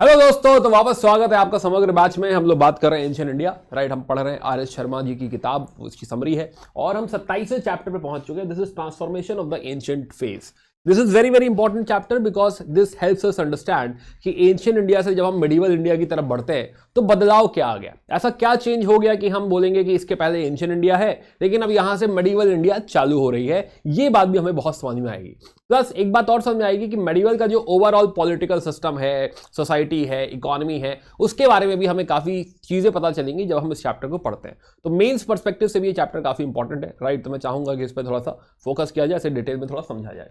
Hello दोस्तों, तो वापस स्वागत है आपका समग्र बैच में। हम लोग बात कर रहे हैं एंशिएंट इंडिया, राइट। हम पढ़ रहे हैं आर.एस. शर्मा जी की किताब, उसकी समरी है और हम 27वें चैप्टर पे पहुंच चुके हैं। This is transformation of the ancient phase. This is very very important chapter because this helps us understand कि एंशिएंट इंडिया से जब हम मेडिवल इंडिया की तरफ बढ़ते हैं तो बदलाव क्या आ गया, ऐसा क्या चेंज हो गया कि हम बोलेंगे कि इसके पहले एंशिएंट इंडिया है लेकिन अब यहां से मेडिवल इंडिया चालू हो रही है। ये बात भी हमें बहुत समझ में आएगी। प्लस एक बात और समझ में आएगी कि मेडिवल का जो ओवरऑल पॉलिटिकल सिस्टम है, सोसाइटी है, इकोनॉमी है, उसके बारे में भी हमें काफी चीजें पता चलेंगी जब हम इस चैप्टर को पढ़ते हैं। तो मेंस पर्सपेक्टिव से भी ये चैप्टर काफी इंपॉर्टेंट है, राइट। तो मैं चाहूंगा कि इस पर थोड़ा सा फोकस किया जाए, इसे डिटेल में थोड़ा समझा जाए।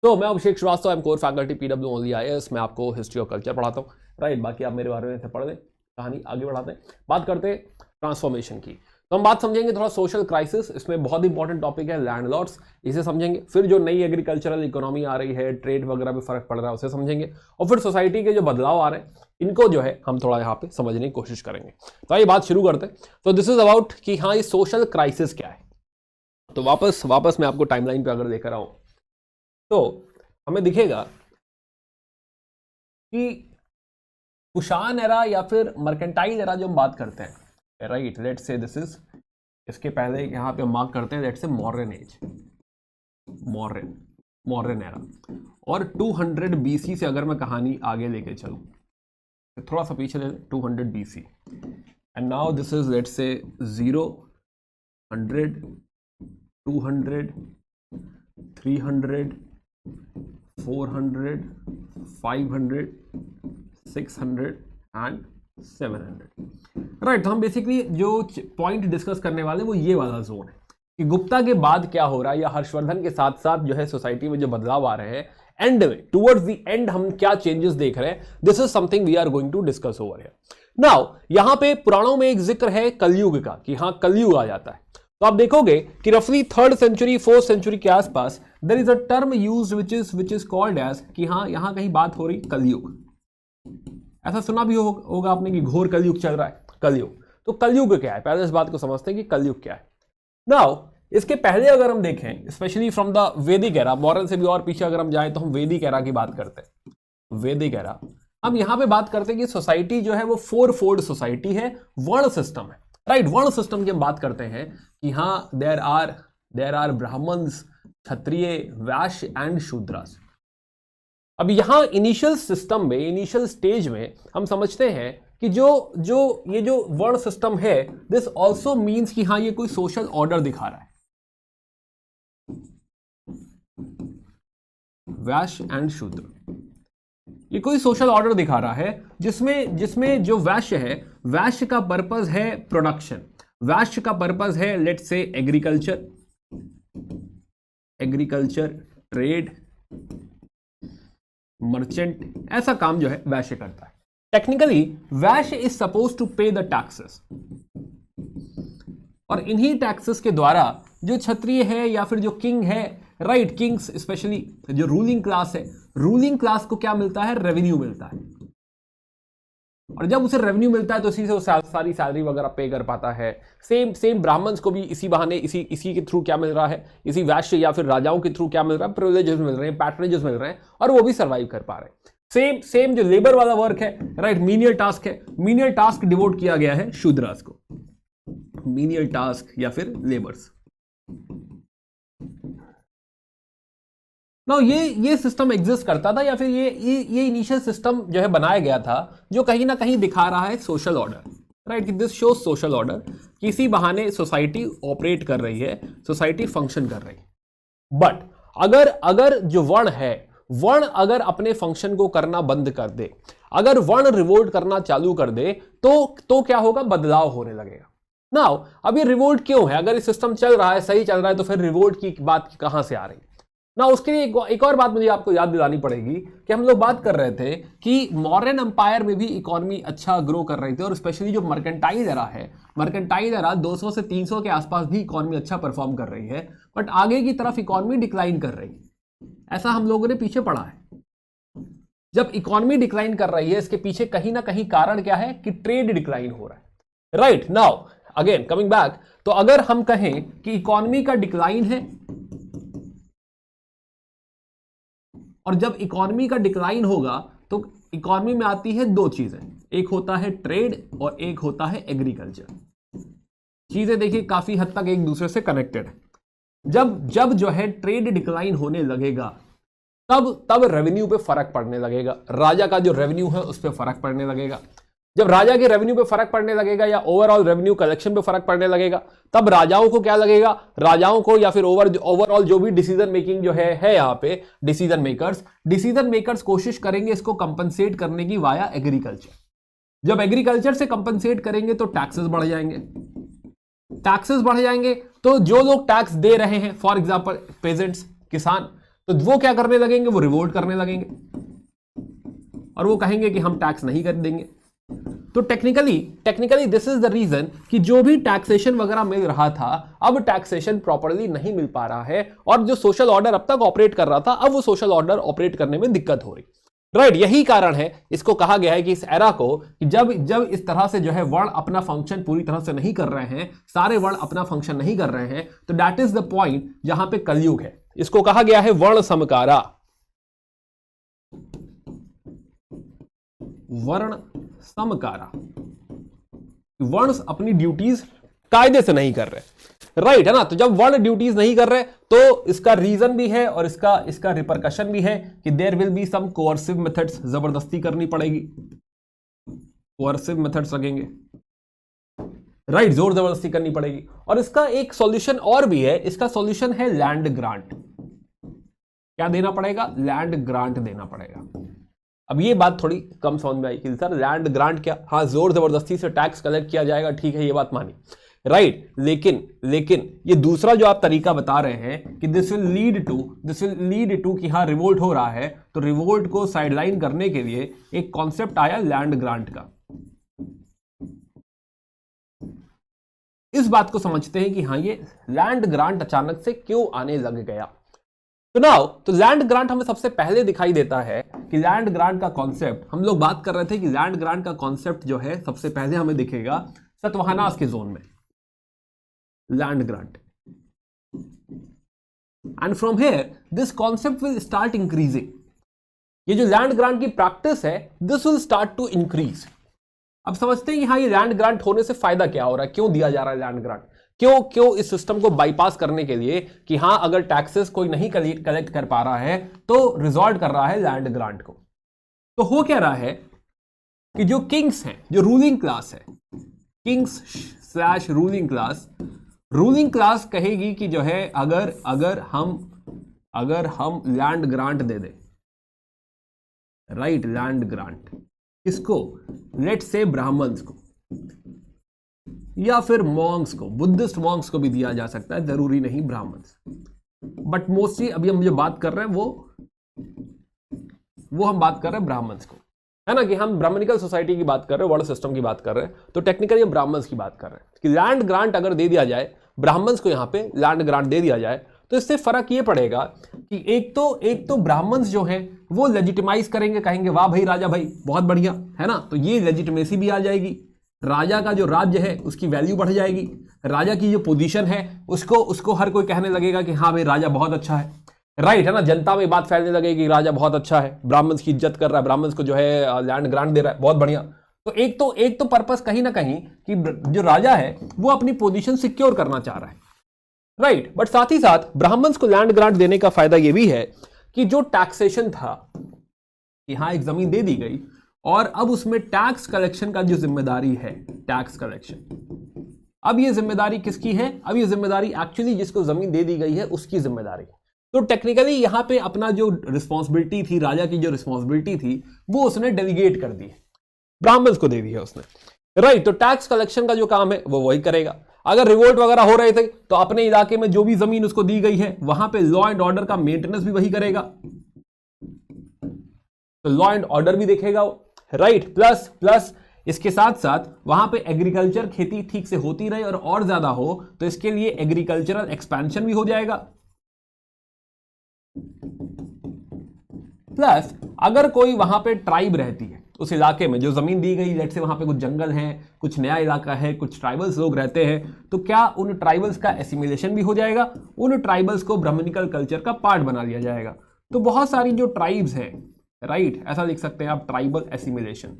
तो मैं Abhishek Srivastava, am core faculty PW only IAS। मैं आपको हिस्ट्री और कल्चर पढ़ाता हूँ, राइट। बाकी आप मेरे बारे में पढ़ लें, कहानी आगे बढ़ाते हैं। बात करते हैं ट्रांसफॉर्मेशन की। तो हम बात समझेंगे थोड़ा सोशल क्राइसिस, इसमें बहुत इंपॉर्टेंट टॉपिक है लैंडलॉर्ड्स, इसे समझेंगे। फिर जो नई एग्रीकल्चरल इकोनॉमी आ रही है, ट्रेड वगैरह में फर्क पड़ रहा है, उसे समझेंगे। और फिर सोसाइटी के जो बदलाव आ रहे हैं इनको जो है हम थोड़ा यहाँ पे समझने की कोशिश करेंगे। तो आइए बात शुरू करते हैं। तो दिस इज अबाउट कि हाँ, ये सोशल क्राइसिस क्या है। तो वापस मैं आपको टाइमलाइन पे अगर देख रहा हूं तो हमें दिखेगा कि कुशान एरा या फिर मर्केंटाइल एरा जो हम बात करते हैं, right, let's say this is, इसके पहले यहां पे मार्क करते हैं let's say modern age, modern era. और 200 BC से अगर मैं कहानी आगे लेके चलूं तो थोड़ा सा पीछे ले, 200 BC and now this is let's say 0, 100, 200, 300, 400, 500, 600 and 700, right. तो हम बेसिकली जो पॉइंट डिस्कस करने वाले वो ये वाला जोन है कि गुप्ता के बाद क्या हो रहा है या हर्षवर्धन के साथ साथ जो है सोसाइटी में जो बदलाव आ रहे हैं, एंड में टुवर्ड्स द एंड हम क्या चेंजेस देख रहे हैं। This is something we are going to discuss over here now. यहां पे पुराणों में एक जिक्र है कलयुग का कि हाँ, कलयुग आ जाता है। तो आप देखोगे कि रफली 3rd सेंचुरी 4th सेंचुरी के आसपास there is a term used which is called as कि हाँ, यहां कहीं बात हो रही कलयुग। ऐसा सुना भी होगा आपने कि घोर कलयुग चल रहा है, कलयुग। तो कलयुग क्या है, पहले इस बात को समझते हैं कि कलयुग क्या है। नाउ इसके पहले अगर हम देखें, स्पेशली फ्रॉम द वैदिक एरा, मॉडर्न से भी और पीछे अगर हम जाएं तो हम वैदिक एरा की बात करते हैं। वैदिक एरा, हम यहां पे बात करते हैं कि सोसाइटी जो है वो 4 फोल्ड सोसाइटी है, वर्ण सिस्टम है, राइट। वर्ण सिस्टम की हम बात करते हैं कि हाँ, there are Brahmins, Kshatriya, Vysya and Shudras. अब यहां इनिशियल सिस्टम में, इनिशियल स्टेज में हम समझते हैं कि ये जो वर्ण सिस्टम है, दिस ऑल्सो मीन्स कि हाँ, ये कोई सोशल ऑर्डर दिखा रहा है। वैश्य एंड शूद्र, ये कोई सोशल ऑर्डर दिखा रहा है जिसमें जो वैश्य है, वैश्य का पर्पस है प्रोडक्शन, वैश्य का पर्पस है let's say agriculture, trade, merchant, ऐसा काम जो है वैश्य करता है। Technically Vysya is suppose to पे द टैक्सेस, और इन्हीं टैक्सेस के द्वारा जो क्षत्रिय है या फिर जो किंग है, राइट, किंग्स स्पेशली जो रूलिंग क्लास है, रूलिंग क्लास को क्या मिलता है, रेवेन्यू मिलता है। और जब उसे रेवेन्यू मिलता है तो इसी से वो सारी सैलरी वगैरह पे कर पाता है। सेम ब्राह्मण्स को भी इसी बहाने इसी के थ्रू क्या मिल रहा है, इसी वैश्य या फिर राजाओं के थ्रू क्या मिल रहा है, प्रिविलेजेस मिल रहे हैं, पैट्रनेजेस मिल रहे हैं, और वो भी सर्वाइव कर पा रहे हैं। सेम जो लेबर वाला वर्क है, राइट, मीनियल टास्क है, मीनियल टास्क डिवोट किया गया है शूद्रास को, मीनियल टास्क या फिर लेबर्स। ना ये सिस्टम एग्जिस्ट करता था, या फिर ये इनिशियल सिस्टम जो है बनाया गया था, जो कहीं ना कहीं दिखा रहा है सोशल ऑर्डर, राइट, कि दिस शोज सोशल ऑर्डर। किसी बहाने सोसाइटी ऑपरेट कर रही है, सोसाइटी फंक्शन कर रही है। बट अगर जो वर्ण है, वर्ण अगर अपने फंक्शन को करना बंद कर दे, अगर वर्ण रिवोल्ट करना चालू कर दे तो क्या होगा, बदलाव होने लगेगा। नाउ अब ये रिवोल्ट क्यों है, अगर ये सिस्टम चल रहा है, सही चल रहा है, तो फिर रिवोल्ट की बात कहां से आ रही है ना। उसके लिए एक और बात मुझे आपको याद दिलानी पड़ेगी कि हम लोग बात कर रहे थे कि मॉडर्न एम्पायर में भी इकोनॉमी अच्छा ग्रो कर रही थी, और स्पेशली जो मर्केंटाइल एरा है, मर्केंटाइल एरा 200 से 300 के आसपास भी इकोनॉमी अच्छा परफॉर्म कर रही है, बट आगे की तरफ इकोनॉमी डिक्लाइन कर रही है। ऐसा हम लोगों ने पीछे पढ़ा है। जब इकोनॉमी डिक्लाइन कर रही है, इसके पीछे कहीं ना कहीं कारण क्या है कि ट्रेड डिक्लाइन हो रहा है, right. Now again coming back, तो अगर हम कहें कि इकोनॉमी का डिक्लाइन है, और जब इकोनॉमी का डिक्लाइन होगा तो इकोनॉमी में आती है दो चीजें, एक होता है ट्रेड और एक होता है एग्रीकल्चर। चीजें देखिए काफी हद तक एक दूसरे से कनेक्टेड है। जब जब जो है ट्रेड डिक्लाइन होने लगेगा तब रेवेन्यू पे फर्क पड़ने लगेगा, राजा का जो रेवेन्यू है उस पर फर्क पड़ने लगेगा। जब राजा के रेवेन्यू पे फर्क पड़ने लगेगा या ओवरऑल रेवेन्यू कलेक्शन पे फर्क पड़ने लगेगा, तब राजाओं को क्या लगेगा, राजाओं को या फिर ओवरऑल जो भी डिसीजन मेकिंग जो है यहाँ पे डिसीजन मेकर्स कोशिश करेंगे इसको कंपनसेट करने की वाया एग्रीकल्चर। जब एग्रीकल्चर से कंपनसेट करेंगे तो टैक्सेस बढ़ जाएंगे, तो जो लोग टैक्स दे रहे हैं, फॉर एग्जाम्पल पेजेंट्स, किसान, तो वो क्या करने लगेंगे, वो रिवोल्ट करने लगेंगे और वो कहेंगे कि हम टैक्स नहीं कर देंगे। तो technically this is the reason कि जो भी टैक्सेशन वगैरह मिल रहा था अब टैक्सेशन प्रॉपर्ली नहीं मिल पा रहा है, और जो सोशल ऑर्डर अब तक ऑपरेट कर रहा था अब वो सोशल ऑर्डर ऑपरेट करने में दिक्कत हो रही। राइट, यही कारण है, इसको कहा गया है कि इस एरा को, कि जब इस तरह से जो है वर्ण अपना फंक्शन पूरी तरह से नहीं कर रहे हैं, सारे वर्ण अपना फंक्शन नहीं कर रहे हैं, तो दैट इज द पॉइंट जहां पे कलयुग है। इसको कहा गया है वर्ण समकारा, वर्ण समकारा। वर्ण अपनी ड्यूटीज कायदे से नहीं कर रहे, राइट है ना। तो जब वर्ण ड्यूटीज नहीं कर रहे तो इसका रीजन भी है और इसका रिपरकशन भी है कि there will be some coercive methods, जबरदस्ती करनी पड़ेगी, कोअर्सिव मेथड्स लगेंगे, राइट, जोर जबरदस्ती करनी पड़ेगी। और इसका एक सॉल्यूशन और भी है, इसका सॉल्यूशन है लैंड ग्रांट। क्या देना पड़ेगा, लैंड ग्रांट देना पड़ेगा। अब ये बात थोड़ी कम समझ में आई कि सर लैंड ग्रांट क्या, हाँ जोर जबरदस्ती से टैक्स कलेक्ट किया जाएगा, ठीक है ये बात मानी, राइट, लेकिन ये दूसरा जो आप तरीका बता रहे हैं कि दिस विल लीड टू कि हाँ रिवोल्ट हो रहा है, तो रिवोल्ट को साइडलाइन करने के लिए एक कॉन्सेप्ट आया लैंड ग्रांट का। इस बात को समझते हैं कि हाँ ये लैंड ग्रांट अचानक से क्यों आने लग गया। तो लैंड ग्रांट हमें सबसे पहले दिखाई देता है कि लैंड ग्रांट का कॉन्सेप्ट, हम लोग बात कर रहे थे कि लैंड ग्रांट का कॉन्सेप्ट जो है सबसे पहले हमें दिखेगा सतवाहनास के जोन में, land grant, and from here this concept will start increasing. ये जो लैंड ग्रांट की प्रैक्टिस है this will start to increase. अब समझते हैं कि हाँ ये लैंड ग्रांट होने से फायदा क्या हो रहा है, क्यों दिया जा रहा है लैंड ग्रांट, क्यों इस सिस्टम को बाईपास करने के लिए कि हाँ अगर टैक्सेस कोई नहीं कलेक्ट कर पा रहा है तो रिजॉर्ट कर रहा है लैंड ग्रांट को। तो हो क्या रहा है कि जो किंग्स हैं, जो रूलिंग क्लास है, किंग्स / रूलिंग क्लास कहेगी कि जो है अगर हम लैंड ग्रांट दे दें, राइट, लैंड ग्रांट किसको, लेट से ब्राह्मण्स को या फिर मॉन्क्स को, बुद्धिस्ट मॉन्क्स को भी दिया जा सकता है, जरूरी नहीं ब्राह्मण्स, बट मोस्टली अभी हम जो बात कर रहे हैं वो हम बात कर रहे हैं ब्राह्मण्स को, है ना, कि हम ब्राह्मणिकल सोसाइटी की बात कर रहे हैं, वर्ल्ड सिस्टम की बात कर रहे हैं, तो टेक्निकली हम ब्राह्मण्स की बात कर रहे हैं कि लैंड ग्रांट अगर दे दिया जाए, ब्राह्मण्स को यहां पे लैंड ग्रांट दे दिया जाए, तो इससे फर्क ये पड़ेगा कि एक तो ब्राह्मण्स जो हैं वो लेजिटिमाइज करेंगे, कहेंगे वाह भाई राजा भाई बहुत बढ़िया, है ना, तो ये लेजिटिमेसी भी आ जाएगी, राजा का जो राज्य है उसकी वैल्यू बढ़ जाएगी, राजा की जो पोजीशन है उसको हर कोई कहने लगेगा कि हाँ भाई राजा बहुत अच्छा है, राइट है ना, जनता में बात फैलने लगेगी राजा बहुत अच्छा है, ब्राह्मण्स की इज्जत कर रहा है, ब्राह्मण्स को जो है लैंड ग्रांट दे रहा है, बहुत बढ़िया। तो एक तो पर्पस कहीं ना कहीं कि जो राजा है वो अपनी पोजीशन सिक्योर करना चाह रहा है, राइट, बट साथ ही साथ ब्राह्मण्स को लैंड ग्रांट देने का फायदा ये भी है कि जो टैक्सेशन था कि हाँ एक जमीन दे दी गई और अब उसमें टैक्स कलेक्शन का जो जिम्मेदारी है, टैक्स कलेक्शन, अब ये जिम्मेदारी किसकी है, अब ये जिम्मेदारी एक्चुअली जिसको जमीन दे दी गई है उसकी जिम्मेदारी। तो टेक्निकली यहां पे अपना जो रिस्पॉन्सिबिलिटी थी, राजा की जो रिस्पॉन्सिबिलिटी थी वो उसने डेलीगेट कर दी है, ब्राह्मण्स को दे दी है उसने, राइट। तो टैक्स कलेक्शन का जो काम है वो वही करेगा। अगर रिवोल्ट वगैरह हो रहे थे तो अपने इलाके में जो भी जमीन उसको दी गई है वहां पे लॉ एंड ऑर्डर का मेंटेनेंस भी वही करेगा, तो लॉ एंड ऑर्डर भी देखेगा वो, राइट, प्लस इसके साथ साथ वहां पे एग्रीकल्चर, खेती ठीक से होती रहे और ज्यादा हो तो इसके लिए एग्रीकल्चरल एक्सपेंशन भी हो जाएगा। प्लस अगर कोई वहां पे ट्राइब रहती है उस इलाके में, जो जमीन दी गई, लेट से वहां पे कुछ जंगल है, कुछ नया इलाका है, कुछ ट्राइबल्स लोग रहते हैं, तो क्या उन ट्राइबल्स का एसिमिलेशन भी हो जाएगा, उन ट्राइबल्स को ब्राह्मणिकल कल्चर का पार्ट बना लिया जाएगा। तो बहुत सारी जो ट्राइब्स हैं राइट, ऐसा लिख सकते हैं आप, ट्राइबल एसिमिलेशन।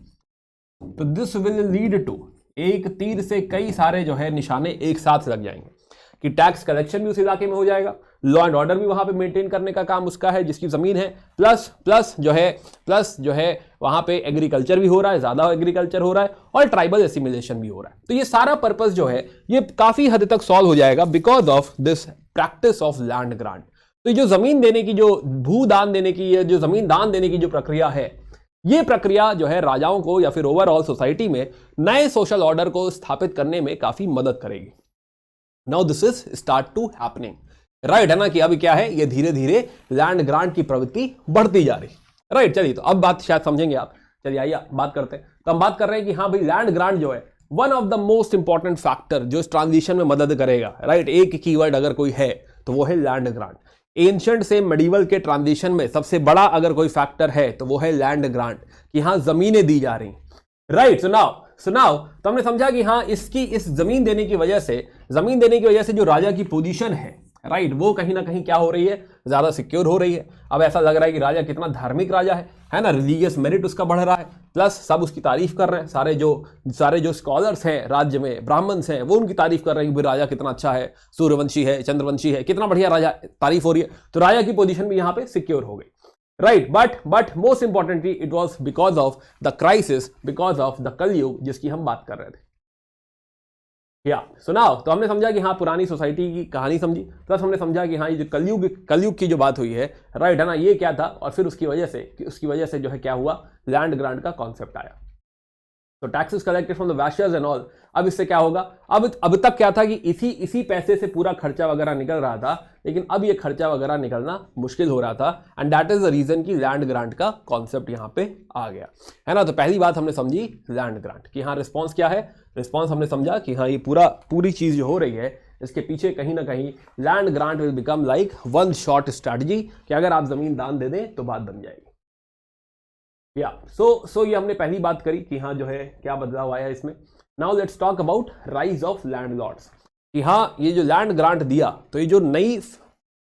तो दिस विल लीड टू, एक तीर से कई सारे जो है निशाने एक साथ लग जाएंगे कि टैक्स कलेक्शन भी उस इलाके में हो जाएगा, लॉ एंड ऑर्डर भी वहां पे मेंटेन करने का काम उसका है जिसकी जमीन है, प्लस जो है वहां पे एग्रीकल्चर भी हो रहा है, ज्यादा एग्रीकल्चर हो रहा है, और ट्राइबल एसिमिलेशन भी हो रहा है। तो ये सारा पर्पस जो है ये काफी हद तक सॉल्व हो जाएगा because of this practice of land grant. तो जो जमीन देने की, जो भूदान देने की, जो जमीन दान देने की जो प्रक्रिया है, ये प्रक्रिया जो है राजाओं को या फिर ओवरऑल सोसाइटी में नए सोशल ऑर्डर को स्थापित करने में काफी मदद करेगी। Now this is start to happening, right, है ना, कि अभी क्या है, ये धीरे धीरे लैंड ग्रांट की प्रवृत्ति बढ़ती जा रही, राइट। चलिए, तो अब बात शायद समझेंगे आप। चलिए आइए बात करते हैं। तो हम बात कर रहे हैं कि हाँ भाई, लैंड ग्रांट जो है one of the most important factor जो इस ट्रांजिशन में मदद करेगा, राइट। एक कीवर्ड अगर कोई है तो वो है लैंड ग्रांट। एंशिएंट से मेडिवल के ट्रांजिशन में सबसे बड़ा अगर कोई फैक्टर है तो वो है लैंड ग्रांट, कि हाँ जमीनें दी जा रही, राइट। सुनाओ तो हमने समझा कि हाँ इस जमीन देने की वजह से जो राजा की पोजीशन है, राइट, वो कहीं ना कहीं क्या हो रही है, ज्यादा सिक्योर हो रही है। अब ऐसा लग रहा है कि राजा कितना धार्मिक राजा है ना, रिलीजियस मेरिट उसका बढ़ रहा है, प्लस सब उसकी तारीफ कर रहे हैं, सारे जो स्कॉलर्स हैं राज्य में, ब्राह्मण्स हैं, वो उनकी तारीफ कर रहे हैं कि राजा कितना अच्छा है, सूर्यवंशी है, चंद्रवंशी है, कितना बढ़िया राजा, तारीफ हो रही है। तो राजा की पोजीशन भी यहां पे सिक्योर हो गई, right. But most importantly it was because of the crisis, because of the कलयुग जिसकी हम बात कर रहे थे। या सुनाओ, तो हमने समझा कि हाँ पुरानी सोसाइटी की कहानी समझी, प्लस हमने समझा कि हाँ ये जो कलयुग की जो बात हुई है, राइट, है ना, ये क्या था, और फिर उसकी वजह से जो है क्या हुआ, लैंड ग्रांट का कॉन्सेप्ट आया। तो टैक्सेस कलेक्टेड फ्रॉम द वैश्यर्स एंड ऑल, अब इससे क्या होगा, अब तक क्या था कि इसी पैसे से पूरा खर्चा वगैरह निकल रहा था, लेकिन अब ये खर्चा वगैरह निकलना मुश्किल हो रहा था, and that is the reason कि लैंड ग्रांट का कॉन्सेप्ट यहां पे आ गया, है ना। तो पहली बात हमने समझी लैंड ग्रांट की, हाँ रिस्पॉन्स क्या है, रिस्पॉन्स हमने समझा कि हाँ ये पूरी चीज जो हो रही है इसके पीछे कहीं ना कहीं land grant will become like one shot strategy, कि अगर आप जमीन दान दे दें तो बात बन जाएगी। या सो ये हमने पहली बात करी कि हाँ जो है क्या बदलाव आया इसमें। Now let's talk about rise of landlords, कि हाँ ये जो लैंड ग्रांट दिया, तो ये जो नई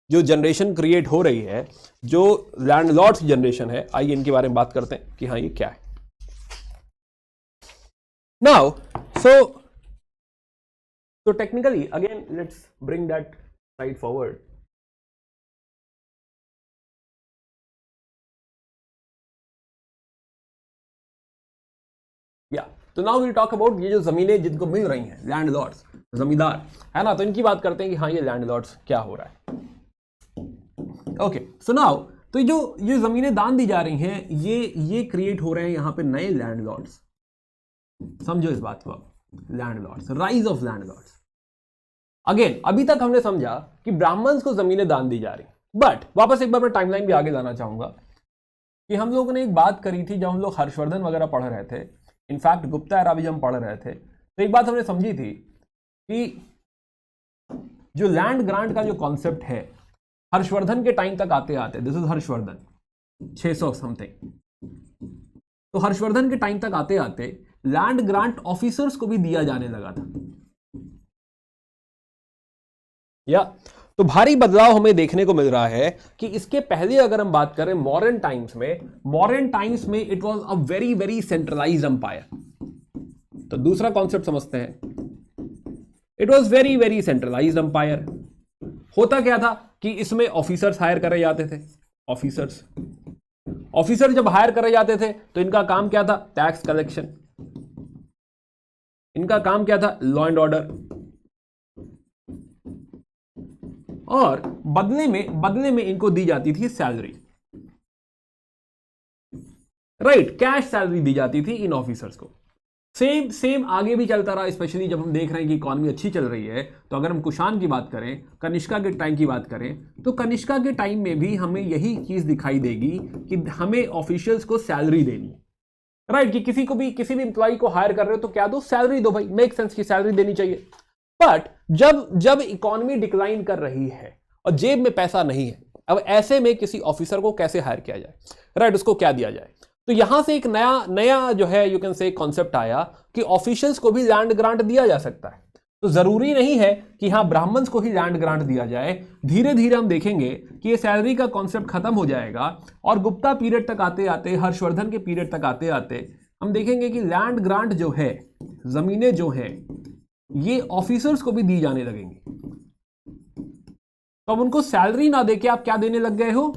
जो जनरेशन क्रिएट हो रही है, जो लैंडलॉर्ड्स जनरेशन है, आइए इनके बारे में बात करते हैं कि हाँ ये क्या है। Now so technically again let's bring that slide forward. तो नाउ वी टॉक अबाउट ये जो जमीनें जिनको मिल रही हैं, लैंडलॉर्ड्स, जमींदार, है ना, तो इनकी बात करते हैं कि हाँ ये लैंडलॉर्ड्स क्या हो रहा है। ओके, सो नाउ तो ये जमीनें दान दी जा रही हैं, ये क्रिएट हो रहे हैं यहाँ पे नए लैंडलॉर्ड्स। समझो इस बात को, landlords, rise of landlords. Again अभी तक हमने समझा कि ब्राह्मण्स को जमीनें दान दी जा रही, बट वापस एक बार मैं टाइमलाइन भी आगे लाना चाहूंगा कि हम लोगों ने एक बात करी थी जब हम लोग हर्षवर्धन वगैरह पढ़ रहे थे, इनफैक्ट गुप्ता एरा भी हम पढ़ रहे थे, तो एक बात हमने समझी थी कि जो लैंड ग्रांट का जो कॉन्सेप्ट है, हर्षवर्धन के टाइम तक आते आते, दिस इज हर्षवर्धन 600 समथिंग, तो हर्षवर्धन के टाइम तक आते आते लैंड ग्रांट ऑफिसर्स को भी दिया जाने लगा था। या तो भारी बदलाव हमें देखने को मिल रहा है कि इसके पहले अगर हम बात करें मॉडर्न टाइम्स में it was a very very centralised empire. तो दूसरा कॉन्सेप्ट समझते हैं, it was very very centralised empire. होता क्या था कि इसमें ऑफिसर्स हायर करे जाते थे, ऑफिसर जब हायर करे जाते थे तो इनका काम क्या था, टैक्स कलेक्शन, इनका काम क्या था, लॉ एंड ऑर्डर, और बदले में इनको दी जाती थी सैलरी, राइट, कैश सैलरी दी जाती थी इन ऑफिसर्स को। सेम आगे भी चलता रहा, स्पेशली जब हम देख रहे हैं कि इकोनॉमी अच्छी चल रही है। तो अगर हम कुषाण की बात करें, कनिष्का के टाइम की बात करें, तो कनिष्का के टाइम में भी हमें यही चीज दिखाई देगी कि हमें ऑफिशियल्स को सैलरी देनी है, राइट, कि किसी भी एम्प्लॉय को हायर कर रहे हो तो क्या दो, सैलरी दो भाई, मेक सेंस की सैलरी देनी चाहिए। बट जब इकोनॉमी डिक्लाइन कर रही है और जेब में पैसा नहीं है, अब ऐसे में किसी ऑफिसर को कैसे हायर किया जाए, राइट, उसको क्या दिया जाए। तो यहां से एक नया जो है यू कैन से कॉन्सेप्ट आया कि ऑफिशियल्स को भी लैंड ग्रांट दिया जा सकता है। तो जरूरी नहीं है कि हाँ ब्राह्मण्स को ही लैंड ग्रांट दिया जाए। धीरे धीरे हम देखेंगे कि ये सैलरी का कॉन्सेप्ट खत्म हो जाएगा और गुप्ता पीरियड तक आते आते, हर्षवर्धन के पीरियड तक आते आते हम देखेंगे कि लैंड ग्रांट जो है, जमीनें जो है, ये ऑफिसर्स को भी दी जाने लगेंगी। तो अब उनको सैलरी ना देके आप क्या देने लग गए हो?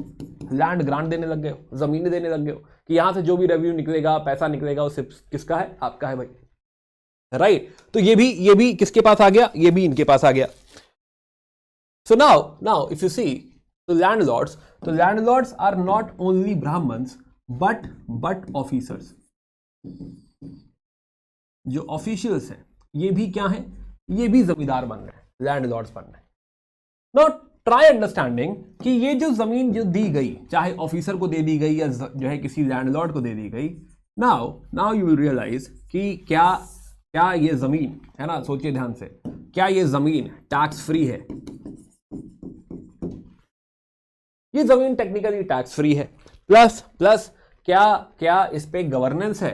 लैंड ग्रांट देने लग गए हो, जमीनें देने लग गए हो कि यहां से जो भी रेवेन्यू निकलेगा, पैसा निकलेगा, वो सिर्फ किसका है? आपका है भाई, राइट। तो ये भी किसके पास आ गया? ये भी इनके पास आ गया। So now if you see तो landlords are not only Brahmans but officers. जो ऑफिशियल्स हैं ये भी क्या है? ये भी जमींदार बन रहे हैं, लैंडलॉर्ड्स बन रहे हैं। नाउ ट्राई अंडरस्टैंडिंग कि ये जो जमीन जो दी गई, चाहे ऑफिसर को दे दी गई या जो है किसी लैंडलॉर्ड को दे दी गई, नाउ यू विल रियलाइज कि क्या ये जमीन है ना, सोचिए ध्यान से, क्या ये जमीन टैक्स फ्री है? ये जमीन टेक्निकली टैक्स फ्री है, प्लस क्या इस पे गवर्नेंस है?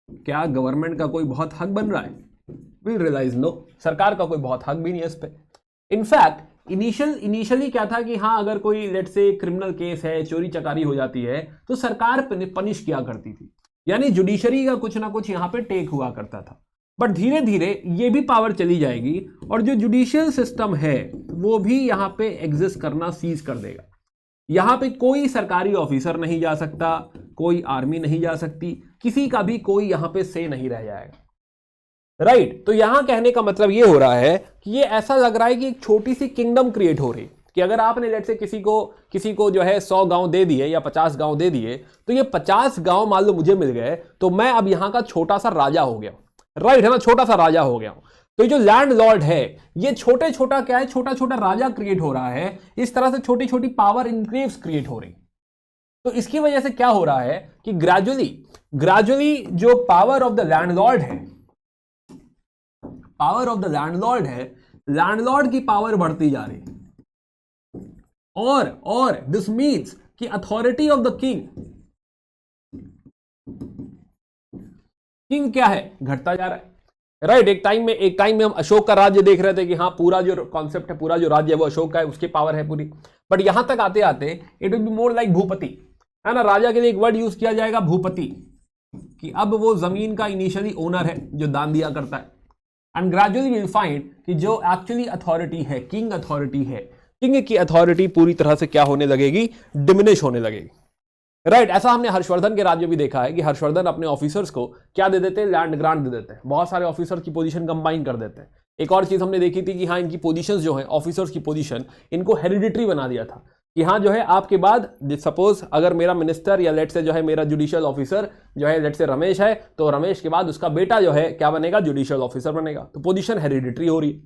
क्या गवर्नमेंट का कोई बहुत हक बन रहा है? विल रियलाइज नो, सरकार का कोई बहुत हक भी नहीं है इस पे। इनफैक्ट इनिशियली क्या था कि हाँ अगर कोई लेट से क्रिमिनल केस है, चोरी चकारी हो जाती है, तो सरकार पनिश किया करती थी, यानी जुडिशरी का कुछ ना कुछ यहां पे टेक हुआ करता था। बट धीरे धीरे ये भी पावर चली जाएगी और जो जुडिशियल सिस्टम है वो भी यहां पे एग्जिस्ट करना सीज कर देगा। यहां पे कोई सरकारी ऑफिसर नहीं जा सकता, कोई आर्मी नहीं जा सकती, किसी का भी कोई यहां पे से नहीं रह जाएगा, राइट। तो यहां कहने का मतलब ये हो रहा है कि ये ऐसा लग रहा है कि एक छोटी सी किंगडम क्रिएट हो रही, कि अगर आपने लेट से किसी को जो है 100 गांव दे दिए या 50 गांव दे दिए, तो ये 50 गांव मान लो मुझे मिल गए, तो मैं अब यहां का छोटा सा राजा हो गया, राइट है ना, छोटा सा राजा हो गया। तो जो लैंड लॉर्ड है ये छोटा क्या है, छोटा छोटा राजा क्रिएट हो रहा है। इस तरह से छोटी छोटी पावर इनक्लेव्स क्रिएट हो रही। तो इसकी वजह से क्या हो रहा है कि ग्रेजुअली जो पावर ऑफ द लैंडलॉर्ड है, लैंडलॉर्ड की पावर बढ़ती जा रही है। और दिस मीन्स कि अथॉरिटी ऑफ द किंग क्या है? घटता जा रहा है, राइट। एक टाइम में हम अशोक का राज्य देख रहे थे कि हाँ पूरा जो कॉन्सेप्ट है, पूरा जो राज्य है वो अशोक का है, उसकी पावर है पूरी। बट यहां तक आते आते it will be more like Bhupathi, है ना। राजा के लिए एक वर्ड यूज किया जाएगा भूपति, कि अब वो जमीन का इनिशियली ओनर है जो दान दिया करता है। एंड ग्रेजुअली विल फाइंड कि जो एक्चुअली अथॉरिटी है, किंग की अथॉरिटी पूरी तरह से क्या होने लगेगी? डिमिनिश होने लगेगी, राइट। ऐसा हमने हर्षवर्धन के राज्य भी देखा है कि हर्षवर्धन अपने ऑफिसर्स को क्या दे देते हैं? लैंड ग्रांट दे देते हैं, बहुत सारे ऑफिसर्स की पोजीशन कंबाइन कर देते हैं। एक और चीज हमने देखी थी कि हाँ इनकी पोजीशंस जो है, ऑफिसर्स की पोजीशन, इनको हेरिडिटरी बना दिया था कि हाँ जो है आपके बाद सपोज अगर मेरा मिनिस्टर या लेट से जो है मेरा जुडिशियल ऑफिसर जो है लेट से रमेश है, तो रमेश के बाद उसका बेटा जो है क्या बनेगा? जुडिशियल ऑफिसर बनेगा। तो पोजीशन हेरिडिटरी हो रही है।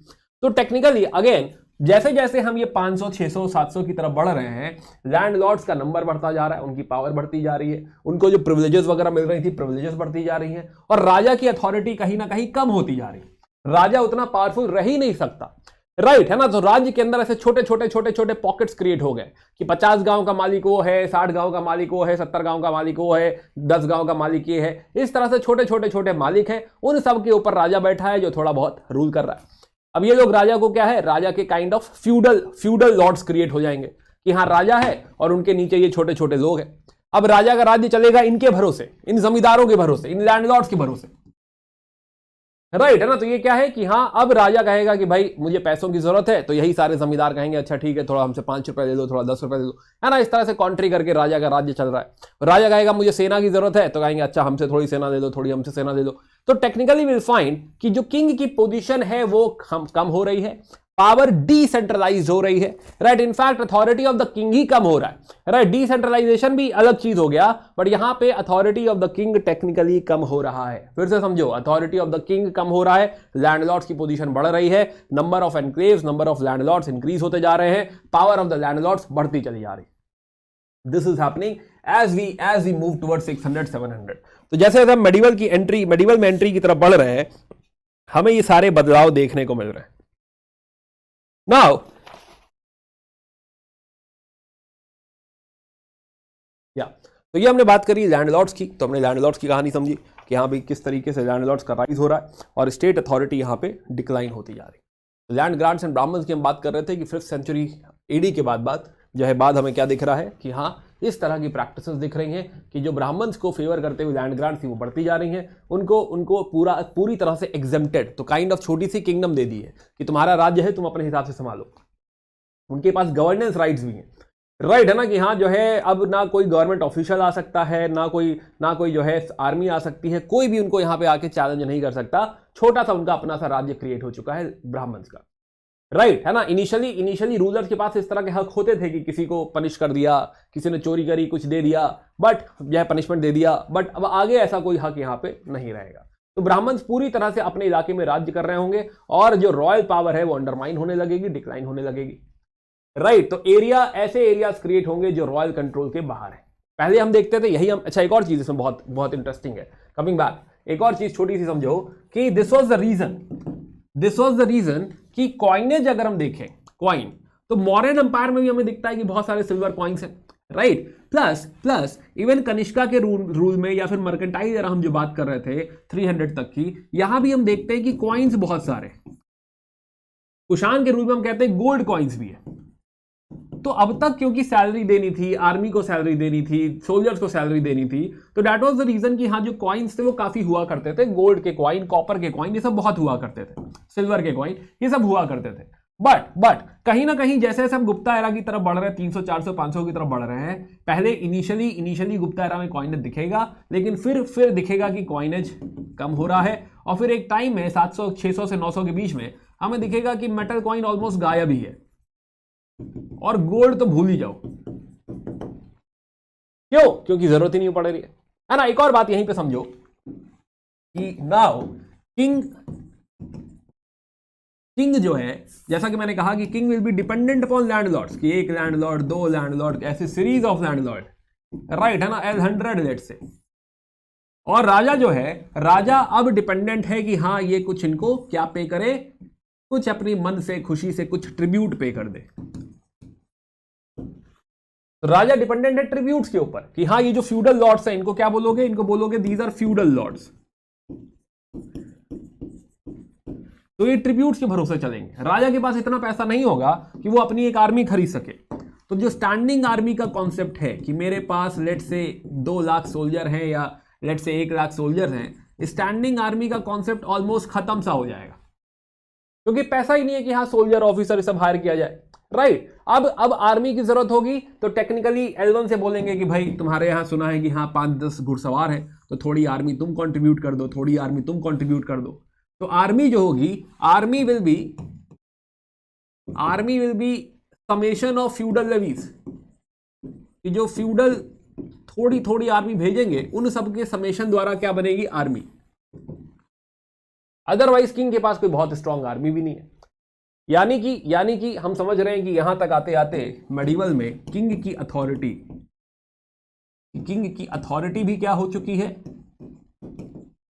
तो टेक्निकली अगेन जैसे जैसे हम ये 500, 600, 700 की तरफ बढ़ रहे हैं, लैंडलॉर्ड्स का नंबर बढ़ता जा रहा है, उनकी पावर बढ़ती जा रही है, उनको जो प्रिविलेजेस वगैरह मिल रही थी प्रिविलेजेस बढ़ती जा रही हैं, और राजा की अथॉरिटी कहीं ना कहीं कम होती जा रही है। राजा उतना पावरफुल रह ही नहीं सकता, राइट है ना। तो राज्य के अंदर ऐसे छोटे छोटे पॉकेट्स क्रिएट हो गए कि 50 गांव का मालिक वो है, 60 गांव का मालिक वो है, 70 गांव का मालिक वो है, 10 गांव का मालिक ये है। इस तरह से छोटे मालिक हैं, उन सब के ऊपर राजा बैठा है जो थोड़ा बहुत रूल कर रहा है। अब ये लोग राजा को क्या है? राजा के kind of feudal lords create हो जाएंगे कि हाँ राजा है और उनके नीचे ये छोटे लोग हैं। अब राजा का राज्य चलेगा इनके भरोसे, इन जमींदारों के भरोसे, इन लैंडलॉर्ड्स के भरोसे, राइट है ना। तो ये क्या है कि हाँ अब राजा कहेगा कि भाई मुझे पैसों की जरूरत है, तो यही सारे जमींदार कहेंगे अच्छा ठीक है, थोड़ा हमसे 5 रुपए दे दो, थोड़ा 10 रुपए दे दो, है ना। इस तरह से कॉन्ट्री करके राजा का राज्य चल रहा है। राजा कहेगा मुझे सेना की जरूरत है, तो कहेंगे अच्छा हमसे थोड़ी सेना दे दो, थोड़ी हमसे सेना दे दो। तो टेक्निकली विल फाइंड कि जो किंग की पोजीशन है वो कम हो रही है, पावर डिसेंट्रलाइज हो रही है, right. In fact authority of the king ही कम हो रहा है, राइट। डिसेंट्रलाइजेशन भी अलग चीज हो गया, बट यहां पे authority of the king technically कम हो रहा है। फिर से समझो, अथॉरिटी ऑफ द किंग कम हो रहा है, लैंडलॉर्ड्स की पोजीशन बढ़ रही है, number of enclaves, number of landlords increase होते जा रहे हैं, पावर ऑफ द लैंडलॉर्ड्स बढ़ती चली जा रही है। This is happening as we move towards 600 700। तो जैसे हम मेडिवल में एंट्री की तरफ बढ़ रहे हैं, हमें ये सारे बदलाव देखने को मिल रहे हैं। नाउ तो ये हमने बात करी लैंडलॉर्ड्स की, तो हमने लैंडलॉर्ड्स की कहानी समझी। कि हाँ भाई किस तरीके से लैंडलॉर्ड्स का राइज हो रहा है और स्टेट अथॉरिटी यहाँ पे डिक्लाइन होती जा रही है। लैंड ग्रांट्स एंड ब्राह्मण्स की हम बात कर रहे थे कि 5th सेंचुरी एडी के बाद जो है बाद हमें क्या दिख रहा है कि हाँ इस तरह की प्रैक्टिसेस दिख रही हैं कि जो ब्राह्मण्स को फेवर करते हुए लैंड ग्रांट्स थी वो बढ़ती जा रही हैं, उनको पूरी तरह से एग्जेम्प्टेड, तो काइंड ऑफ छोटी सी किंगडम दे दी है कि तुम्हारा राज्य है, तुम अपने हिसाब से संभालो। उनके पास गवर्नेंस राइट्स भी हैं, राइट है ना, कि हाँ जो है अब ना कोई गवर्नमेंट ऑफिशियल आ सकता है, ना कोई जो है आर्मी आ सकती है, कोई भी उनको यहाँ पे आके चैलेंज नहीं कर सकता। छोटा सा उनका अपना सा राज्य क्रिएट हो चुका है ब्राह्मण्स का, राइट है ना। इनिशियली रूलर्स के पास इस तरह के हक होते थे कि किसी को पनिश कर दिया, किसी ने चोरी करी कुछ दे दिया, बट यह पनिशमेंट दे दिया, बट अब आगे ऐसा कोई हक यहाँ पे नहीं रहेगा। तो ब्राह्मण्स पूरी तरह से अपने इलाके में राज्य कर रहे होंगे और जो रॉयल पावर है वो अंडरमाइन होने लगेगी, डिक्लाइन होने लगेगी, राइट। तो ऐसे एरियाज क्रिएट होंगे जो रॉयल कंट्रोल के बाहर है। पहले हम देखते थे यही हम, अच्छा एक और चीज इसमें बहुत बहुत इंटरेस्टिंग है, कमिंग बैक, एक और चीज छोटी सी समझो कि दिस वाज द रीजन कि कॉइनेज अगर हम देखें कॉइन, तो मौर्यन एम्पायर में भी हमें दिखता है कि बहुत सारे सिल्वर कॉइन्स हैं, राइट। प्लस इवन कनिष्का के रूल में या फिर मर्केंटाइल एरा हम जो बात कर रहे थे 300 तक की, यहां भी हम देखते हैं कि कॉइन्स बहुत सारे। कुषाण के रूल में हम कहते हैं गोल्ड कॉइन्स भी है। तो अब तक क्योंकि सैलरी देनी थी, आर्मी को सैलरी देनी थी, सोल्जर्स को सैलरी देनी थी, तो दैट वाज द रीजन कि हाँ जो कॉइन्स थे वो काफी हुआ करते थे, गोल्ड के कॉइन, कॉपर के कॉइन, ये सब बहुत हुआ करते थे, सिल्वर के कॉइन ये सब हुआ करते थे। बट कहीं ना कहीं जैसे जैसे हम गुप्ता एरा की तरफ बढ़ रहे हैं, 300 400 500 की तरफ बढ़ रहे हैं, पहले इनिशियली गुप्ता एरा में कॉइनेज दिखेगा, लेकिन फिर दिखेगा कि कॉइनेज कम हो रहा है, और फिर एक टाइम में 700 600 से 900 के बीच में हमें दिखेगा कि मेटल कॉइन ऑलमोस्ट गायब ही है, और गोल्ड तो भूल ही जाओ। क्यों? क्योंकि जरूरत ही नहीं पड़ रही है ना। एक और बात यहीं पे समझो कि नाउ किंग जो है, जैसा कि मैंने कहा कि king will be dependent upon landlords, कि एक लैंडलॉर्ड, दो लैंडलॉर्ड, ऐसे सीरीज ऑफ लैंडलॉर्ड, राइट है ना, L100 लेट से। और राजा जो है, राजा अब डिपेंडेंट है कि हाँ ये कुछ इनको क्या पे करे, कुछ अपनी मन से खुशी से कुछ ट्रिब्यूट पे कर दे। तो राजा डिपेंडेंट है ट्रिब्यूट्स के ऊपर कि हाँ ये जो फ्यूडल लॉर्ड्स हैं इनको क्या बोलोगे, इनको बोलोगे दीज आर फ्यूडल लॉर्ड्स। तो ये ट्रिब्यूट्स के भरोसे चलेंगे। राजा के पास इतना पैसा नहीं होगा कि वो अपनी एक आर्मी खरीद सके। तो जो स्टैंडिंग आर्मी का कॉन्सेप्ट है कि मेरे पास लेट से 2 लाख सोल्जर हैं या लेट से 1 लाख सोल्जर हैं, स्टैंडिंग आर्मी का कॉन्सेप्ट ऑलमोस्ट खत्म सा हो जाएगा, क्योंकि पैसा ही नहीं है कि हाँ सोल्जर ऑफिसर सब हायर किया जाए, राइट। अब आर्मी की जरूरत होगी तो टेक्निकली L1 से बोलेंगे कि भाई तुम्हारे यहां सुना है कि हाँ 5-10 घुड़सवार है, तो थोड़ी आर्मी तुम कंट्रीब्यूट कर दो, थोड़ी आर्मी तुम कंट्रीब्यूट कर दो। तो आर्मी जो होगी, army will be summation of feudal levies, कि जो फ्यूडल थोड़ी थोड़ी आर्मी भेजेंगे उन सबके समेशन द्वारा क्या बनेगी, आर्मी। अदरवाइज किंग के पास कोई बहुत स्ट्रांग आर्मी भी नहीं है। यानी कि हम समझ रहे हैं कि यहां तक आते आते मेडिवल में किंग की अथॉरिटी भी क्या हो चुकी है,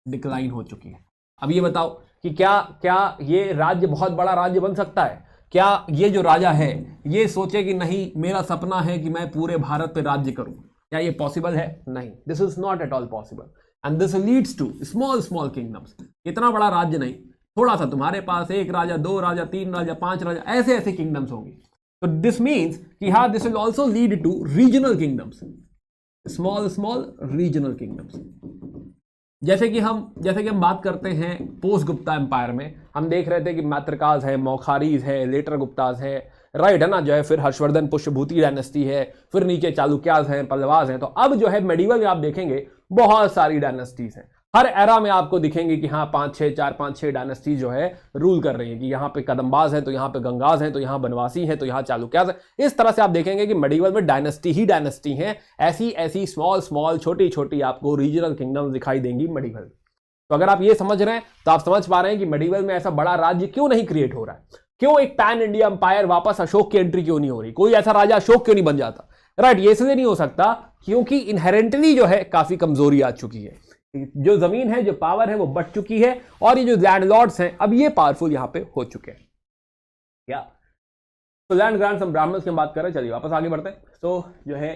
डिक्लाइन हो चुकी है। अब ये बताओ कि क्या ये राज्य बहुत बड़ा राज्य बन सकता है? क्या ये जो राजा है ये सोचे कि नहीं मेरा सपना है कि मैं पूरे भारत पे राज्य करूं? क्या ये पॉसिबल है? नहीं, this is not at all possible, and this leads to small kingdoms. इतना बड़ा राज्य नहीं, थोड़ा सा तुम्हारे पास 1 राजा, 2 राजा, 3 राजा, 5 राजा, ऐसे किंगडम्स होंगे। तो दिस मीन्स कि हाँ this will also lead to regional kingdoms, small regional kingdoms. जैसे कि हम बात करते हैं पोस्ट गुप्ता एम्पायर में, हम देख रहे थे कि मैत्रकाज है, मौखारीज है, लेटर गुप्ताज है, राइट है ना, जो है फिर हर्षवर्धन पुष्यभूति डायनेस्टी है, फिर नीचे चालुक्याज हैं, पल्लवाज हैं। तो अब जो है मेडिवल में आप देखेंगे बहुत सारी डायनेस्टीज हैं। हर एरा में आपको दिखेंगे कि हाँ 4-5-6 डायनेस्टी जो है रूल कर रही है, कि यहाँ पे कदम्बाज हैं, तो यहाँ पे गंगाज हैं, तो यहाँ बनवासी हैं, तो यहाँ चालुक्याज हैं। इस तरह से आप देखेंगे कि मेडिवल में डायनेस्टी ही डायनेस्टी हैं। ऐसी स्मॉल छोटी आपको रीजनल किंगडम दिखाई देंगी मेडिवल। तो अगर आप ये समझ रहे हैं तो आप समझ पा रहे हैं कि मेडिवल में ऐसा बड़ा राज्य क्यों नहीं क्रिएट हो रहा है, क्यों एक पैन इंडिया एम्पायर वापस अशोक की एंट्री क्यों नहीं हो रही, कोई ऐसा राजा अशोक क्यों नहीं बन जाता, राइट। ये इसलिए नहीं हो सकता क्योंकि इनहेरेंटली जो है काफी कमजोरी आ चुकी है, जो जमीन है, जो पावर है वो बढ़ चुकी है, और ये जो लैंडलॉर्ड्स हैं अब ये पावरफुल यहां पे हो चुके हैं। क्या तो लैंड ग्रांट्स हम ब्राह्मण्स की बात कर रहे हैं, चलिए वापस आगे बढ़ते हैं। तो जो है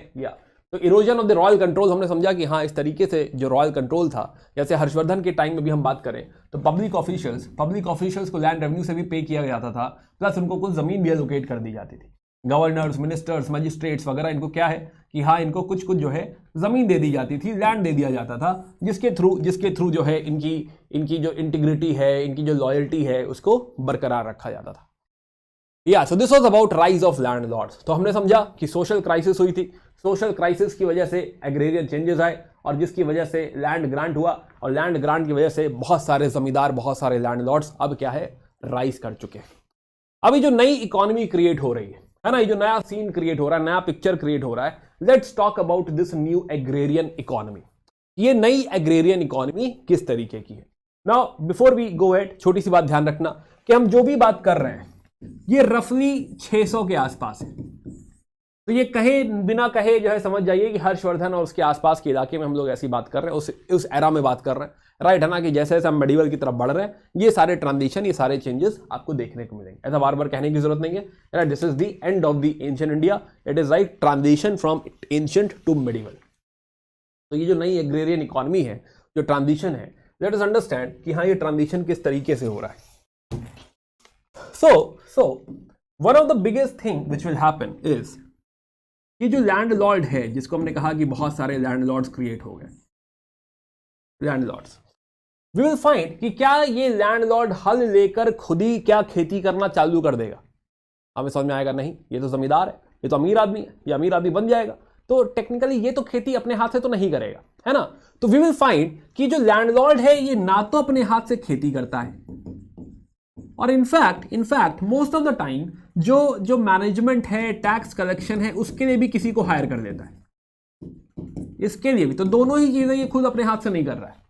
तो erosion of the royal control हमने समझा कि हाँ इस तरीके से जो रॉयल कंट्रोल था, जैसे हर्षवर्धन के टाइम में भी हम बात करें तो पब्लिक ऑफिशियल्स को लैंड रेवेन्यू से भी पे किया जाता था, प्लस उनको कुछ जमीन भी एलोकेट कर दी जाती थी। गवर्नर्स, मिनिस्टर्स, मजिस्ट्रेट्स वगैरह, इनको क्या है कि हाँ इनको कुछ जो है जमीन दे दी जाती थी, लैंड दे दिया जाता था, जिसके थ्रू जो है इनकी जो इंटीग्रिटी है, इनकी जो लॉयल्टी है, उसको बरकरार रखा जाता था। So this was about rise of land Lord's. तो हमने समझा कि सोशल क्राइसिस हुई थी, सोशल क्राइसिस की वजह से एग्रेरियन चेंजेस आए, और जिसकी वजह से लैंड ग्रांट हुआ, और लैंड ग्रांट की वजह से बहुत सारे जमींदार, बहुत सारे लैंड लॉर्ड्स अब क्या है, राइज कर चुके हैं। अभी जो नई इकोनॉमी क्रिएट हो रही है ना, ये जो नया सीन क्रिएट हो रहा है, नया पिक्चर क्रिएट हो रहा है, let's talk about this new agrarian economy. ये नई एग्रेरियन इकोनॉमी किस तरीके की है। Now before we go at, छोटी सी बात ध्यान रखना कि हम जो भी बात कर रहे हैं ये रफली 600 के आसपास है। तो ये कहे बिना कहे जो है समझ जाइए कि हर्षवर्धन और उसके आसपास के इलाके में हम लोग ऐसी बात कर रहे हैं, उस एरा में बात कर रहे हैं, राइट है ना, कि जैसे जैसे हम मेडिवल की तरफ बढ़ रहे हैं, ये सारे ट्रांजिशन, ये सारे चेंजेस आपको देखने को मिलेंगे। ऐसा बार बार कहने की जरूरत नहीं है, right. This is the end of the ancient India, it is like transition from ancient to medieval. तो ये जो नई एग्रेरियन इकोनॉमी है, जो ट्रांजिशन है, लेट अस अंडरस्टैंड कि हाँ ये ट्रांजिशन किस तरीके से हो रहा है। So one of the biggest thing which will happen is कि जो लैंडलॉर्ड है, जिसको हमने कहा कि बहुत सारे लैंडलॉर्ड्स क्रिएट हो गए, लैंडलॉर्ड्स, वी विल फाइंड कि क्या ये लैंडलॉर्ड हल लेकर खुद ही क्या खेती करना चालू कर देगा। हमें समझ में आएगा नहीं, ये तो जमींदार है, ये तो अमीर आदमी है, ये अमीर आदमी बन जाएगा, तो टेक्निकली ये तो खेती अपने हाथ से तो नहीं करेगा, है ना। तो वी विल फाइंड कि जो लैंडलॉर्ड है ये ना तो अपने हाथ से खेती करता है, और in fact most of the time जो मैनेजमेंट है, टैक्स कलेक्शन है, उसके लिए भी किसी को हायर कर लेता है, इसके लिए भी। तो दोनों ही चीजें ये खुद अपने हाथ से नहीं कर रहा है।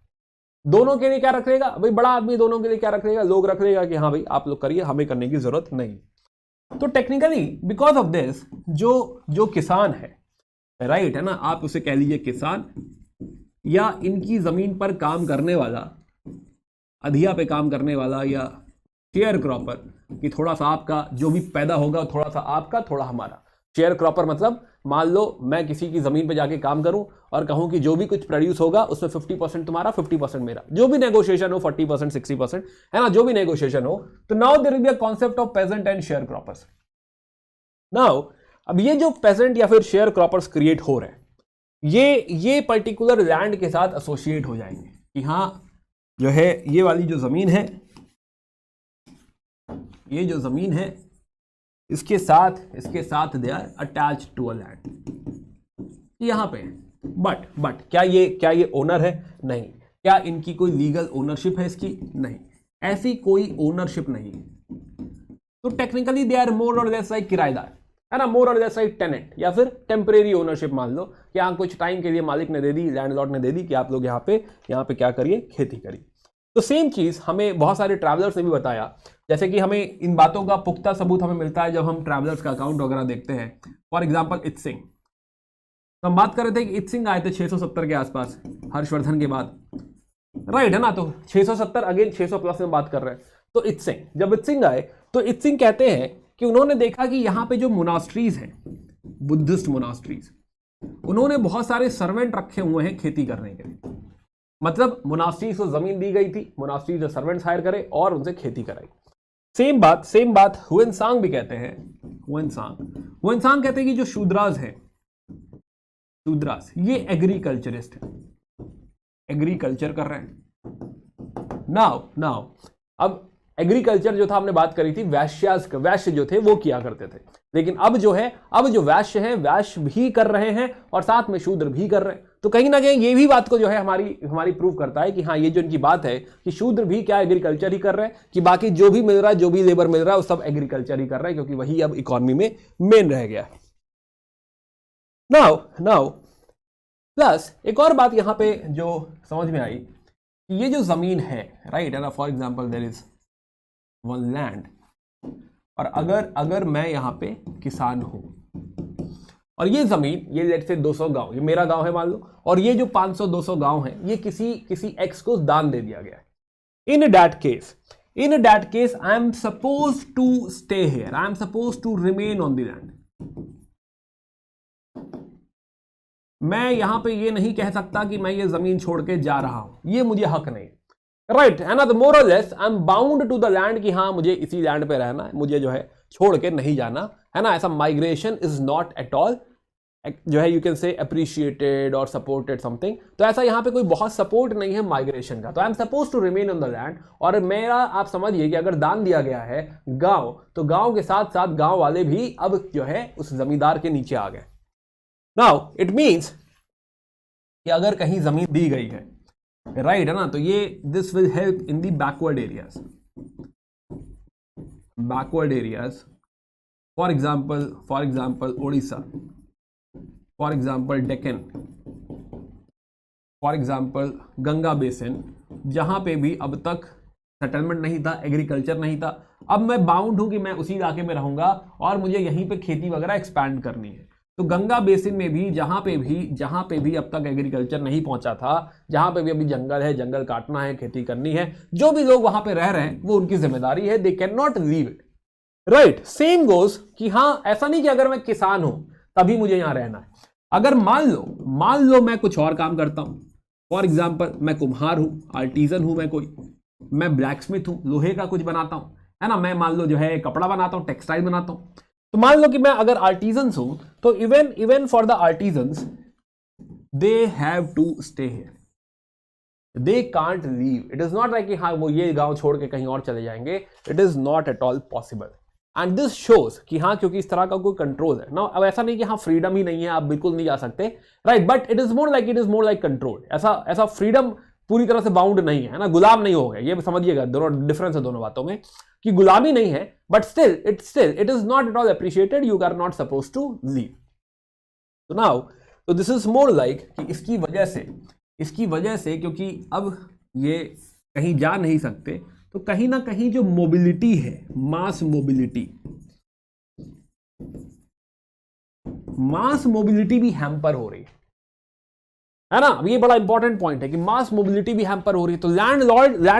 दोनों के लिए क्या रख लेगा भाई, बड़ा आदमी दोनों के लिए क्या रख लेगा, लोग रख लेगा कि हाँ भाई आप लोग करिए, हमें करने की जरूरत नहीं। तो टेक्निकली बिकॉज ऑफ दिस जो किसान है, राइट है ना, आप उसे कह लीजिए किसान, या इनकी जमीन पर काम करने वाला, अधिया पे काम करने वाला, या शेयर क्रॉपर, कि थोड़ा सा आपका जो भी पैदा होगा थोड़ा सा आपका, थोड़ा हमारा। शेयर क्रॉपर मतलब मान लो मैं किसी की जमीन पे जाके काम करूं और कहूं कि जो भी कुछ प्रोड्यूस होगा उसमें 50% तुम्हारा, 50% मेरा, जो भी नेगोशिएशन हो, 40% 60%, है ना, जो भी नेगोशिएशन हो। तो now there will be a concept of peasant and sharecroppers. Now अब ये जो पेजेंट या फिर शेयर क्रॉपर्स क्रिएट हो रहे हैं, ये पर्टिकुलर लैंड के साथ एसोसिएट हो जाएंगे कि हाँ जो है ये वाली जो जमीन है, ये जो जमीन है इसके साथ they are attach to a land, यहां पे। बट क्या ये ओनर है? नहीं। क्या इनकी कोई लीगल ओनरशिप है इसकी? नहीं, ऐसी कोई ओनरशिप नहीं है। तो टेक्निकली दे आर मोर और लेस लाइक किराएदार, है ना, मोर और लेस लाइक टेनेंट, या फिर टेम्परेरी ओनरशिप मान लो कि हाँ कुछ टाइम के लिए मालिक ने दे दी, लैंडलॉर्ड ने दे दी कि आप लोग यहाँ पे क्या करिए, खेती करिए। तो सेम चीज हमें बहुत सारे ट्रैवलर्स ने भी बताया, जैसे कि हमें इन बातों का पुख्ता सबूत हमें मिलता है जब हम ट्रैवलर्स का अकाउंट वगैरह देखते हैं। फॉर एग्जाम्पल इत्सिंग, तो हम बात कर रहे थे कि इत्सिंग आए थे 670 के आसपास, हर्षवर्धन के बाद, राइट है ना। तो 670 अगेन 600 प्लस में बात कर रहे हैं। तो जब इत्सिंग आए तो इत्सिंग कहते हैं कि उन्होंने देखा कि यहाँ पे जो मोनास्ट्रीज हैं, बुद्धिस्ट मोनास्ट्रीज, उन्होंने बहुत सारे सर्वेंट रखे हुए हैं खेती करने के लिए। मतलब मोनास्ट्रीज को जमीन दी गई थी, मोनास्ट्रीज जो सर्वेंट्स हायर करे और उनसे खेती कराई। सेम बात हुएनसांग भी कहते हैं। हुएनसांग कहते हैं कि जो शूद्रास है, शूद्रास ये एग्रीकल्चरिस्ट है, एग्रीकल्चर कर रहे हैं। नाउ अब एग्रीकल्चर जो था, हमने बात करी थी वैश्य जो थे वो किया करते थे, लेकिन अब जो वैश्य हैं, वैश्य भी कर रहे हैं और साथ में शूद्र भी कर रहे हैं। तो कहीं ना कहीं ये भी बात को जो है हमारी प्रूव करता है कि हाँ ये जो इनकी बात है कि शूद्र भी क्या एग्रीकल्चर ही कर रहे हैं, कि बाकी जो भी मिल रहा है, जो भी लेबर मिल रहा है, वो सब एग्रीकल्चर ही कर रहे हैं, क्योंकि वही अब इकोनॉमी में मेन रह गया है। नाउ प्लस एक और बात यहां पे जो समझ में आई कि ये जो जमीन है, राइट है ना, for example there is one land, और अगर मैं यहां पे किसान हूं और ये जमीन, ये लेट से 200 गांव, ये मेरा गांव है मान लो, और ये जो 500-200 गांव है ये किसी एक्स को दान दे दिया गया है। In that case I am suppose to stay here, I am suppose to remain on the land. मैं यहां पे ये नहीं कह सकता कि मैं ये जमीन छोड़ के जा रहा हूं, ये मुझे हक नहीं, राइट है ना। द मोर और less I am bound to the land, कि हाँ मुझे इसी लैंड पे रहना है, मुझे जो है छोड़ के नहीं जाना है ना। ऐसा migration is not at all जो है यू कैन से अप्रिशिएटेड और सपोर्टेड समथिंग। तो ऐसा यहाँ पे कोई बहुत सपोर्ट नहीं है माइग्रेशन का। तो I am suppose to remain on the land, और मेरा आप समझिए कि अगर दान दिया गया है गांव, तो गांव के साथ साथ गांव वाले भी अब जो है उस जमींदार के नीचे आ गए। नाउ इट मीन्स कि अगर कहीं जमीन दी गई है, राइट है ना, तो ये this will help in the backward areas, for example Orissa, for example Deccan, for example Ganga basin, जहां पे भी अब तक सेटलमेंट नहीं था, एग्रीकल्चर नहीं था। अब मैं बाउंड हूं कि मैं उसी इलाके में रहूंगा और मुझे यहीं पे खेती वगैरह एक्सपैंड करनी है। तो गंगा बेसिन में भी जहां पे भी अब तक एग्रीकल्चर नहीं पहुंचा था, जहां पे भी अभी जंगल है, जंगल काटना है, खेती करनी है, जो भी लोग वहां पे रह रहे हैं वो उनकी जिम्मेदारी है, they can not leave it, right. Same goes कि हाँ ऐसा नहीं कि अगर मैं किसान हूं तभी मुझे यहां रहना है। अगर मान लो मैं कुछ और काम करता हूं, फॉर एग्जाम्पल मैं कुम्हार हूं, आर्टिजन हूं, मैं ब्लैक स्मिथ हूं, लोहे का कुछ बनाता हूं, है ना, मैं मान लो जो है कपड़ा बनाता हूं, टेक्सटाइल बनाता हूं। तो मान लो कि मैं अगर आर्टिजन्स हूं, तो even for the artisans they have to stay here, they can't leave. It is not like कि हाँ वो ये गांव छोड़ के कहीं और चले जाएंगे, it is not at all possible. And this shows कि हाँ क्योंकि इस तरह का कोई कंट्रोल है ना। अब ऐसा नहीं कि हाँ फ्रीडम ही नहीं है, आप बिल्कुल नहीं जा सकते, right, but it is more like control. ऐसा फ्रीडम पूरी तरह से बाउंड नहीं है ना, गुलाम नहीं हो गए, ये समझिएगा, दोनों डिफरेंस है दोनों बातों में, कि गुलामी नहीं है, but still it is not at all appreciated, you are not suppose to leave. तो नाउ तो दिस इज मोर लाइक कि इसकी वजह से क्योंकि अब ये कहीं जा नहीं सकते, तो कहीं ना कहीं जो मोबिलिटी है, मास मोबिलिटी भी हैम्पर हो रही है ना। अब ये बड़ा इंपॉर्टेंट पॉइंट है कि मास मोबिलिटी भी हैम्पर हो रही है। तो लैंड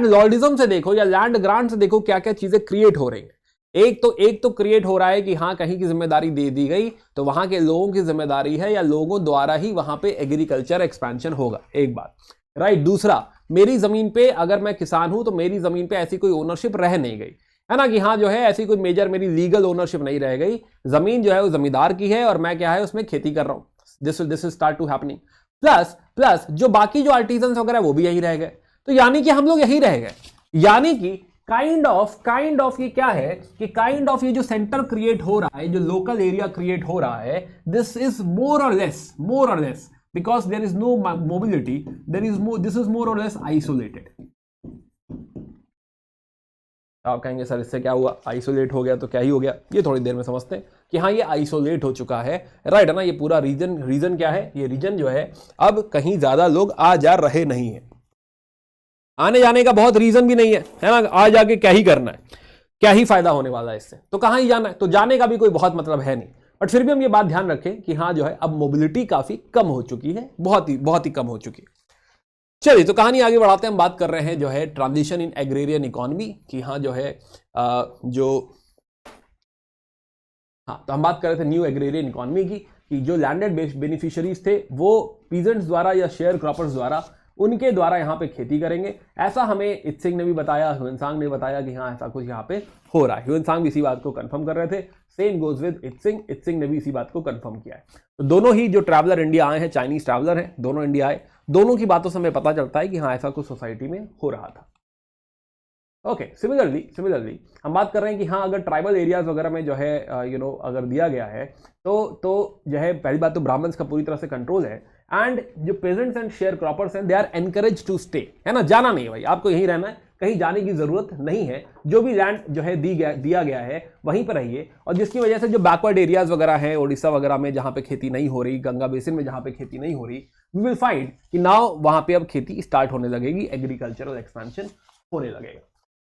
लॉर्डिज्म से देखो या लैंड ग्रांट से देखो क्या क्या चीजें क्रिएट हो रही है। एक तो क्रिएट हो रहा है कि हाँ कहीं की जिम्मेदारी दे दी गई तो वहां के लोगों की जिम्मेदारी है या लोगों द्वारा ही वहां पे एग्रीकल्चर एक्सपेंशन होगा, एक बात, राइट। दूसरा, मेरी जमीन पे अगर मैं किसान हूं तो मेरी जमीन पे ऐसी कोई ओनरशिप रह नहीं गई, है ना, कि हाँ जो है ऐसी कोई मेजर मेरी लीगल ओनरशिप नहीं रह गई, जमीन जो है वो जमींदार की है और मैं क्या है उसमें खेती कर रहा हूं। This will start to happening. Plus जो बाकी जो आर्टिजन्स वगैरह वो भी यही रह गए, तो यानी कि हम लोग यही रह गए, यानी कि काइंड ऑफ ये क्या है कि काइंड ऑफ ये जो सेंटर क्रिएट हो रहा है, जो लोकल एरिया क्रिएट हो रहा है, दिस इज मोर और less because there is no mobility, this is more or less isolated। आप कहेंगे सर इससे क्या हुआ, आइसोलेट हो गया तो क्या ही हो गया, ये थोड़ी देर में समझते हैं कि हाँ ये आइसोलेट हो चुका है, राइट है ना। ये पूरा रीजन क्या है, ये रीजन जो है अब कहीं ज्यादा लोग आ जा रहे नहीं है, आने जाने का बहुत रीजन भी नहीं है ना, आ जाके क्या ही करना है, क्या ही फायदा होने वाला है इससे, तो कहाँ ही जाना है, तो जाने का भी कोई बहुत मतलब है नहीं। बट फिर भी हम ये बात ध्यान रखें कि हाँ जो है अब मोबिलिटी काफी कम हो चुकी है, बहुत ही कम हो चुकी है। चलिए तो कहानी आगे बढ़ाते हैं, हम बात कर रहे हैं जो है ट्रांजिशन इन एग्रेरियन इकोनॉमी कि हाँ जो है तो हम बात कर रहे थे न्यू एग्रेरियन इकोनॉमी की, कि जो लैंडेड बेनिफिशियरीज थे वो पीजेंट्स द्वारा या शेयर क्रॉपर्स द्वारा उनके द्वारा यहाँ पे खेती करेंगे। ऐसा हमें इत्सिंग ने भी बताया, ह्यूएनसांग ने बताया कि हाँ ऐसा कुछ यहाँ पे हो रहा है। ह्यूएनसांग भी इसी बात को कंफर्म कर रहे थे, सेम गोज विद इत्सिंग ने भी इसी बात को कंफर्म किया है। तो दोनों ही जो ट्रैवलर इंडिया आए हैं, चाइनीज ट्रैवलर हैं, दोनों इंडिया आए, दोनों की बातों से हमें पता चलता है कि हाँ ऐसा कुछ सोसाइटी में हो रहा था। ओके, सिमिलरली हम बात कर रहे हैं कि हाँ अगर ट्राइबल एरियाज वगैरह में जो है अगर दिया गया है तो जो है पहली बात तो ब्राह्मण्स का पूरी तरह से कंट्रोल है, एंड जो पेजेंट्स एंड शेयर क्रॉपर्स हैं they are encourage to stay, है ना, जाना नहीं भाई, आपको यहीं रहना है, कहीं जाने की जरूरत नहीं है, जो भी लैंड जो है दिया गया है वहीं पर रहिए। और जिसकी वजह से जो बैकवर्ड एरियाज वगैरह हैं, उड़ीसा वगैरह में जहां पे खेती नहीं हो रही, गंगा बेसिन में जहां पे खेती नहीं हो रही, वी विल फाइंड कि नाउ वहां पे अब खेती स्टार्ट होने लगेगी, एग्रीकल्चरल एक्सपेंशन होने लगेगा,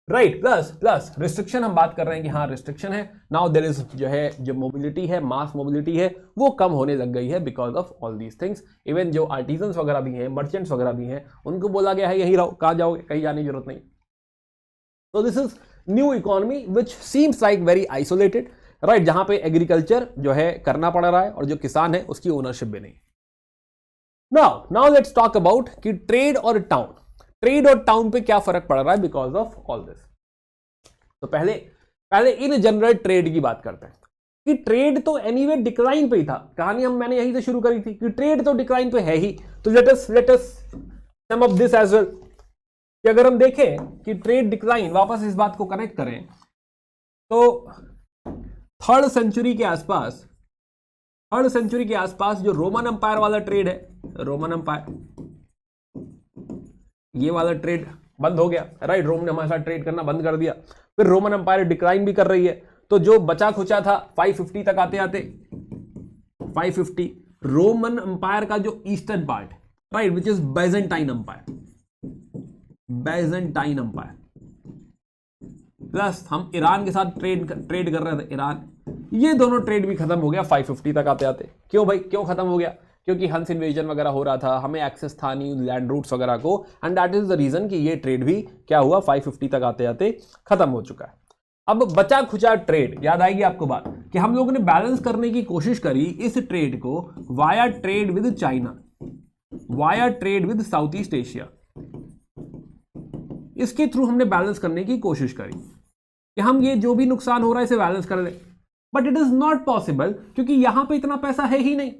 राइट। प्लस रिस्ट्रिक्शन हम बात कर रहे हैं कि हाँ रिस्ट्रिक्शन है, नाउ देयर इज जो मोबिलिटी है, मास मोबिलिटी है, वो कम होने लग गई है because of all these things. Even जो आर्टिजन्स वगैरह भी हैं, मर्चेंट्स वगैरह भी हैं, उनको बोला गया है यहीं रहो, कहाँ जाओगे, कहीं जाने की जरूरत नहीं। तो this is new economy which seems like very isolated, right, जहां पे एग्रीकल्चर जो है करना पड़ रहा है और जो किसान है उसकी ओनरशिप भी नहीं। नाउ लेट्स टॉक अबाउट कि ट्रेड और टाउन पे क्या फर्क पड़ रहा है बिकॉज ऑफ ऑल दिस। तो पहले इन जनरल ट्रेड की बात करते हैं कि ट्रेड तो एनीवे डिक्लाइन पे ही था। कहानी मैंने यहीं से शुरू करी थी कि ट्रेड तो डिक्लाइन पे है ही। तो let us some of this as well कि अगर हम देखें कि ट्रेड डिक्लाइन, वापस इस बात को कनेक्ट करें तो थर्ड सेंचुरी के आसपास जो रोमन अंपायर वाला ट्रेड है, रोमन अंपायर, ये वाला ट्रेड बंद हो गया, राइट। रोम ने हमारे साथ ट्रेड करना बंद कर दिया। फिर रोमन अंपायर डिक्लाइन भी कर रही है। तो जो बचा खुचा था 550 तक आते 550 रोमन अंपायर का जो eastern part, right, which is Byzantine umpire plus हम ईरान के साथ ट्रेड कर रहे थे, ईरान, ये दोनों ट्रेड भी खत्म हो गया 550 तक आते। क्यों भाई, क्यों खत्म हो गया? क्योंकि हंस इन्वेजन वगैरह हो रहा था, हमें एक्सेस था नहीं लैंड रूट्स वगैरह को, and that is the reason कि ये ट्रेड भी क्या हुआ 550 तक आते खत्म हो चुका है। अब बचा खुचा ट्रेड, याद आएगी आपको बात कि हम लोगों ने बैलेंस करने की कोशिश करी इस ट्रेड को via trade with China, via trade with south East Asia, इसके थ्रू हमने बैलेंस करने की कोशिश करी कि हम ये जो भी नुकसान हो रहा है इसे बैलेंस कर लें। But it is not possible, क्योंकि यहां पे इतना पैसा है ही नहीं,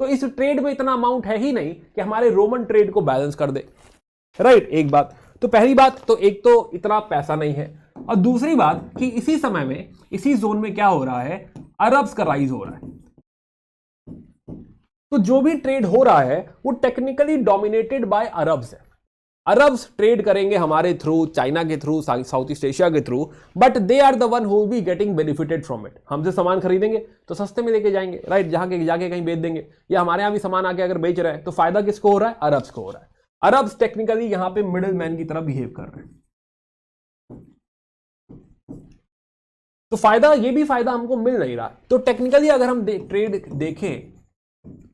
तो इस ट्रेड में इतना अमाउंट है ही नहीं कि हमारे रोमन ट्रेड को बैलेंस कर दे, राइट। एक बात तो, पहली बात तो, एक तो इतना पैसा नहीं है, और दूसरी बात कि इसी समय में इसी जोन में क्या हो रहा है, अरब्स का राइज हो रहा है। तो जो भी ट्रेड हो रहा है वो टेक्निकली डोमिनेटेड बाय अरब्स है। अरब्स ट्रेड करेंगे हमारे थ्रू, चाइना के थ्रू, साउथ ईस्ट एशिया के थ्रू, but they are the one who be getting benefited from it. हमसे सामान खरीदेंगे तो सस्ते में लेके जाएंगे, राइट, जाके कहीं बेच देंगे, या हमारे यहां भी सामान आके अगर बेच रहे हैं तो फायदा किसको हो रहा है? अरब्स को हो रहा है। अरब्स टेक्निकली यहां पे मिडिल मैन की तरह बिहेव कर रहे हैं। तो फायदा, ये भी फायदा हमको मिल नहीं रहा। तो टेक्निकली अगर हम ट्रेड देखें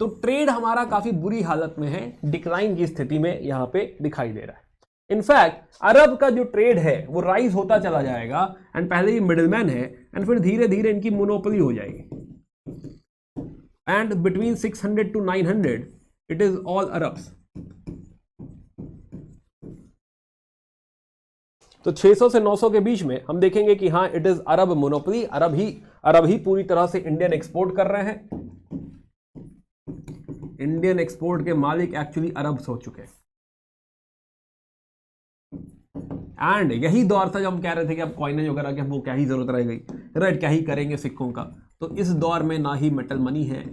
तो ट्रेड हमारा काफी बुरी हालत में है, डिक्लाइन की स्थिति में यहां पे दिखाई दे रहा है। इनफैक्ट अरब का जो ट्रेड है वो राइज होता चला जाएगा, एंड पहले ही मिडिलमैन है, एंड फिर धीरे धीरे इनकी मोनोपोली हो जाएगी, and between 600 to 900 it is all Arabs. तो 600 से 900 के बीच में हम देखेंगे कि हाँ, इट इज अरब मोनोपोली, अरब ही पूरी तरह से इंडियन एक्सपोर्ट कर रहे हैं। इंडियन एक्सपोर्ट के मालिक एक्चुअली अरब्स हो चुके हैं। एंड यही दौर था जब हम कह रहे थे कि अब कॉइनेज वगैरह की वो क्या ही जरूरत रह गई, राइट, क्या ही करेंगे सिक्कों का। तो इस दौर में ना ही मेटल मनी है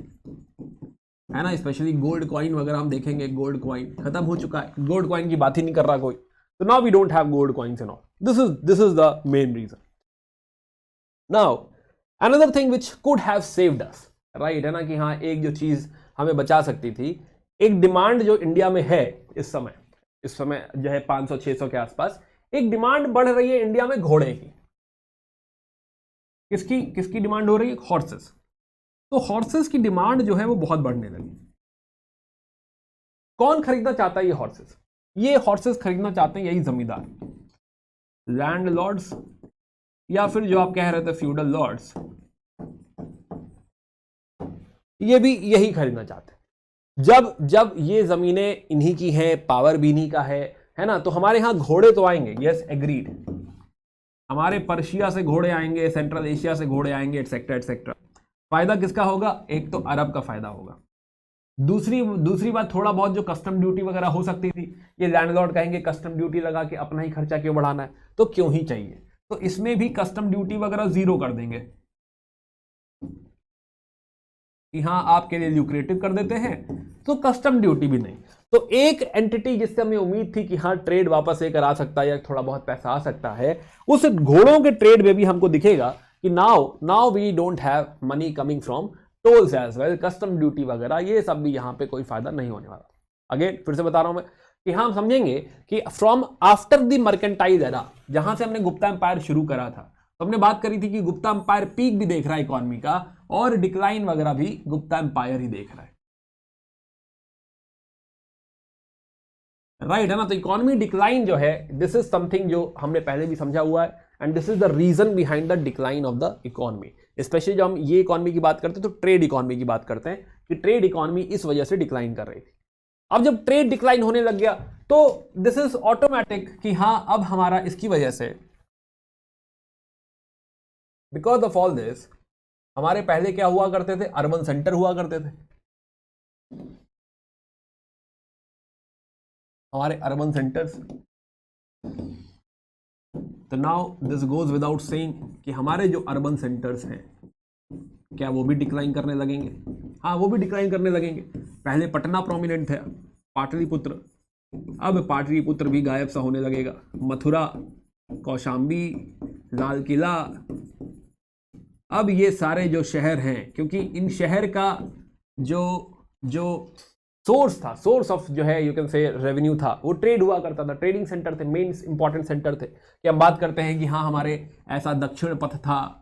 ना, स्पेशली गोल्ड कॉइन वगैरह हम देखेंगे, गोल्ड कॉइन खत्म हो चुका है, गोल्ड कॉइन की बात ही नहीं कर रहा कोई। So now we don't have gold coins and all. This is the main reason. Now, another thing which could have saved us, right, है ना, कि हाँ एक जो चीज हमें बचा सकती थी, एक डिमांड जो इंडिया में है इस समय जो है 500-600 के आसपास, एक डिमांड बढ़ रही है इंडिया में घोड़े की। किसकी डिमांड हो रही है? हॉर्सेस। तो हॉर्सेस की डिमांड जो है वो बहुत बढ़ने लगी। कौन खरीदना चाहता है ये हॉर्सेस? ये हॉर्सेस खरीदना चाहते हैं यही जमींदार, लैंडलॉर्ड्स, या फिर जो आप कह रहे थे फ्यूडल लॉर्ड्स, ये भी यही खरीदना चाहते हैं। जब ये जमीनें इन्हीं की हैं, पावर भी इन्हीं का है ना, तो हमारे यहां घोड़े तो आएंगे, यस एग्रीड, हमारे पर्शिया से घोड़े आएंगे, सेंट्रल एशिया से घोड़े आएंगे, एटसेट्रा एटसेट्रा। फायदा किसका होगा? एक तो अरब का फायदा होगा। दूसरी बात, थोड़ा बहुत जो कस्टम ड्यूटी वगैरह हो सकती थी, ये लैंडलॉर्ड कहेंगे कस्टम ड्यूटी लगा के अपना ही खर्चा क्यों बढ़ाना है, तो क्यों ही चाहिए, तो इसमें भी कस्टम ड्यूटी वगैरह जीरो कर देंगे कि हाँ आपके लिए ल्यूक्रेटिव कर देते हैं, तो कस्टम ड्यूटी भी नहीं। तो एक एंटिटी जिससे हमें उम्मीद थी कि हाँ ट्रेड वापस लेकर आ सकता है या थोड़ा बहुत पैसा आ सकता है, उस घोड़ों के ट्रेड में भी हमको दिखेगा कि now we don't have money coming from tolls as well, custom duty वगैरह, ये सब भी यहां पे कोई फायदा नहीं होने वाला। अगेन फिर से बता रहा हूं मैं कि हम समझेंगे कि from after the mercantile era, जहां से हमने गुप्ता एम्पायर शुरू करा था, तो हमने बात करी थी कि गुप्ता एम्पायर पीक भी देख रहा है इकोनॉमी का, और डिक्लाइन वगैरह भी गुप्ता एम्पायर ही देख रहा है, राइट, है ना। तो इकोनॉमी डिक्लाइन जो है, दिस इज समथिंग जो हमने पहले भी समझा हुआ है, and this is the reason behind the decline of the economy. Especially जब हम ये इकोनॉमी की बात करते हैं तो ट्रेड इकोनॉमी की बात करते हैं कि ट्रेड इकोनॉमी इस वजह से डिक्लाइन कर रही थी। अब जब ट्रेड डिक्लाइन होने लग गया तो दिस इज ऑटोमेटिक कि हाँ अब हमारा इसकी वजह से, बिकॉज ऑफ ऑल दिस, हमारे पहले क्या हुआ करते थे, अर्बन सेंटर हुआ करते थे, हमारे अर्बन सेंटर्स। तो now this goes without saying कि हमारे जो अर्बन सेंटर्स हैं क्या वो भी डिक्लाइन करने लगेंगे? हाँ, वो भी डिक्लाइन करने लगेंगे। पहले पटना प्रोमिनेंट था, पाटलिपुत्र, अब पाटलिपुत्र भी गायब सा होने लगेगा। मथुरा, कौशाम्बी, लाल किला, अब ये सारे जो शहर हैं, क्योंकि इन शहर का जो सोर्स था, सोर्स ऑफ जो है यू कैन से रेवेन्यू था, वो ट्रेड हुआ करता था, ट्रेडिंग सेंटर थे, मेन इंपॉर्टेंट सेंटर थे। कि हम बात करते हैं कि हाँ हमारे ऐसा दक्षिण पथ था,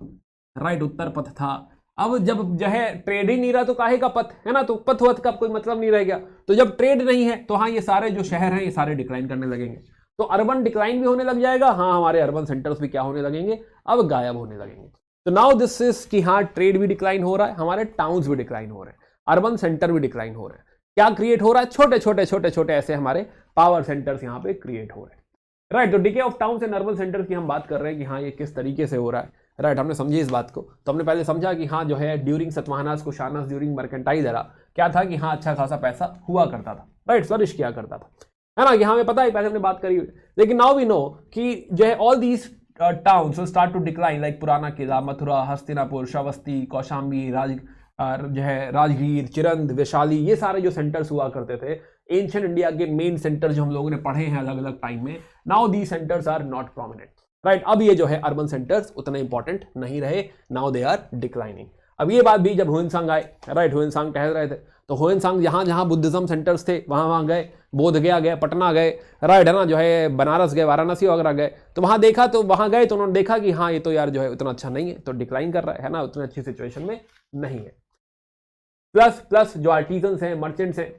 राइट, उत्तर पथ था। अब जब जो है ट्रेड ही नहीं रहा तो काहे का पथ, है ना, तो पथ वथ का कोई मतलब नहीं रह गया। तो जब ट्रेड नहीं है तो हाँ ये सारे जो शहर हैं ये सारे डिक्लाइन करने लगेंगे। तो अर्बन डिक्लाइन भी होने लग जाएगा, हाँ हमारे अर्बन सेंटर्स भी क्या होने लगेंगे, अब गायब होने लगेंगे। तो नाउ दिस इज कि हाँ ट्रेड भी डिक्लाइन हो रहा है, हमारे टाउन्स भी डिक्लाइन हो रहे हैं, अर्बन सेंटर भी डिक्लाइन हो रहे हैं। क्या क्रिएट हो रहा है? छोटे छोटे छोटे छोटे ऐसे हमारे पावर सेंटर्स यहाँ पे क्रिएट हो रहे हैं, राइट। तो decay of towns and urban centres की हम बात कर रहे हैं कि हाँ ये किस तरीके से हो रहा है, राइट। हमने समझी इस बात को। तो हमने पहले समझा कि हाँ जो है during Satavahanas कुशानस during mercantile era क्या था कि हाँ अच्छा खासा पैसा हुआ करता था, राइट, फ्लरिश किया करता था, है ना, कि हमें पता है, पहले हमने बात करी। लेकिन नाउ वी नो कि जो है all these towns will start to decline, like Purana Qila, Mathura, Hastinapur, Shravasti, Kaushambi, जो है राजगीर, चिरंद, वैशाली, ये सारे जो सेंटर्स हुआ करते थे एंशिएंट इंडिया के मेन सेंटर जो हम लोगों ने पढ़े हैं अलग अलग टाइम में, now the centres are not prominent, right. अब ये जो है अर्बन सेंटर्स उतने इंपॉर्टेंट नहीं रहे, नाउ दे आर डिक्लाइनिंग। अब ये बात भी जब ह्यूएनसांग आए, राइट, ह्यूएनसांग टहल रहे थे, तो ह्यूएनसांग जहां जहां बुद्धिज्म सेंटर्स थे वहां गए, बोध गया गए, पटना गए, राइट, है ना, जो है बनारस गए, वाराणसी वगैरह गए, तो वहां देखा, तो वहां गए तो उन्होंने देखा कि हाँ ये तो यार जो है उतना अच्छा नहीं है, तो डिक्लाइन कर रहा है ना, उतनी अच्छी सिचुएशन में नहीं है। प्लस जो आर्टिजन्स हैं, मर्चेंट्स हैं,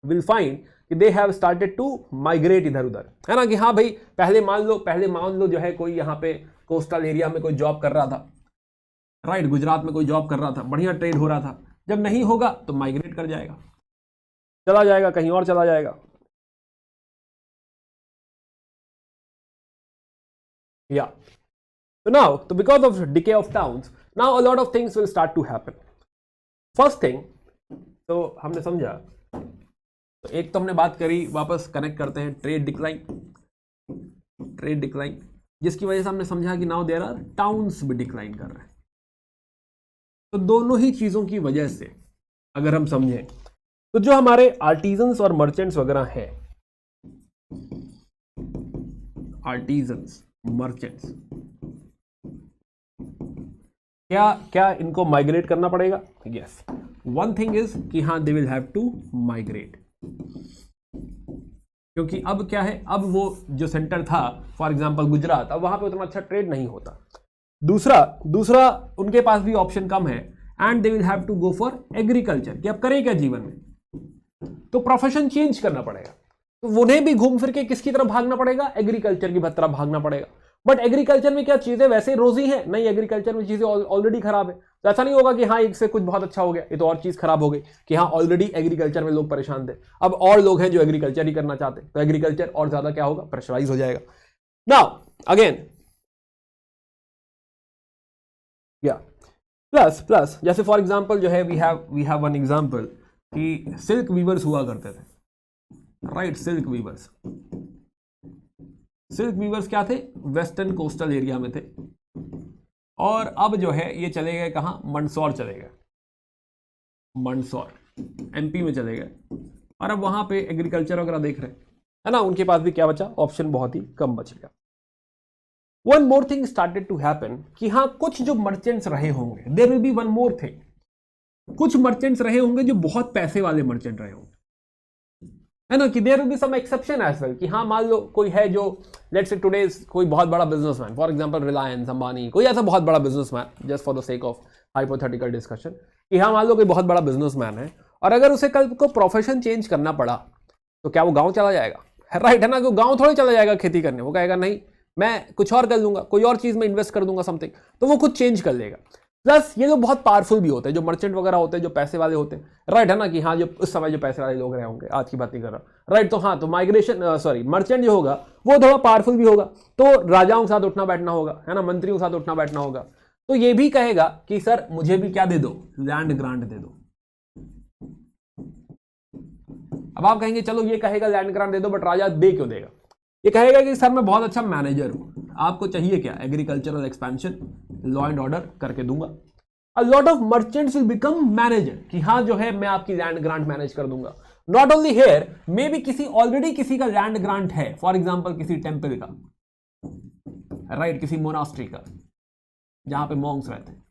विल फाइंड कि they have started to migrate इधर उधर, है ना, कि हाँ भाई पहले मान लो जो है कोई यहाँ पे कोस्टल एरिया में कोई जॉब कर रहा था, राइट, गुजरात में कोई जॉब कर रहा था, बढ़िया ट्रेड हो रहा था, जब नहीं होगा तो माइग्रेट कर जाएगा, चला जाएगा कहीं और चला जाएगा, या so now so because of decay of towns now a lot of things will start to happen. First thing, तो हमने समझा, तो एक तो हमने बात करी, वापस कनेक्ट करते हैं, ट्रेड डिक्लाइन, जिसकी वजह से हमने समझा कि नाउ देयर आर टाउन्स भी डिक्लाइन कर रहे हैं। तो दोनों ही चीजों की वजह से अगर हम समझें तो जो हमारे आर्टिजन्स और मर्चेंट्स वगैरह हैं, आर्टिजन्स, मर्चेंट्स, क्या इनको माइग्रेट करना पड़ेगा? यस, वन थिंग इज कि हाँ they will have to migrate, क्योंकि अब क्या है, अब वो जो सेंटर था फॉर एग्जांपल गुजरात, अब वहां पे उतना अच्छा ट्रेड नहीं होता। दूसरा उनके पास भी ऑप्शन कम है, and they will have to go for agriculture, कि अब करें क्या जीवन में, तो प्रोफेशन चेंज करना पड़ेगा, तो उन्हें भी घूम फिर के किसकी तरफ भागना पड़ेगा, एग्रीकल्चर की तरफ भागना पड़ेगा। बट एग्रीकल्चर में क्या चीजें वैसे रोजी हैं? नहीं, एग्रीकल्चर में चीजें ऑलरेडी खराब है। तो ऐसा नहीं होगा कि हाँ एक से कुछ बहुत अच्छा हो गया, ये तो और चीज खराब हो गई, कि हाँ ऑलरेडी एग्रीकल्चर में लोग परेशान थे, अब और लोग हैं जो एग्रीकल्चर ही करना चाहते, तो एग्रीकल्चर और ज्यादा क्या होगा, प्रेशराइज हो जाएगा। नाउ अगेन या प्लस जैसे फॉर एग्जांपल जो है वी हैव वन एग्जांपल कि सिल्क वीवर्स हुआ करते थे, राइट, सिल्क वीवर्स क्या थे, वेस्टर्न कोस्टल एरिया में थे, और अब जो है ये चले गए कहां, मंदसौर चले गए, मंदसौर एमपी में चले गए, और अब वहां पे एग्रीकल्चर वगैरह देख रहे हैं, है ना, उनके पास भी क्या बचा, ऑप्शन बहुत ही कम बच गया। One more thing started to happen कि हाँ कुछ जो मर्चेंट्स रहे होंगे, there will be one more thing, कुछ मर्चेंट्स रहे होंगे जो बहुत पैसे वाले मर्चेंट रहे होंगे, है ना, कि there will be some exception as well, कि हाँ मान लो कोई है जो लेट्स से टुडे कोई बहुत बड़ा businessman, for example Reliance, Ambani, कोई ऐसा बहुत बड़ा businessman, just for the sake of hypothetical discussion, कि हाँ मान लो कोई बहुत बड़ा बिजनेसमैन है, और अगर उसे कल को प्रोफेशन चेंज करना पड़ा तो क्या वो गाँव चला जाएगा, राइट, है ना, वो गाँव थोड़ी चला जाएगा खेती करने, वो कहेगा नहीं मैं कुछ और कर लूंगा, कोई और चीज में इन्वेस्ट कर दूंगा समथिंग, तो वो खुद चेंज कर लेगा। प्लस ये लोग बहुत पावरफुल भी होते हैं, जो मर्चेंट वगैरह होते हैं, जो पैसे वाले होते हैं, राइट, है ना, कि हाँ जो उस समय जो पैसे वाले लोग रहे होंगे, आज की बात नहीं कर रहा, राइट। तो हाँ, तो माइग्रेशन सॉरी मर्चेंट जो होगा वो थोड़ा पावरफुल भी होगा, तो राजाओं के साथ उठना बैठना होगा, है ना, मंत्रियों के साथ उठना बैठना होगा। तो ये भी कहेगा कि सर मुझे भी क्या दे दो, लैंड ग्रांट दे दो। अब आप कहेंगे चलो ये कहेगा लैंड ग्रांट दे दो, बट राजा दे क्यों देगा? ये कहेगा कि सर मैं बहुत अच्छा मैनेजर हूं, आपको चाहिए क्या, agricultural expansion, law and order करके दूंगा। अ lot of merchants will become manager, कि हाँ जो है मैं आपकी लैंड ग्रांट मैनेज कर दूंगा। Not only here, may be किसी ऑलरेडी किसी का लैंड ग्रांट है, फॉर एग्जाम्पल किसी टेम्पल का, राइट, किसी मोनास्ट्री का जहां पे मॉन्क्स रहते हैं,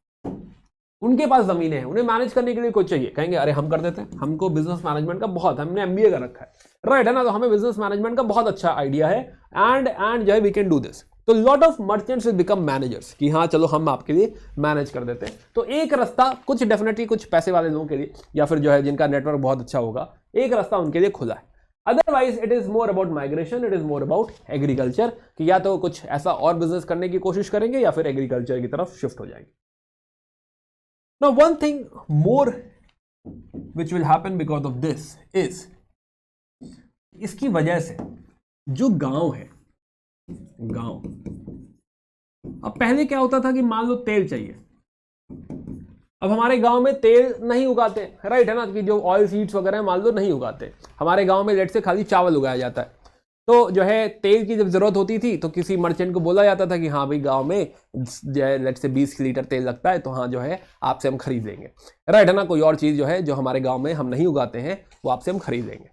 उनके पास जमीनें हैं, उन्हें मैनेज करने के लिए कोई चाहिए, कहेंगे अरे हम कर देते हैं, हमको बिजनेस मैनेजमेंट का बहुत, हमने एमबीए कर रखा है, राइट, है ना, तो हमें बिजनेस मैनेजमेंट का बहुत अच्छा आइडिया है, एंड जो है वी कैन डू दिस। तो lot of merchants will become managers, कि हाँ चलो हम आपके लिए मैनेज कर देते हैं। तो एक रास्ता कुछ डेफिनेटली कुछ पैसे वाले लोगों के लिए, या फिर जो है जिनका नेटवर्क बहुत अच्छा होगा, एक रास्ता उनके लिए खुला है। Otherwise it is more about migration, it is more about agriculture, कि या तो कुछ ऐसा और बिजनेस करने की कोशिश करेंगे या फिर एग्रीकल्चर की तरफ शिफ्ट हो जाएंगे। Now one thing more which will happen because of this is, इसकी वजह से जो गांव है, गांव, अब पहले क्या होता था कि मान लो तेल चाहिए, अब हमारे गांव में तेल नहीं उगाते, राइट, है ना, कि जो ऑयल सीड्स वगैरह मान लो नहीं उगाते, हमारे गांव में लेट से खाली चावल उगाया जाता है। तो जो है तेल की जब जरूरत होती थी तो किसी मर्चेंट को बोला जाता था कि हाँ भाई गांव में जो है लेट से 20 लीटर तेल लगता है, तो हाँ जो है आपसे हम खरीद लेंगे, राइट, है ना, कोई और चीज जो है जो हमारे गांव में हम नहीं उगाते हैं वो आपसे हम खरीद लेंगे।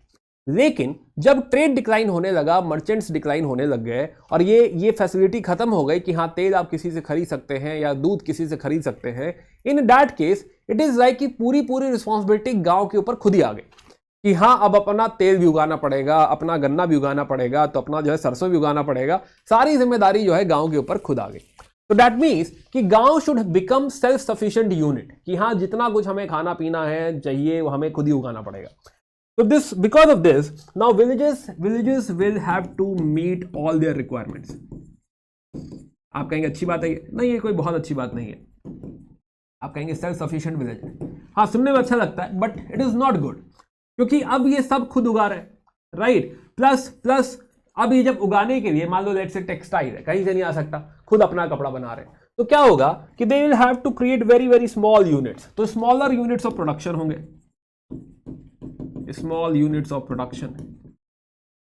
लेकिन जब ट्रेड डिक्लाइन होने लगा, मर्चेंट्स डिक्लाइन होने लग गए, और ये फैसिलिटी खत्म हो गई कि हाँ तेल आप किसी से खरीद सकते हैं या दूध किसी से खरीद सकते हैं, इन that case it is like कि पूरी रिस्पॉन्सिबिलिटी गांव के ऊपर खुद ही आ गई, कि हाँ अब अपना तेल भी उगाना पड़ेगा, अपना गन्ना भी उगाना पड़ेगा, तो अपना जो है सरसों भी उगाना पड़ेगा, सारी जिम्मेदारी जो है गांव के ऊपर खुद आ गई। तो दैट मीन्स कि गांव should become self sufficient unit, कि हाँ जितना कुछ हमें खाना पीना है चाहिए वो हमें खुद ही उगाना पड़ेगा। तो this because of this now villages will have to meet all their requirements. आप कहेंगे अच्छी बात है ये, नहीं ये कोई बहुत अच्छी बात नहीं है, आप कहेंगे सेल्फ सफिशिएंट विलेज, हाँ सुनने में अच्छा लगता है but it is not good, क्योंकि अब ये सब खुद उगा रहे हैं, राइट, प्लस अब ये जब उगाने के लिए मान लो लेट से टेक्सटाइल है, कहीं से नहीं आ सकता, खुद अपना कपड़ा बना रहे हैं, तो क्या होगा कि they will have to create very small units, तो स्मॉलर यूनिट्स ऑफ प्रोडक्शन होंगे, स्मॉल यूनिट्स ऑफ प्रोडक्शन,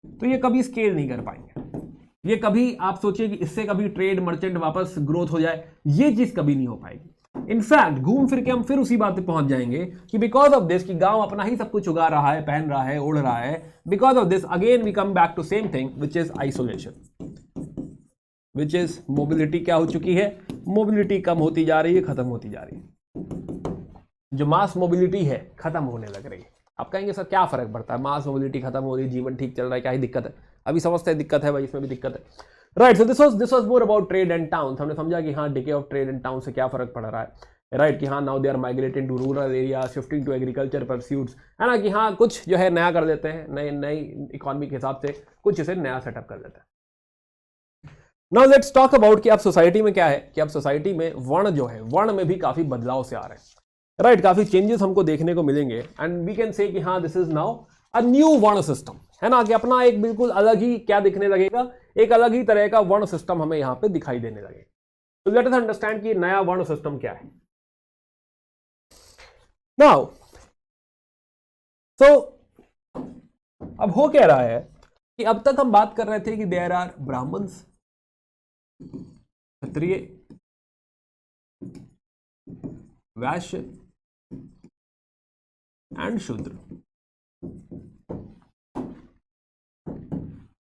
तो ये कभी स्केल नहीं कर पाएंगे, ये कभी आप सोचिए कि इससे कभी ट्रेड मर्चेंट वापस ग्रोथ हो जाए, ये चीज कभी नहीं हो पाएगी। इनफैक्ट घूम फिर के हम फिर उसी बात पे पहुंच जाएंगे कि बिकॉज ऑफ दिस, कि गांव अपना ही सब कुछ उगा रहा है, पहन रहा है, उड़ रहा है, because of this again we come back to same thing which is isolation, which is mobility क्या हो चुकी है, मोबिलिटी कम होती जा रही है, खत्म होती जा रही है, जो मास मोबिलिटी है खत्म होने लग रही है। आप कहेंगे सर क्या फर्क पड़ता है, मास मोबिलिटी खत्म हो रही है, जीवन ठीक चल रहा है, क्या ही दिक्कत है, अभी समझते हैं दिक्कत है भाई, इसमें भी दिक्कत है, right. So this was more about trade and town, हमने समझा कि हाँ decay of trade and town से क्या फर्क पड़ रहा है, राइट, कि हाँ now they are migrating to rural area, shifting to agriculture pursuits, है ना, कि हाँ कुछ जो है नया कर देते हैं, नई इकोनॉमी के हिसाब से कुछ इसे नया सेटअप कर देते हैं। नाउ लेट्स टॉक अबाउट कि अब सोसाइटी में क्या है, कि अब सोसाइटी में वर्ण जो है, वर्ण में भी काफी बदलाव से आ रहे हैं, राइट, काफी चेंजेस हमको देखने को मिलेंगे, एंड वी कैन से कि हाँ this is now a new वर्ण सिस्टम, है ना, कि अपना एक बिल्कुल अलग ही क्या दिखने लगेगा, एक अलग ही तरह का वर्ण सिस्टम हमें यहां पे दिखाई देने लगेगा। तो लेट अस अंडरस्टैंड कि नया वर्ण सिस्टम क्या है। नाउ सो अब हो क्या रहा है कि अब तक हम बात कर रहे थे कि there are Brahmins, Kshatriya, Vysya and शूद्र।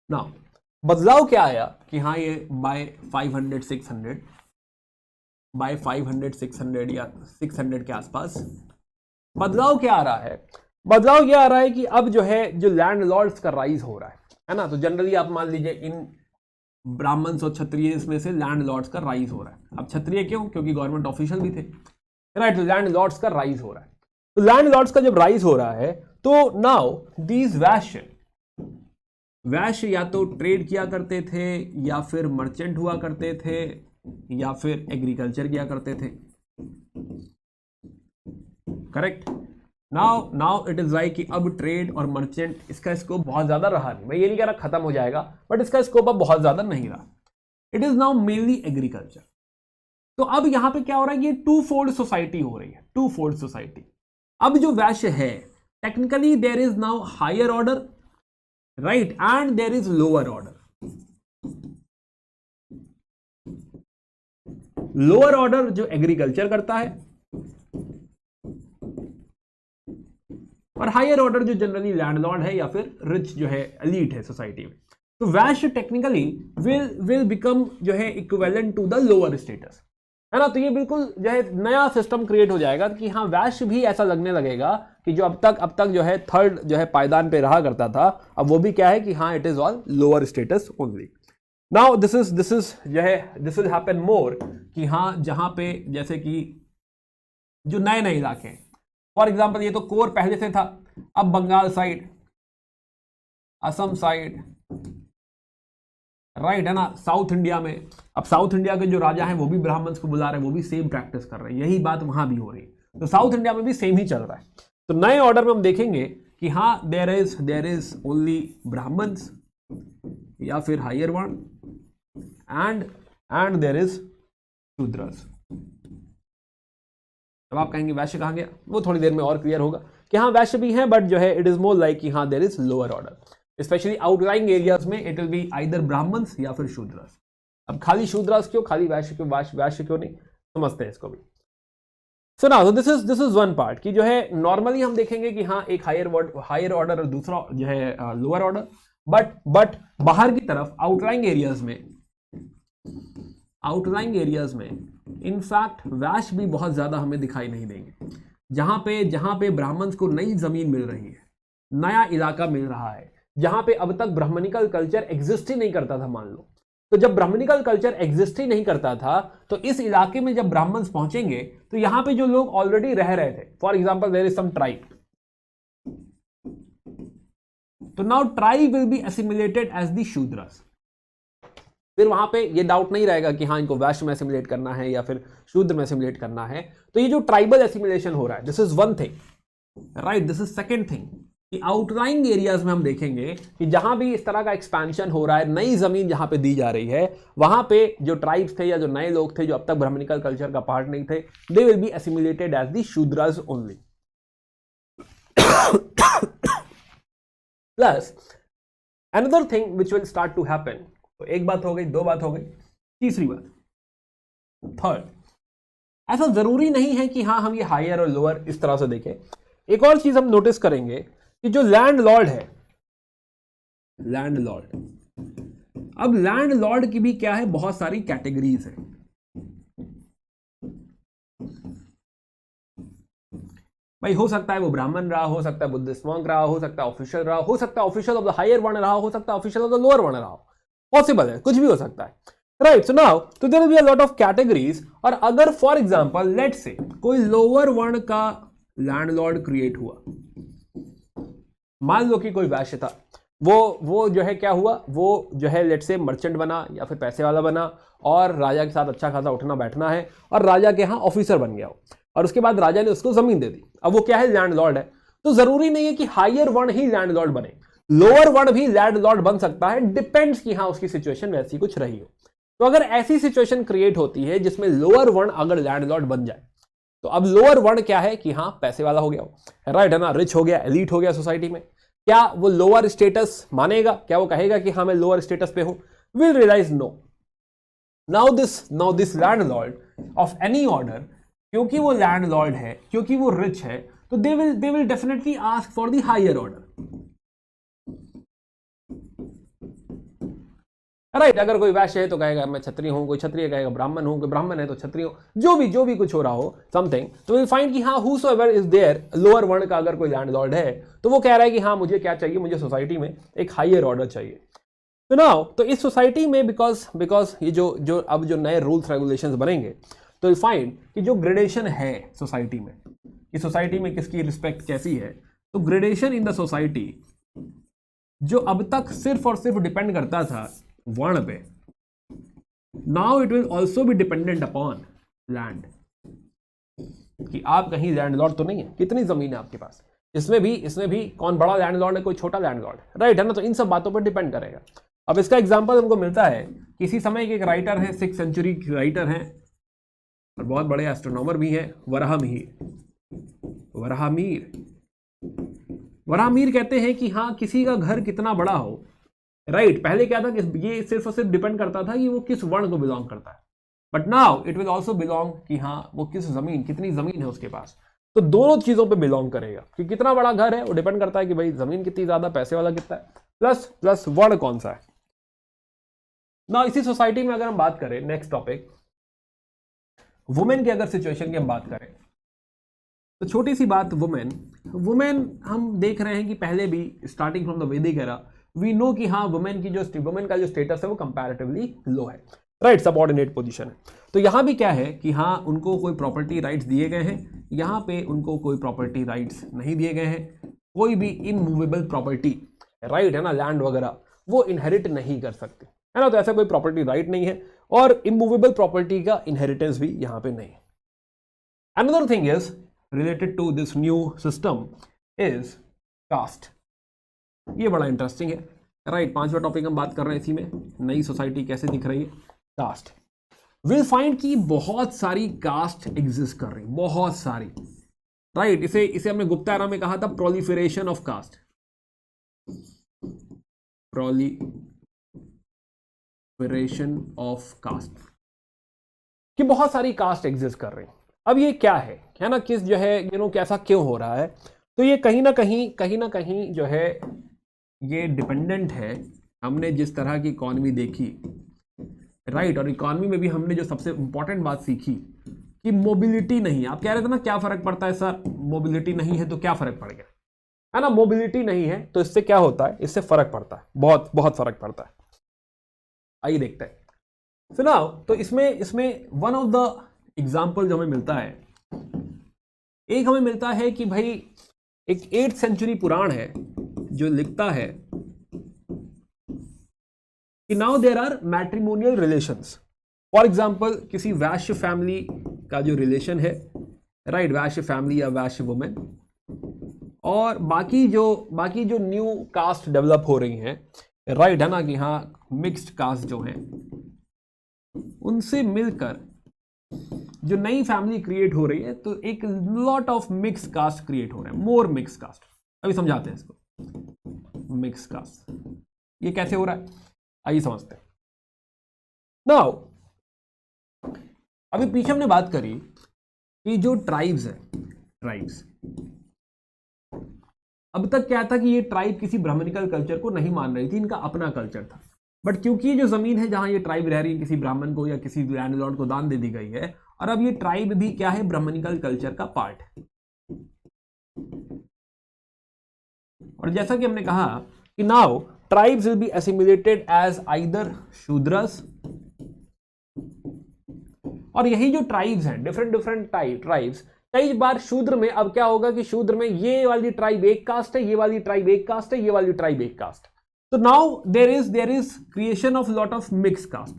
नाउ बदलाव क्या आया कि हाँ ये बाय 500 600 या 600 के आसपास बदलाव क्या आ रहा है, बदलाव क्या आ रहा है कि अब जो है जो लैंडलॉर्ड्स का राइज हो रहा है ना, तो जनरली आप मान लीजिए इन ब्राह्मण्स और क्षत्रिय इसमें से लैंडलॉर्ड्स का राइज हो रहा है। अब क्षत्रिय क्यों, क्योंकि गवर्नमेंट ऑफिशियल भी थे, राइट, तो लैंडलॉर्ड्स का राइज हो रहा है। तो लैंडलॉर्ड्स का जब राइज हो रहा है तो नाउ दीज वैश्य या तो ट्रेड किया करते थे, या फिर मर्चेंट हुआ करते थे, या फिर एग्रीकल्चर किया करते थे, correct. Now it is like कि अब ट्रेड और मर्चेंट इसका स्कोप बहुत ज्यादा रहा नहीं। मैं ये नहीं कह रहा खत्म हो जाएगा, बट इसका स्कोप अब बहुत ज्यादा नहीं रहा। It is now mainly agriculture. तो अब यहां पे क्या हो रहा है, ये टू फोल्ड सोसाइटी हो रही है, टू फोल्ड सोसाइटी। अब जो वैश्य है, technically there is now higher order, right, and there is lower order. Lower order जो एग्रीकल्चर करता है, और हायर ऑर्डर जो जनरली लैंडलॉर्ड है या फिर रिच जो है, एलीट है सोसाइटी में। तो वैश्य टेक्निकली विल बिकम जो है equivalent to the lower status, है ना। तो ये बिल्कुल जो है नया सिस्टम क्रिएट हो जाएगा कि हाँ वैश्य भी ऐसा लगने लगेगा कि जो अब तक जो है थर्ड जो है पायदान पे रहा करता था, अब वो भी क्या है कि हाँ it is all lower status only. Now this is जो है दिस विल हैपन मोर कि हाँ जहां पे जैसे कि जो नए नए इलाके हैं, फॉर एग्जाम्पल ये तो कोर पहले से था, अब Bengal side, Assam side, right, है ना, साउथ इंडिया में। अब साउथ इंडिया के जो राजा हैं वो भी ब्राह्मण्स को बुला रहे हैं, वो भी सेम प्रैक्टिस कर रहे हैं, यही बात वहां भी हो रही है। तो साउथ इंडिया में भी सेम ही चल रहा है। तो नए ऑर्डर में हम देखेंगे कि हाँ देयर इज ओनली ब्राह्मण्स या फिर हायर वर्ण, एंड देयर इज शूद्रस। अब आप कहेंगे वैश्य कहां गया, वो थोड़ी देर में और क्लियर होगा कि हाँ वैश्य भी है, बट जो है इट इज मोर लाइक कि हाँ there is lower order, specially outlying areas में it will be either Brahmins या फिर शूद्रस। अब खाली शूद्रस क्यों, खाली वैश्य क्यों, वैश्य क्यों नहीं, समझते हैं इसको भी। सो now this is one part कि जो है नॉर्मली हम देखेंगे कि हाँ एक हायर ऑर्डर और दूसरा जो है लोअर ऑर्डर, बट बाहर की तरफ आउटलाइंग एरियाज में इनफैक्ट वैश्य भी बहुत ज्यादा हमें दिखाई नहीं देंगे। जहां पे ब्राह्मण्स को नई जमीन मिल रही है, नया इलाका मिल रहा है, जहां पे अब तक ब्राह्मणिकल कल्चर एग्जिस्ट ही नहीं करता था, मान लो। तो जब ब्राह्मणिकल कल्चर एग्जिस्ट ही नहीं करता था, तो इस इलाके में जब ब्राह्मण्स पहुंचेंगे तो यहां पे जो लोग ऑलरेडी रह रहे थे, for example there is some tribe, तो now tribe will be assimilated as the Shudras. फिर वहां पे ये डाउट नहीं रहेगा कि हाँ इनको वैश्य में एसिमिलेट करना है या फिर शूद्र में एसिमिलेट करना है। तो ये जो ट्राइबल एसिमिलेशन हो रहा है, this is one thing, right. This is second thing कि आउटलाइंग एरियाज में हम देखेंगे कि जहां भी इस तरह का एक्सपेंशन हो रहा है, नई जमीन जहां पे दी जा रही है, वहां पे जो ट्राइब्स थे या जो नए लोग थे जो अब तक ब्राह्मणिकल कल्चर का पार्ट नहीं थे, they will be assimilated as the Shudras only. Plus another thing which will start to happen. तो एक बात हो गई, दो बात हो गई, तीसरी बात, थर्ड, ऐसा जरूरी नहीं है कि हाँ हम ये हायर और लोअर इस तरह से देखें। एक और चीज हम नोटिस करेंगे कि जो लैंडलॉर्ड है, लैंडलॉर्ड, अब लैंडलॉर्ड की भी क्या है, बहुत सारी कैटेगरीज है। भाई हो सकता है वो ब्राह्मण रहा, हो सकता है बुद्धिस्ट मॉन्क रहा, हो सकता है ऑफिशियल रहा, हो सकता है ऑफिशियल ऑफ द हायर वर्ण रहा, हो सकता है ऑफिशियल ऑफ द लोअर वर्ण रहा, पॉसिबल है, कुछ भी हो सकता है, राइट। सो नाउ तो there will be a lot of categories. और अगर फॉर एग्जांपल लेट्स से कोई लोअर वर्ण का लैंडलॉर्ड क्रिएट हुआ, मान लो कि कोई वैश्य था, वो जो है क्या हुआ, वो जो है लेट्स से मर्चेंट बना या फिर पैसे वाला बना, और राजा के साथ अच्छा खासा उठना बैठना है, और राजा के यहाँ ऑफिसर बन गया हो, और उसके बाद राजा ने उसको जमीन दे दी। अब वो क्या है, लैंडलॉर्ड है। तो जरूरी नहीं है कि हायर वर्ण ही लैंडलॉर्ड बने, लोअर वर्ण भी लैंडलॉर्ड बन सकता है, डिपेंड्स कि हाँ उसकी सिचुएशन वैसी कुछ रही हो। तो अगर ऐसी सिचुएशन क्रिएट होती है जिसमें लोअर वर्ण अगर लैंडलॉर्ड बन जाए, तो अब लोअर वर्ण क्या है कि हाँ पैसे वाला हो गया हो, राइट, है ना, रिच हो गया, एलीट हो गया सोसाइटी में, क्या वो लोअर स्टेटस मानेगा, क्या वो कहेगा कि हाँ मैं लोअर स्टेटस पे हूं, will realise no. Now this landlord of any order, क्योंकि वो लैंडलॉर्ड है, क्योंकि वो रिच है, तो they will definitely ask for the higher order, right. अगर कोई वैश्य है तो कहेगा मैं क्षत्रिय हूं, कोई क्षत्रिय कहेगा ब्राह्मण हूं, कोई ब्राह्मण है तो क्षत्रिय हूं, जो भी कुछ हो रहा हो समथिंग, तो विल फाइंड कि हाँ हूसोएवर इज देयर, लोअर वर्ण का अगर कोई लैंडलॉर्ड है तो वो कह रहा है कि हाँ मुझे क्या चाहिए, मुझे सोसाइटी में एक हायर ऑर्डर चाहिए। तो नाउ तो इस सोसाइटी में बिकॉज ये जो अब जो नए रूल्स रेगुलेशंस बनेंगे, तो विल फाइंड कि जो ग्रेडेशन है सोसाइटी में, कि सोसाइटी में किसकी रिस्पेक्ट कैसी है, तो ग्रेडेशन इन द सोसाइटी जो अब तक सिर्फ और सिर्फ डिपेंड करता था वर्ण पे, now it will also be dependent upon land. कि आप कहीं लैंडलॉर्ड तो नहीं है, कितनी जमीन है आपके पास, इसमें भी कौन बड़ा लैंडलॉर्ड है, कोई छोटा लैंडलॉर्ड है, राइट है ना। तो इन सब बातों पर डिपेंड करेगा। अब इसका एग्जांपल हमको मिलता है, किसी समय के एक राइटर है, 6th सेंचुरी राइटर हैं और बहुत बड़े एस्ट्रोनॉमर भी हैं, वराहमीर कहते हैं कि हाँ, किसी का घर कितना बड़ा हो, राइट। पहले क्या था कि ये सिर्फ और सिर्फ डिपेंड करता था कि वो किस वर्ण को बिलोंग करता है, but now it will also belong कि हाँ वो कितनी जमीन है उसके पास। तो दोनों चीजों पे बिलोंग करेगा कि कितना बड़ा घर है वो डिपेंड करता है कि भाई जमीन कितनी ज्यादा, पैसे वाला कितना है, प्लस वर्ण कौन सा है ना। इसी सोसाइटी में अगर हम बात करें, नेक्स्ट टॉपिक, वुमेन की अगर सिचुएशन की हम बात करें, तो छोटी सी बात, वुमेन हम देख रहे हैं कि पहले भी स्टार्टिंग फ्रॉम द वैदिक एरा वी नो कि हाँ वुमेन का जो स्टेटस है वो कंपैरेटिवली लो है, राइट, सबऑर्डिनेट पोजीशन है। तो यहां भी क्या है कि हाँ उनको कोई प्रॉपर्टी राइट्स दिए गए हैं, यहां पे उनको कोई प्रॉपर्टी राइट्स नहीं दिए गए हैं। कोई भी इमूवेबल प्रॉपर्टी, राइट है ना, लैंड वगैरह, वो इनहेरिट नहीं कर सकते, है ना। तो ऐसा कोई प्रॉपर्टी राइट नहीं है और इमूवेबल प्रॉपर्टी का इनहेरिटेंस भी यहां पे नहीं है। Another thing is related to this new system is caste. ये बड़ा इंटरेस्टिंग है, राइट। 5वां टॉपिक हम बात कर रहे हैं इसी में, नई सोसाइटी कैसे दिख रही है, कास्ट। विल फाइंड कि बहुत सारी कास्ट एग्जिस्ट कर रही, बहुत सारी, राइट। इसे हमने गुप्ता एरा में कहा था proliferation of caste, proliferation of caste, कि बहुत सारी कास्ट एग्जिस्ट कर रही। अब ये क्या है ना, किस जो है कैसा क्यों हो रहा है, तो ये कहीं ना कहीं जो है ये डिपेंडेंट है। हमने जिस तरह की इकॉनमी देखी, राइट, और इकॉनमी में भी हमने जो सबसे इंपॉर्टेंट बात सीखी कि मोबिलिटी नहीं। आप कह रहे थे ना क्या फर्क पड़ता है सर, मोबिलिटी नहीं है तो क्या फर्क पड़ गया, है ना। मोबिलिटी नहीं है तो इससे क्या होता है, इससे फर्क पड़ता है, बहुत बहुत फर्क पड़ता है। आइए देखते हैं। सो नाउ तो इसमें वन ऑफ द एग्जाम्पल जो हमें मिलता है, एक हमें मिलता है कि भाई एक 8th सेंचुरी पुराण है जो लिखता है कि now there are matrimonial relations. For example किसी वैश्य फैमिली का जो रिलेशन है, राइट, वैश्य फैमिली या वैश्य वुमेन, और बाकी जो न्यू कास्ट डेवलप हो रही हैं, राइट है ना, कि हाँ मिक्स्ड कास्ट जो हैं, उनसे मिलकर जो नई फैमिली क्रिएट हो रही है, तो एक lot of mix caste create हो रहे हैं, मोर मिक्स कास्ट। अभी समझाते हैं इसको, मिक्स कास्ट ये कैसे हो रहा है, आइए समझते हैं। नाउ अभी पीछे हमने बात करी कि जो ट्राइब्स है, ट्राइब्स, अब तक क्या था कि ये ट्राइब किसी ब्राह्मणिकल कल्चर को नहीं मान रही थी, इनका अपना कल्चर था। बट क्योंकि ये जो जमीन है जहां ये ट्राइब रह रही है, किसी ब्राह्मण को या किसी लैंडलॉर्ड को दान दे दी गई है, और अब ये ट्राइब भी क्या है, ब्राह्मणिकल कल्चर का पार्ट है। और जैसा कि हमने कहा कि now tribes will be assimilated as either Shudras, और यही जो ट्राइब्स हैं, डिफरेंट ट्राइब्स, कई बार शूद्र में अब क्या होगा कि शूद्र में ये वाली ट्राइब एक कास्ट है, ये वाली ट्राइब एक कास्ट है, ये वाली ट्राइब एक कास्ट। तो now there is creation of lot of mix caste,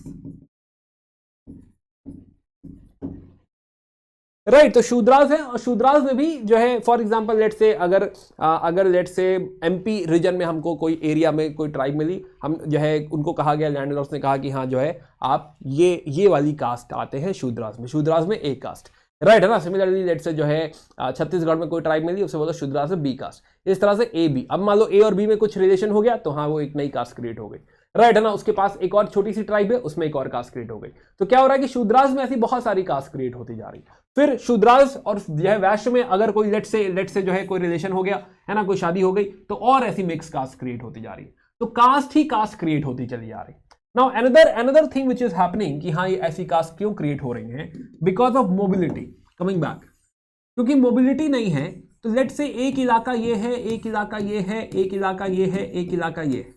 right. तो शूद्रास है, और शूद्रास में भी जो है, फॉर एग्जांपल लेट्स से अगर लेट्स से एमपी रीजन में हमको कोई एरिया में कोई ट्राइब मिली, हम जो है उनको कहा गया, लैंडलॉर्ड्स ने कहा कि हाँ जो है आप ये वाली कास्ट आते हैं शूद्रास में एक कास्ट, राइट है ना। सिमिलरली लेट्स से जो है छत्तीसगढ़ में कोई ट्राइब मिली, उससे बोलो शूद्रास में बी कास्ट, इस तरह से ए बी। अब मान लो ए और बी में कुछ रिलेशन हो गया तो हाँ वो एक नई कास्ट क्रिएट हो गई, राइट है ना। उसके पास एक और छोटी सी ट्राइब है, उसमें एक और कास्ट क्रिएट हो गई। तो क्या हो रहा है कि शूद्रास में ऐसी बहुत सारी कास्ट क्रिएट होती जा रही है। फिर शूद्रास और जो है वैश्य में अगर कोई लेट्स से जो है कोई रिलेशन हो गया, है ना, कोई शादी हो गई, तो और ऐसी मिक्स कास्ट क्रिएट होती जा रही है। तो कास्ट ही कास्ट क्रिएट होती चली जा रही है। Now another thing which is happening कि हाँ ये ऐसी कास्ट क्यों क्रिएट हो रही हैं, because of mobility. Coming back, क्योंकि मोबिलिटी नहीं है तो लेट्स से एक इलाका ये है, एक इलाका ये है, एक इलाका ये है, एक इलाका ये है,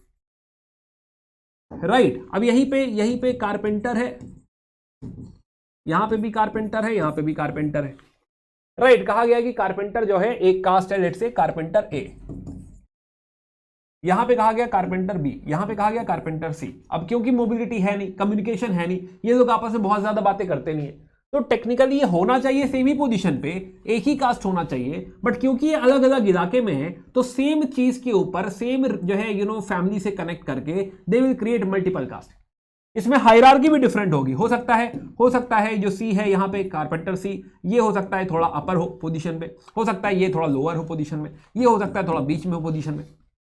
राइट। अब यहीं पे कारपेंटर है, यहां पे भी कारपेंटर है, यहां पे भी कारपेंटर है, राइट। कहा गया कि कारपेंटर जो है एक कास्ट है, लेट्स से कारपेंटर ए, यहां पे कहा गया कारपेंटर बी, यहां पे कहा गया कारपेंटर सी। अब क्योंकि मोबिलिटी है नहीं, कम्युनिकेशन है नहीं, ये लोग आपस में बहुत ज्यादा बातें करते नहीं है, तो टेक्निकली ये होना चाहिए सेम ही पोजीशन पे, एक ही कास्ट होना चाहिए, बट क्योंकि ये अलग अलग इलाके में है तो सेम चीज के ऊपर सेम जो है फैमिली से कनेक्ट करके they will create multiple caste. इसमें हायरार्की भी डिफरेंट होगी, हो सकता है जो सी है यहाँ पे कारपेंटर सी, ये हो सकता है थोड़ा अपर हो पोजीशन पे, हो सकता है ये थोड़ा लोअर हो पोजीशन में, ये हो सकता है थोड़ा बीच में हो पोजीशन में।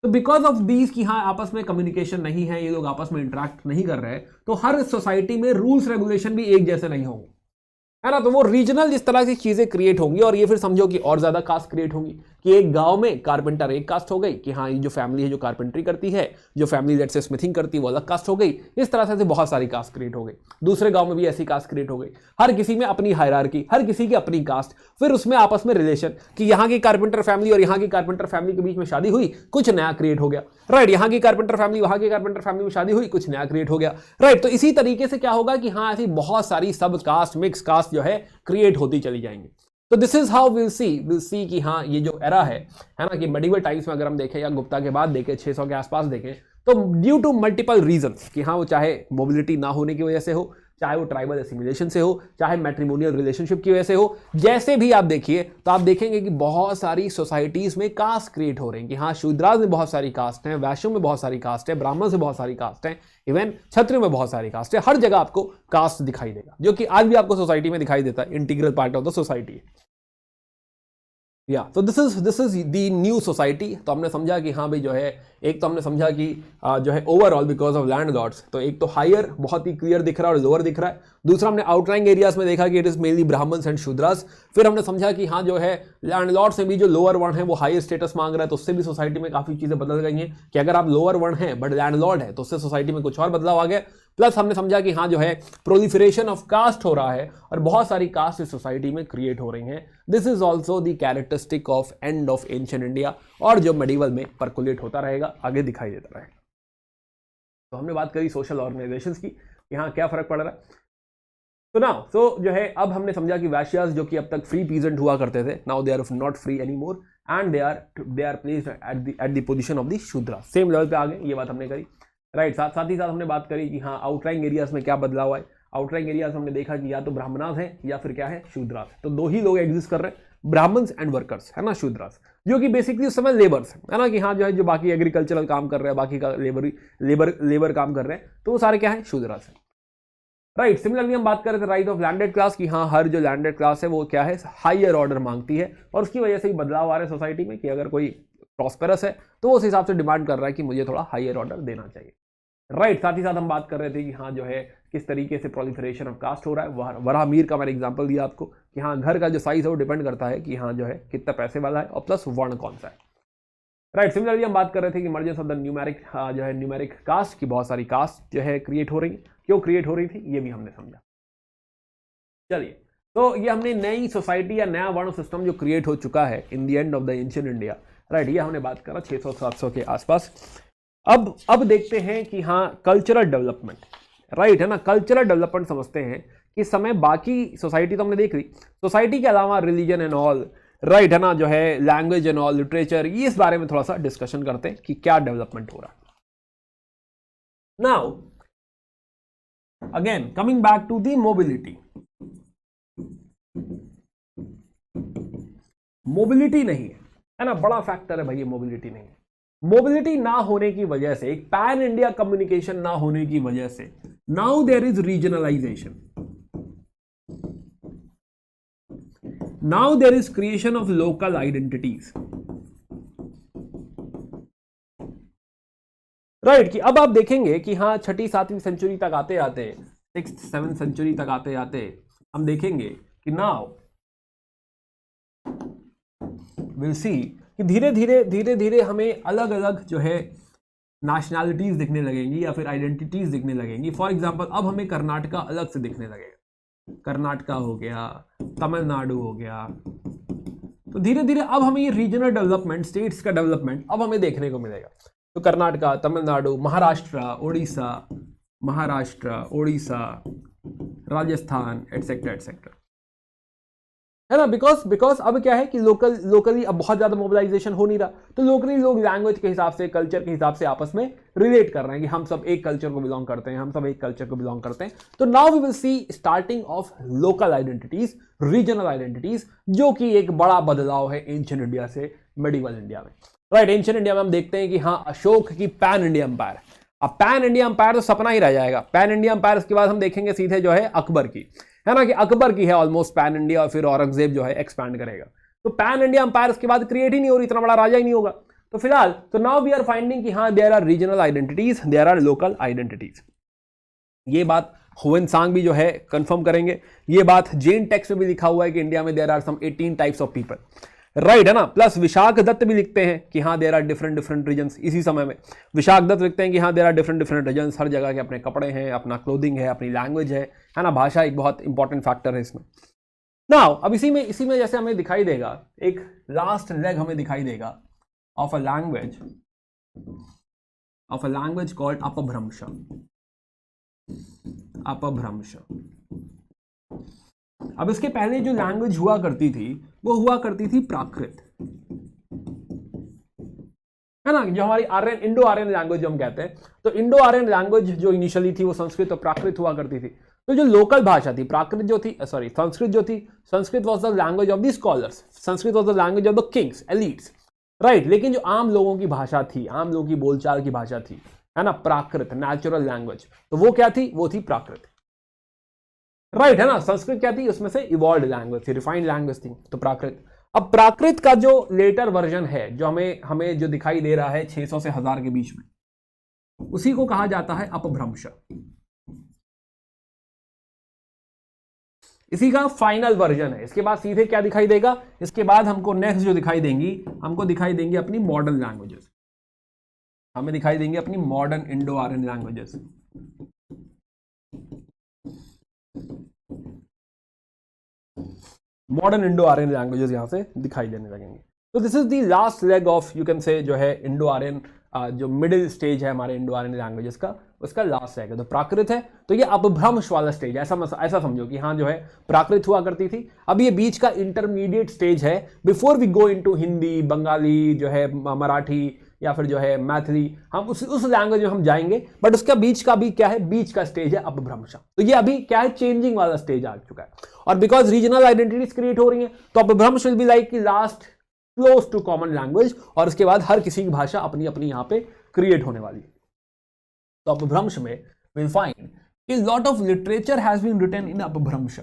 तो बिकॉज ऑफ दीज कि हाँ आपस में कम्युनिकेशन नहीं है, ये लोग आपस में इंटरेक्ट नहीं कर रहे हैं, तो हर सोसाइटी में रूल्स रेगुलेशन भी एक जैसे नहीं होंगे, है ना। तो वो रीजनल जिस तरह की चीजें क्रिएट होंगी, और ये फिर समझो कि और ज्यादा कास्ट क्रिएट होंगी कि एक गांव में कारपेंटर एक कास्ट हो गई कि हाँ ये जो फैमिली है जो कारपेंट्री करती है, जो फैमिली लेट्स से स्मिथिंग करती है वो अलग कास्ट हो गई। इस तरह से बहुत सारी कास्ट क्रिएट हो गई। दूसरे गांव में भी ऐसी कास्ट क्रिएट हो गई, हर किसी में अपनी हायरार्की, हर किसी की अपनी कास्ट, फिर उसमें आपस में रिलेशन कि यहाँ की कारपेंटर फैमिली और यहाँ की कारपेंटर फैमिली के बीच में शादी हुई, कुछ नया क्रिएट हो गया, राइट। यहाँ की कारपेंटर फैमिली वहाँ की कारपेंटर फैमिली में शादी हुई, कुछ नया क्रिएट हो गया, राइट। तो इसी तरीके से क्या होगा कि हाँ ऐसी बहुत सारी सब कास्ट मिक्स कास्ट जो है क्रिएट होती चली जाएंगी। तो this is how will see कि हाँ ये जो एरा है ना, कि मेडिवल टाइम्स में अगर हम देखें या गुप्ता के बाद देखें 600 के आसपास देखें, तो ड्यू टू मल्टीपल रीजंस कि हाँ वो चाहे मोबिलिटी ना होने की वजह से हो, चाहे वो ट्राइबल एसिमिलेशन से हो, चाहे मैट्रिमोनियल रिलेशनशिप की वजह से हो, जैसे भी आप देखिए तो आप देखेंगे कि बहुत सारी सोसाइटीज में कास्ट क्रिएट हो रहे हैं कि हाँ शूद्राज में बहुत सारी कास्ट हैं, वैश्यों में बहुत सारी कास्ट है, ब्राह्मण से बहुत सारी कास्ट है, इवन क्षत्रियों में बहुत सारी कास्ट है। हर जगह आपको कास्ट दिखाई देगा, जो कि आज भी आपको सोसाइटी में दिखाई देता है, integral part of the society. या तो this is the new society. तो हमने समझा कि हाँ भाई जो है, एक तो हमने समझा कि जो है overall because of land Lord's, तो एक तो हायर बहुत ही क्लियर दिख रहा है और लोअर दिख रहा है। दूसरा हमने आउटलाइंग एरियाज में देखा कि it is mainly Brahmans and Shudras. फिर हमने समझा कि हाँ जो है लैंड लॉर्ड्स में भी जो लोअर वर्ण है वो हायर स्टेटस मांग रहा है, तो उससे भी सोसाइटी में काफी चीजें बदल गई हैं कि अगर आप लोअर वर्ण है बट लैंड लॉर्ड है तो उससे सोसाइटी में कुछ और बदलाव आ गया। प्लस हमने समझा कि हाँ जो है प्रोलिफरेशन ऑफ कास्ट हो रहा है और बहुत सारी कास्ट इस सोसाइटी में क्रिएट हो रही हैं। This is also the characteristic of end of ancient India, और जो मेडिवल में परकुलेट होता रहेगा, आगे दिखाई देता रहेगा। तो हमने बात करी सोशल ऑर्गेनाइजेशंस की, यहाँ क्या फर्क पड़ रहा है। तो नाउ तो जो है अब हमने समझा कि वैश्यास जो कि अब तक फ्री पीजेंट हुआ करते थे, now they are not free any more and they are placed at the position of the Shudra, same level पे आ गए, ये बात हमने करी, राइट। साथ ही साथ हमने बात करी कि हाँ आउटलाइंग एरियाज में क्या बदलाव आए। आउटलाइंग एरियाज हमने देखा कि या तो ब्राह्मणास है या फिर क्या है शूद्रास, तो दो ही लोग एग्जिस्ट कर रहे हैं, ब्राह्मण्स एंड वर्कर्स, है ना, शूद्रास, जो कि बेसिकली उस समय लेबर्स है ना, कि हाँ जो है जो बाकी एग्रीकल्चरल काम कर रहे हैं, बाकी का लेबर काम कर रहे हैं, तो वो सारे क्या है शूद्रास है, राइट। सिमिलरली हम बात कर रहे थे राइट ऑफ लैंडेड क्लास की, हाँ हर जो लैंडेड क्लास है वो क्या है हायर ऑर्डर मांगती है, और उसकी वजह से ही बदलाव आ रहे हैं सोसाइटी में कि अगर कोई प्रॉस्पेरस है तो उस हिसाब से डिमांड कर रहा है कि मुझे थोड़ा हायर ऑर्डर देना चाहिए, राइट। साथ ही साथ हम बात कर रहे थे कि हाँ जो है किस तरीके से प्रोलिफरेशन ऑफ कास्ट हो रहा है। वराह मीर का मैंने एग्जांपल दिया आपको कि हाँ घर का जो साइज है वो डिपेंड करता है कि हाँ जो है कितना पैसे वाला है और प्लस वर्ण कौन सा है, राइट। सिमिलरली हम बात कर रहे थे कि मर्जेंस ऑफ द न्यूमेरिक जो है न्यूमेरिक कास्ट की बहुत सारी कास्ट जो है क्रिएट हो रही, क्यों क्रिएट हो रही थी ये भी हमने समझा। चलिए, तो ये हमने नई सोसाइटी या नया वर्ण सिस्टम जो क्रिएट हो चुका है in the end of the ancient India, right, ये हमने बात करा 600-700 के आसपास। अब देखते हैं कि हाँ कल्चरल डेवलपमेंट, राइट, है ना, कल्चरल डेवलपमेंट समझते हैं कि समय बाकी सोसाइटी तो हमने देख ली, सोसाइटी के अलावा रिलीजन एंड ऑल, राइट, है ना, जो है लैंग्वेज एंड ऑल, लिटरेचर, ये इस बारे में थोड़ा सा डिस्कशन करते हैं कि क्या डेवलपमेंट हो रहा है। Now again coming back to the mobility, mobility नहीं है ना, बड़ा फैक्टर है भाई ये, मोबिलिटी नहीं है। मोबिलिटी ना होने की वजह से, एक पैन इंडिया कम्युनिकेशन ना होने की वजह से, now there is regionalisation, now there is creation of local identities, right, कि अब आप देखेंगे कि हाँ 6ठी-7वीं सेंचुरी तक आते आते, 6th-7th सेंचुरी तक आते आते हम देखेंगे कि नाउ विल सी कि धीरे धीरे हमें अलग अलग जो है नेशनैलिटीज दिखने लगेंगी या फिर आइडेंटिटीज दिखने लगेंगी। फॉर एग्जांपल अब हमें कर्नाटका अलग से दिखने लगेगा, कर्नाटका हो गया, तमिलनाडु हो गया, तो धीरे धीरे अब हमें ये रीजनल डेवलपमेंट, स्टेट्स का डेवलपमेंट अब हमें देखने को मिलेगा। तो कर्नाटका, तमिलनाडु, महाराष्ट्र, उड़ीसा, राजस्थान, एटसेट्रा एटसेट्रा। है ना, बिकॉज अब क्या है कि लोकली अब बहुत ज्यादा मोबिलाइजेशन हो नहीं रहा, तो लोकली लोग लैंग्वेज के हिसाब से, कल्चर के हिसाब से आपस में रिलेट कर रहे हैं कि हम सब एक कल्चर को बिलोंग करते हैं, हम सब एक कल्चर को बिलोंग करते हैं। तो now we will see starting of local identities, regional identities, जो कि एक बड़ा बदलाव है एंशिएंट इंडिया से मेडिवल इंडिया में। राइट, एंशिएंट इंडिया में हम देखते हैं कि हाँ, अशोक की पैन इंडिया एम्पायर, अब पैन इंडिया एम्पायर तो सपना ही रह जाएगा। पैन इंडिया एम्पायर के बाद हम देखेंगे सीधे जो है अकबर की, है ना, कि अकबर की है ऑलमोस्ट पैन इंडिया, और फिर औरंगजेब जो है एक्सपैंड करेगा। तो पैन इंडिया एम्पायर के बाद क्रिएट ही नहीं हो रही, इतना बड़ा राजा ही नहीं होगा। तो फिलहाल तो नाउ वी आर फाइंडिंग कि हाँ, there are regional identities, there are local identities. ये बात हुएनसांग भी जो है कंफर्म करेंगे। ये बात जैन टेक्स्ट में भी लिखा हुआ है कि इंडिया में there are some 18 types of people, right, है ना। प्लस विशाख दत्त भी लिखते हैं कि हाँ, there are different different reasons. इसी समय में विशाख दत्त लिखते हैं कि हाँ, there are different different reasons, हर जगह के अपने कपड़े हैं, अपना क्लोथिंग है, अपनी लैंग्वेज है ना। भाषा एक बहुत इंपॉर्टेंट फैक्टर है इसमें। नाउ अब इसी में जैसे हमें दिखाई देगा, एक लास्ट लेग हमें दिखाई देगा ऑफ अ लैंग्वेज कॉल्ड अपभ्रंश। अब इसके पहले जो लैंग्वेज हुआ करती थी वो हुआ करती थी प्राकृत, है ना, जो हमारी आर्यन, इंडो आर्यन लैंग्वेज जो हम कहते हैं। तो इंडो आर्यन लैंग्वेज जो इनिशियली थी वो संस्कृत और प्राकृत हुआ करती थी। तो जो लोकल भाषा थी, प्राकृत जो थी, सॉरी संस्कृत जो थी, Sanskrit was the language of the scholars, Sanskrit was the language of the Kings, elites, right. लेकिन जो आम लोगों की भाषा थी, आम लोगों की बोलचाल की भाषा थी, है ना, प्राकृत, नेचुरल लैंग्वेज, तो वो क्या थी, वो थी प्राकृत, राइट, है ना। संस्कृत क्या थी, उसमें से इवॉल्व लैंग्वेज थी, रिफाइंड लैंग्वेज थी, तो प्राकृत। अब प्राकृत का जो लेटर वर्जन है, जो हमें जो दिखाई दे रहा है 600 से 1000 के बीच में, उसी को कहा जाता है अपभ्रंश। इसी का फाइनल वर्जन है। इसके बाद सीधे क्या दिखाई देगा, इसके बाद हमको नेक्स्ट जो दिखाई देंगी, हमको दिखाई देंगी अपनी मॉडर्न लैंग्वेजेस, हमें दिखाई देंगे अपनी modern Indo Aryan languages. Modern Indo Aryan languages यहां से दिखाई देने लगेंगे। तो this is the last leg of, you can say, जो है इंडो आर्यन, जो मिडिल स्टेज है हमारे इंडो आर्यन लैंग्वेजेस का, उसका लास्ट लेग है। तो प्राकृत है, तो ये अपभ्रंश वाला स्टेज, ऐसा समझो कि हाँ, जो है प्राकृत हुआ करती थी। अब ये बीच का इंटरमीडिएट स्टेज है, before we go into Hindi, Bengali, जो है मराठी, या फिर जो है मैथिली, हम उस लैंग्वेज में हम जाएंगे। बट उसका बीच का भी क्या है, बीच का स्टेज है अपभ्रंश। तो ये अभी क्या है, चेंजिंग वाला स्टेज आ चुका है। और बिकॉज रीजनल आइडेंटिटीज क्रिएट हो रही हैं, तो अपभ्रंश विल बी लाइक की last close to common language, और उसके बाद हर किसी की भाषा अपनी अपनी यहां पे क्रिएट होने वाली है। तो अपभ्रंश में विल फाइंड कि lot of literature has been written in Apabhramsha.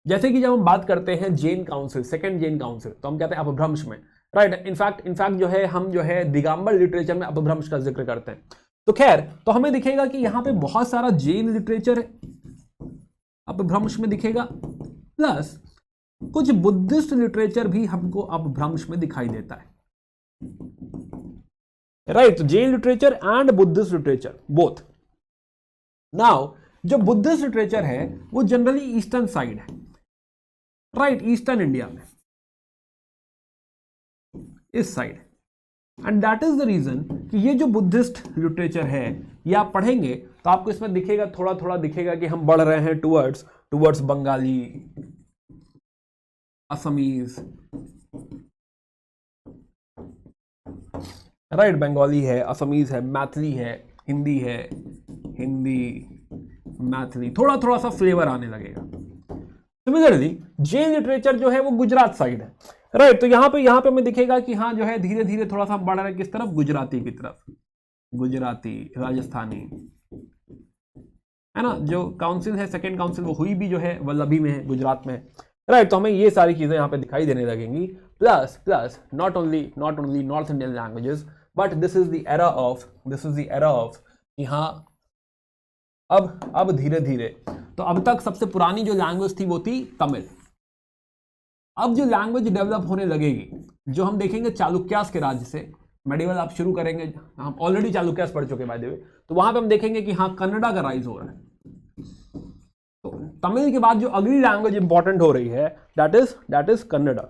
जैसे कि जब हम बात करते हैं Jain council, second Jain council, तो हम कहते हैं अपभ्रंश में, राइट। इनफैक्ट जो है, हम जो है दिगंबर लिटरेचर में अपभ्रंश का जिक्र करते हैं। तो खैर, तो हमें दिखेगा कि यहां पे बहुत सारा जैन लिटरेचर है अपभ्रंश में दिखेगा, प्लस कुछ बुद्धिस्ट लिटरेचर भी हमको अपभ्रंश में दिखाई देता है, राइट। तो Jain literature and Buddhist literature both. Now जो बुद्धिस्ट लिटरेचर है वो जनरली ईस्टर्न साइड है, राइट, ईस्टर्न इंडिया में, इस side. And that is the reason कि ये जो बुद्धिस्ट लिटरेचर है, ये आप पढ़ेंगे तो आपको इसमें दिखेगा, थोड़ा थोड़ा दिखेगा कि हम बढ़ रहे हैं towards Bengali, Assamese, right, Bengali है, असमीज है, मैथिली है, हिंदी है, मैथिली, थोड़ा थोड़ा सा फ्लेवर आने लगेगा। सिमिलरली जैन लिटरेचर जो है वो गुजरात साइड है, राइट। तो यहाँ पे हमें दिखेगा कि हाँ, जो है धीरे धीरे थोड़ा सा बढ़ रहा है किस तरफ, गुजराती की तरफ, गुजराती, राजस्थानी, है ना। जो काउंसिल है, सेकेंड काउंसिल, वो हुई भी जो है वल्लभी में है, गुजरात में है, राइट। तो हमें ये सारी चीजें यहाँ पे दिखाई देने लगेंगी। Plus not only north Indian languages, but this is the era of यहाँ अब धीरे धीरे, तो अब तक सबसे पुरानी जो लैंग्वेज थी वो थी तमिल। अब जो लैंग्वेज डेवलप होने लगेगी, जो हम देखेंगे चालुक्यास के राज्य से, मेडिवल आप शुरू करेंगे, हम ऑलरेडी चालुक्यास पढ़ चुके बाय द वे, तो वहां पे हम देखेंगे कि हाँ, कन्नड़ा का राइज हो रहा है। तो तमिल के बाद जो अगली लैंग्वेज इंपॉर्टेंट हो रही है, that is Kannada,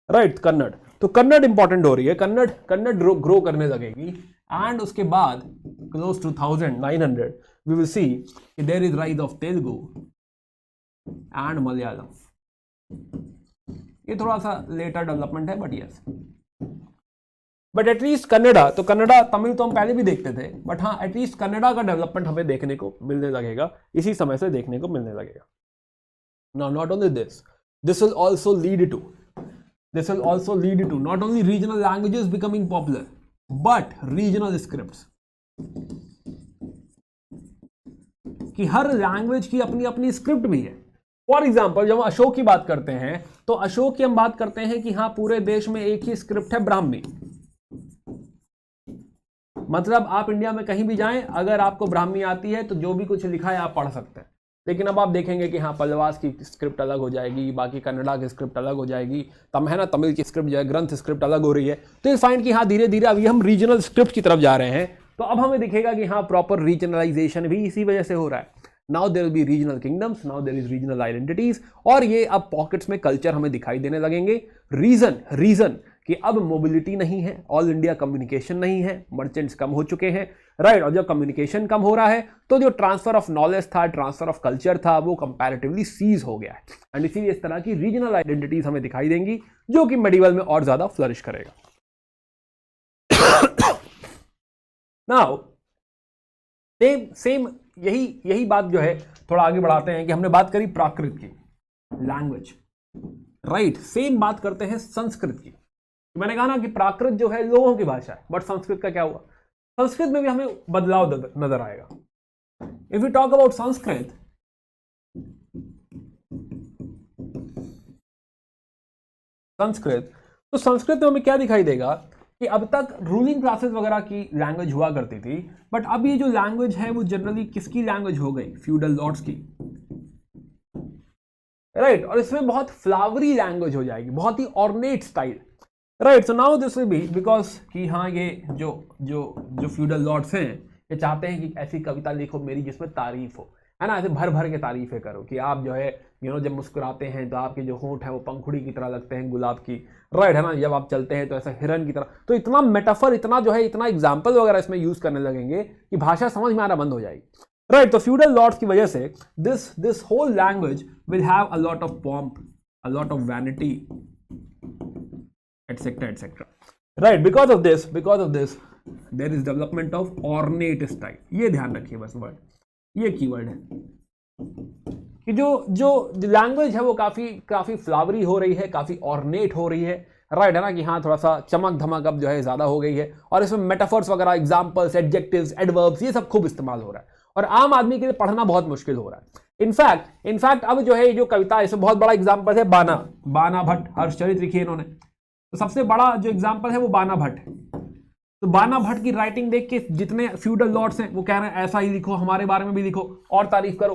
right, Kannada. तो कन्नड़ इंपॉर्टेंट हो रही है, कन्नड़ ग्रो करने लगेगी। एंड उसके बाद close to 1900 we will see there is rise of Telugu and Malayalam. ये थोड़ा सा लेटर डेवलपमेंट है, but yes, but at least Kannada, तो कन्नड़ा तमिल तो हम पहले भी देखते थे, बट हाँ एटलीस्ट कन्नड़ा का डेवलपमेंट हमें देखने को मिलने लगेगा, इसी समय से देखने को मिलने लगेगा। Now not only this will also lead to not only regional languages becoming popular but regional scripts, कि हर लैंग्वेज की अपनी अपनी स्क्रिप्ट भी है। फॉर एग्जाम्पल जब हम अशोक की बात करते हैं तो अशोक की हम बात करते हैं कि हाँ पूरे देश में एक ही स्क्रिप्ट है, ब्राह्मी। मतलब आप इंडिया में कहीं भी जाएं, अगर आपको ब्राह्मी आती है तो जो भी कुछ लिखा है आप पढ़ सकते हैं। लेकिन अब आप देखेंगे कि हाँ पल्लवास की स्क्रिप्ट अलग हो जाएगी, बाकी कन्नड़ा की स्क्रिप्ट अलग हो जाएगी, तमिल की स्क्रिप्ट जो है, ग्रंथ स्क्रिप्ट अलग हो रही है। तो ये फाइंड कि हाँ धीरे धीरे अभी हम रीजनल स्क्रिप्ट की तरफ जा रहे हैं। तो अब हमें दिखेगा कि हाँ प्रॉपर रीजनलाइजेशन भी इसी वजह से हो रहा है। Now there will be regional kingdoms, now there is regional identities, और ये अब पॉकेट्स में कल्चर हमें दिखाई देने लगेंगे। रीजन कि अब मोबिलिटी नहीं है, ऑल इंडिया कम्युनिकेशन नहीं है, मर्चेंट्स कम हो चुके हैं, राइट। और जब कम्युनिकेशन कम हो रहा है तो जो ट्रांसफर ऑफ नॉलेज था, ट्रांसफर ऑफ कल्चर था, वो कंपैरेटिवली सीज हो गया है। एंड इसीलिए इस तरह की रीजनल आइडेंटिटीज हमें दिखाई देंगी, जो कि मेडिवल में और ज्यादा फ्लरिश करेगा। नाउ सेम यही बात जो है थोड़ा आगे बढ़ाते हैं कि हमने बात करी प्राकृत की, लैंग्वेज, राइट। सेम बात करते हैं संस्कृत की। मैंने कहा ना कि प्राकृत जो है लोगों की भाषा है, बट संस्कृत का क्या हुआ? संस्कृत में भी हमें बदलाव नजर आएगा। If you talk about Sanskrit, तो संस्कृत में हमें क्या दिखाई देगा कि अब तक रूलिंग क्लासेस वगैरह की लैंग्वेज हुआ करती थी, बट अब ये जो लैंग्वेज है वो जनरली किसकी लैंग्वेज हो गई? फ्यूडल लॉर्ड्स की, राइट। और इसमें बहुत फ्लावरी लैंग्वेज हो जाएगी, बहुत ही ornate style, right. So now this will be because कि हाँ ये जो फ्यूडल लॉर्ड्स हैं ये चाहते हैं कि ऐसी कविता लिखो मेरी जिसमें तारीफ हो, है ना, ऐसे भर भर के तारीफें करो कि आप जो है जब मुस्कुराते हैं तो आपके जो होंठ हैं वो पंखुड़ी की तरह लगते हैं, गुलाब की, राइट, है ना। जब आप चलते हैं तो ऐसा हिरन की तरह। तो इतना मेटाफर, इतना जो है, इतना एग्जाम्पल वगैरह इसमें यूज करने लगेंगे कि भाषा समझ में आना बंद हो जाएगी, राइट। तो फ्यूडल लॉर्ड्स की वजह से this whole language will have a lot of pomp, a lot of vanity, etcetera etcetera, right. Because of this there is development of ornate style. ये ध्यान रखिए बस, वर्ड, ये कीवर्ड है कि जो लैंग्वेज है वो काफी फ्लावरी हो रही है, काफी ऑर्नेट हो रही है, राइट, है ना, कि हाँ थोड़ा सा चमक धमक अब जो है ज्यादा हो गई है, और इसमें मेटाफर्स वगैरह, एग्जांपल्स, एडजेक्टिव्स, एडवर्ब्स, ये सब खूब इस्तेमाल हो रहा है, और आम आदमी के लिए पढ़ना बहुत मुश्किल हो रहा है। इनफैक्ट अब जो है जो कविता है, इसमें बहुत बड़ा एग्जाम्पल है बाना भट्ट, हर्षचरित लिखी है इन्होंने, तो सबसे बड़ा जो एग्जाम्पल है वो बाना भट्ट है। तो बाना भट्ट की राइटिंग देख के जितने फ्यूडल लॉर्ड्स हैं वो कह रहे हैं ऐसा ही लिखो, हमारे बारे में भी लिखो और तारीफ करो,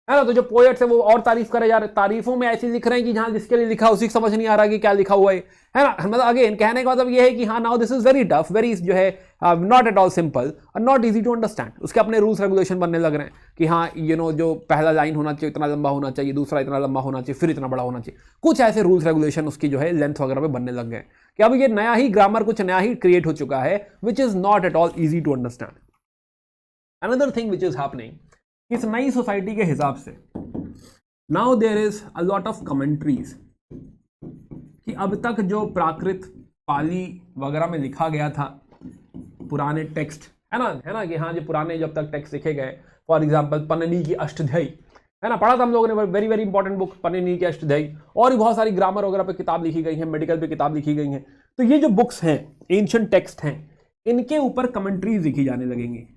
है ना। तो जो पोएट्स है वो और तारीफ करे जा रहे, तारीफों में ऐसे लिख रहे हैं कि जहां जिसके लिए लिखा उसी समझ नहीं आ रहा कि क्या लिखा हुआ है ना। मतलब अगेन कहने का मतलब ये है कि हाँ now this is very tough, very जो है नॉट एट ऑल सिंपल और नॉट इजी टू अंडरस्टैंड। उसके अपने रूल्स रेगुलेशन बनने लग रहे हैं कि हाँ जो पहला लाइन होना चाहिए इतना लंबा होना चाहिए, दूसरा इतना लंबा होना चाहिए, फिर इतना बड़ा होना चाहिए, कुछ ऐसे रूल्स रेगुलेशन उसकी जो है लेंथ वगैरह में बनने लग गए कि अब ये नया ही ग्रामर, कुछ नया ही क्रिएट हो चुका है, which is not at all easy to understand. Another thing which is happening, इस नई सोसाइटी के हिसाब से now there is a lot of commentaries, कि अब तक जो प्राकृत, पाली वगैरह में लिखा गया था, पुराने टेक्स्ट, है ना कि हाँ जो पुराने जब तक टेक्स्ट लिखे गए, फॉर एग्जांपल पन्निनी की अष्टध्यायी, है ना, पढ़ा था हम लोगों ने, वेरी वेरी इंपॉर्टेंट बुक पन्निनी की अष्टध्यायी, और भी बहुत सारी ग्रामर वगैरह पे किताब लिखी गई है, मेडिकल पे किताब लिखी गई है। तो ये जो बुक्स हैं, एंशिएंट टेक्स्ट हैं, इनके ऊपर कमेंट्रीज लिखी जाने लगेंगी।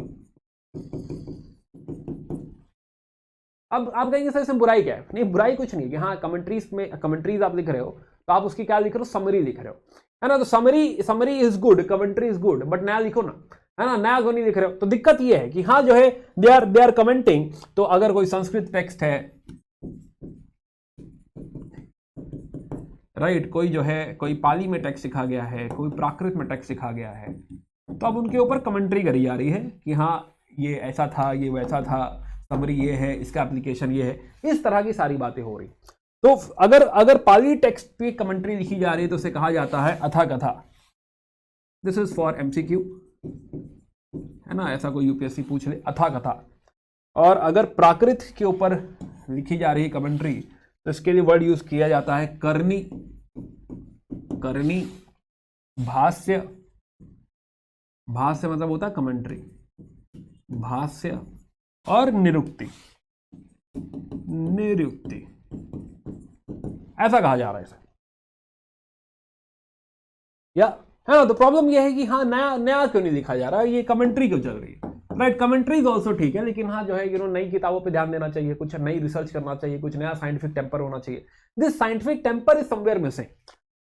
अब आप कहेंगे सर इसमें बुराई क्या है? नहीं, बुराई कुछ नहीं कि हाँ कमेंट्रीज आप लिख रहे हो तो आप उसकी क्या लिख रहे हो? समरी लिख रहे हो, है ना। तो summary is good, commentary is good, but नया लिखो ना, है ना, नया क्यों नहीं लिख रहे हो? तो दिक्कत ये है कि हाँ जो है दे आर कमेंटिंग। तो अगर कोई संस्कृत टेक्स्ट है, राइट, कोई जो है कोई पाली में टेक्स्ट लिखा गया है, कोई प्राकृत में टेक्स्ट लिखा गया है, तो अब उनके ऊपर कमेंट्री करी जा रही है कि हाँ ये ऐसा था, ये वैसा था, समरी ये है, इसका एप्लीकेशन ये है, इस तरह की सारी बातें हो रही। तो अगर पाली टेक्स्ट पे कमेंट्री लिखी जा रही है तो उसे कहा जाता है अथा कथा। दिस इज फॉर एमसीक्यू, है ना, ऐसा कोई यूपीएससी पूछ ले, अथा कथा। और अगर प्राकृत के ऊपर लिखी जा रही है कमेंट्री तो इसके लिए वर्ड यूज किया जाता है करनी, करनी, भाष्य, भाष्य मतलब होता है कमेंट्री, भाष्य और निरुक्ति, निरुक्ति ऐसा कहा जा रहा है इसे, या है ना। तो प्रॉब्लम यह है कि हाँ नया नया क्यों नहीं लिखा जा रहा है, ये कमेंट्री क्यों चल रही है, राइट। कमेंट्री ऑल्सो ठीक है, लेकिन हाँ जो है नई किताबों पे ध्यान देना चाहिए, कुछ नई रिसर्च करना चाहिए, कुछ नया साइंटिफिक टेम्पर होना चाहिए। This scientific temper is somewhere missing,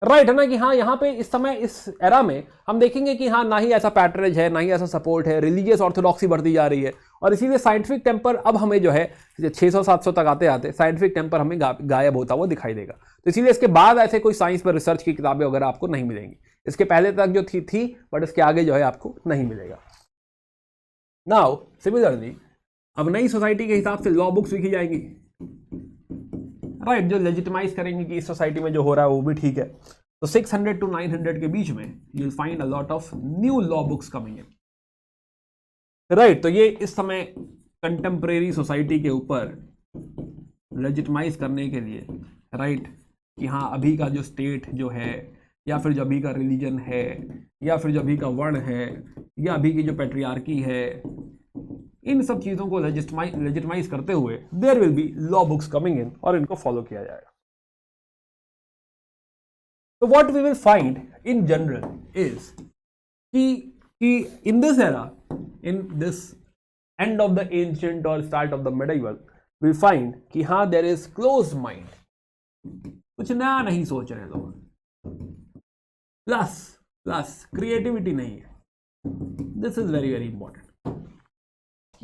right, है ना। कि हाँ यहाँ पे इस समय इस एरा में हम देखेंगे कि हाँ ना ही ऐसा पैटर्नेज है, ना ही ऐसा सपोर्ट है, रिलीजियस ऑर्थोडॉक्सी बढ़ती जा रही है, और इसीलिए साइंटिफिक टेम्पर अब हमें जो है 600-700 तक आते आते साइंटिफिक टेम्पर हमें गायब होता हुआ दिखाई देगा। तो इसीलिए इसके बाद ऐसे कोई साइंस पर रिसर्च की किताबें वगैरह आपको नहीं मिलेंगी। इसके पहले तक जो थी बट इसके आगे जो है आपको नहीं मिलेगा। नाउ सिमिलरली अब नई सोसाइटी के हिसाब से लॉ बुक्स लिखी जाएंगी, राइट, जो लेजिटिमाइज करेंगे कि इस सोसाइटी में जो हो रहा है वो भी ठीक है। तो 600 to 900 के बीच में you will find a lot of new law books coming in, right. तो ये इस समय कंटेम्परेरी सोसाइटी के ऊपर लेजिटिमाइज करने के लिए, राइट, कि हाँ अभी का जो स्टेट जो है, या फिर जो अभी का रिलीजन है, या फिर जो अभी का वर्ण है, या अभी की जो पैट्रियार्की है, इन सब चीजों को लेजिटिमाइज करते हुए there will be law books coming in और इनको फॉलो किया जाएगा। तो what we will find in general is कि in this era, in this end of the ancient और start of the medieval, we find कि हाँ देयर इज क्लोज माइंड, कुछ नया नहीं सोच रहे लोग, प्लस क्रिएटिविटी नहीं है। This is very very important.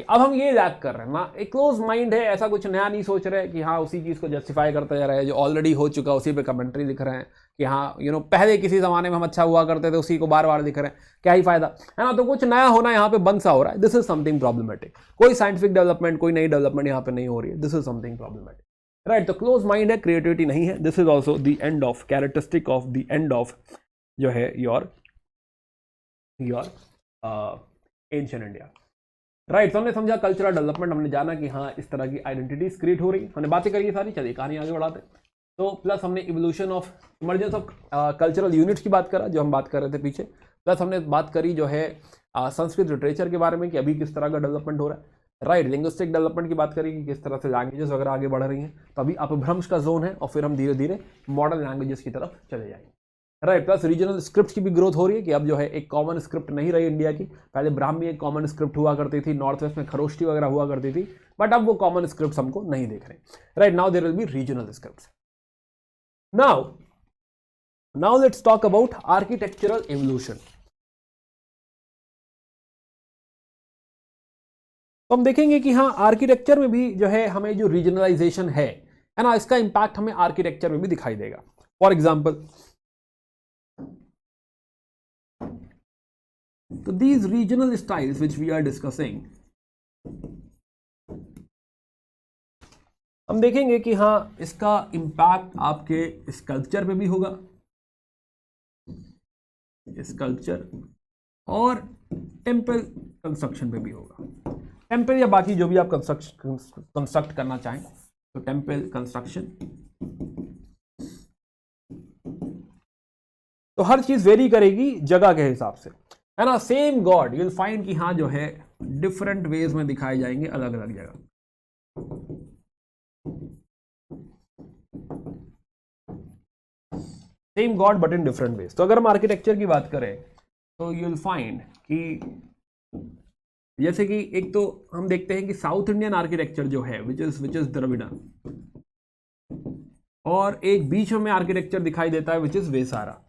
अब हम ये लैक कर रहे हैं ना, एक क्लोज माइंड है, ऐसा कुछ नया नहीं सोच रहे कि हाँ उसी चीज को जस्टिफाई करते जा रहे हैं, जो ऑलरेडी हो चुका उसी पे कमेंट्री लिख रहे हैं कि हाँ पहले किसी जमाने में हम अच्छा हुआ करते थे उसी को बार बार लिख रहे हैं, क्या ही फायदा, है ना। तो कुछ नया होना यहाँ पे बंद सा हो रहा है। This is something problematic. कोई साइंटिफिक डेवलपमेंट, कोई नई डेवलपमेंट यहाँ पे नहीं हो रही है। This is something problematic, right. तो क्लोज माइंड है, क्रिएटिविटी नहीं है। This is also the end of, characteristic of the end of जो है योर एंशिएंट इंडिया, राइट। तो हमने समझा कल्चरल डेवलपमेंट, हमने जाना कि हाँ इस तरह की आइडेंटिटीज क्रिएट हो रही, हमने बातें करी सारी। चलिए कहानी आगे बढ़ाते। तो प्लस हमने evolution of emergence of cultural units की बात करा, जो हम बात कर रहे थे पीछे। प्लस हमने बात करी जो है संस्कृत लिटरेचर के बारे में कि अभी किस तरह का डेवलपमेंट हो रहा है, राइट। लिंग्विस्टिक डेवलपमेंट की बात करी कि किस तरह से लैंग्वेजेस वगैरह आगे बढ़ रही हैं। तो अभी अपभ्रंश का जोन है और फिर हम धीरे धीरे मॉडर्न लैंग्वेजेस की तरफ चले जाएंगे, राइट। प्लस रीजनल स्क्रिप्ट की भी ग्रोथ हो रही है कि अब जो है एक कॉमन स्क्रिप्ट नहीं रही इंडिया की। पहले ब्राह्मी एक कॉमन स्क्रिप्ट हुआ करती थी, नॉर्थ वेस्ट में खरोष्टी वगैरह हुआ करती थी, बट अब वो कॉमन स्क्रिप्ट हमको नहीं देख रहे, right. Now there will be regional scripts. Now let's talk about architectural evolution. तो हम देखेंगे कि हाँ आर्किटेक्चर में भी जो है हमें जो रीजनलाइजेशन है ना, इसका इंपैक्ट हमें आर्किटेक्चर में भी दिखाई देगा। For example, so these regional styles which we are discussing, हम देखेंगे कि हाँ इसका इंपैक्ट आपके स्कल्पचर पे भी होगा, स्कल्पचर और टेम्पल कंस्ट्रक्शन पे भी होगा। टेम्पल या बाकी जो भी आप कंस्ट्रक्ट करना चाहें, तो टेम्पल कंस्ट्रक्शन, तो हर चीज वेरी करेगी जगह के हिसाब से, है ना। Same God you will find कि हाँ जो है डिफरेंट वेज में दिखाए जाएंगे अलग अलग जगह। Same God but in different ways. तो अगर हम आर्किटेक्चर की बात करें तो यू विल फाइंड कि जैसे कि एक तो हम देखते हैं कि साउथ इंडियन आर्किटेक्चर जो है विच इज द्रविड़, और एक बीच में आर्किटेक्चर दिखाई देता है विच इज वेसारा,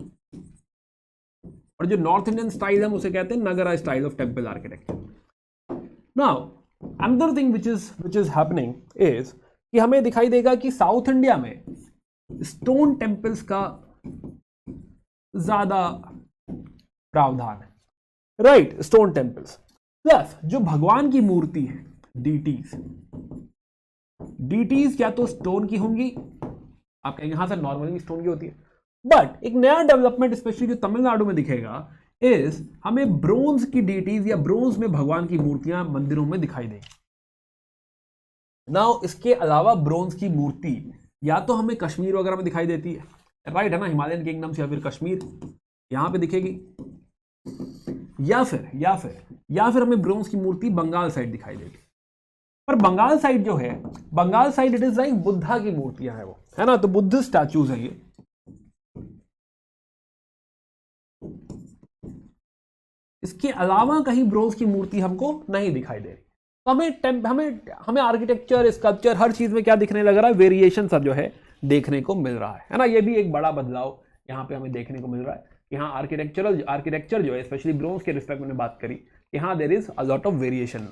और जो नॉर्थ इंडियन स्टाइल हम उसे कहते हैं Nagara style of temple architecture. Now another thing which is happening is कि हमें दिखाई देगा कि साउथ इंडिया में स्टोन टेम्पल्स का ज्यादा प्रावधान है, राइट, स्टोन टेम्पल्स। प्लस जो भगवान की मूर्ति है डीटीज क्या तो स्टोन की होंगी, आप कहेंगे हाँ सर नॉर्मली स्टोन की होती है, बट एक नया डेवलपमेंट स्पेशली जो तमिलनाडु में दिखेगा इज हमें ब्रोंज की डीटीज या ब्रोंज में भगवान की मूर्तियां मंदिरों में दिखाई देंगी। नाउ इसके अलावा ब्रोंज की मूर्ति या तो हमें कश्मीर वगैरह में दिखाई देती है, राइट है ना, हिमालयन किंगडम्स या फिर कश्मीर यहां पे दिखेगी, या फिर हमें ब्रोंज की मूर्ति बंगाल साइड दिखाई देगी। पर बंगाल साइड जो है, Bengal side it is like Buddha की मूर्तियां हैं वो, है ना, तो बुद्ध स्टैचूज है ये। इसके अलावा कहीं ब्रोंज की मूर्ति हमको नहीं दिखाई दे रही। तो हमें आर्किटेक्चर, स्कल्पचर, हर चीज में क्या दिखने लग रहा है, वेरिएशन सब जो है देखने को मिल रहा है ना। ये भी एक बड़ा बदलाव यहाँ पे हमें देखने को मिल रहा है। यहाँ आर्किटेक्चर जो है, स्पेशली ब्रोंज के रिस्पेक्ट में बात करी, यहाँ there is a lot of variation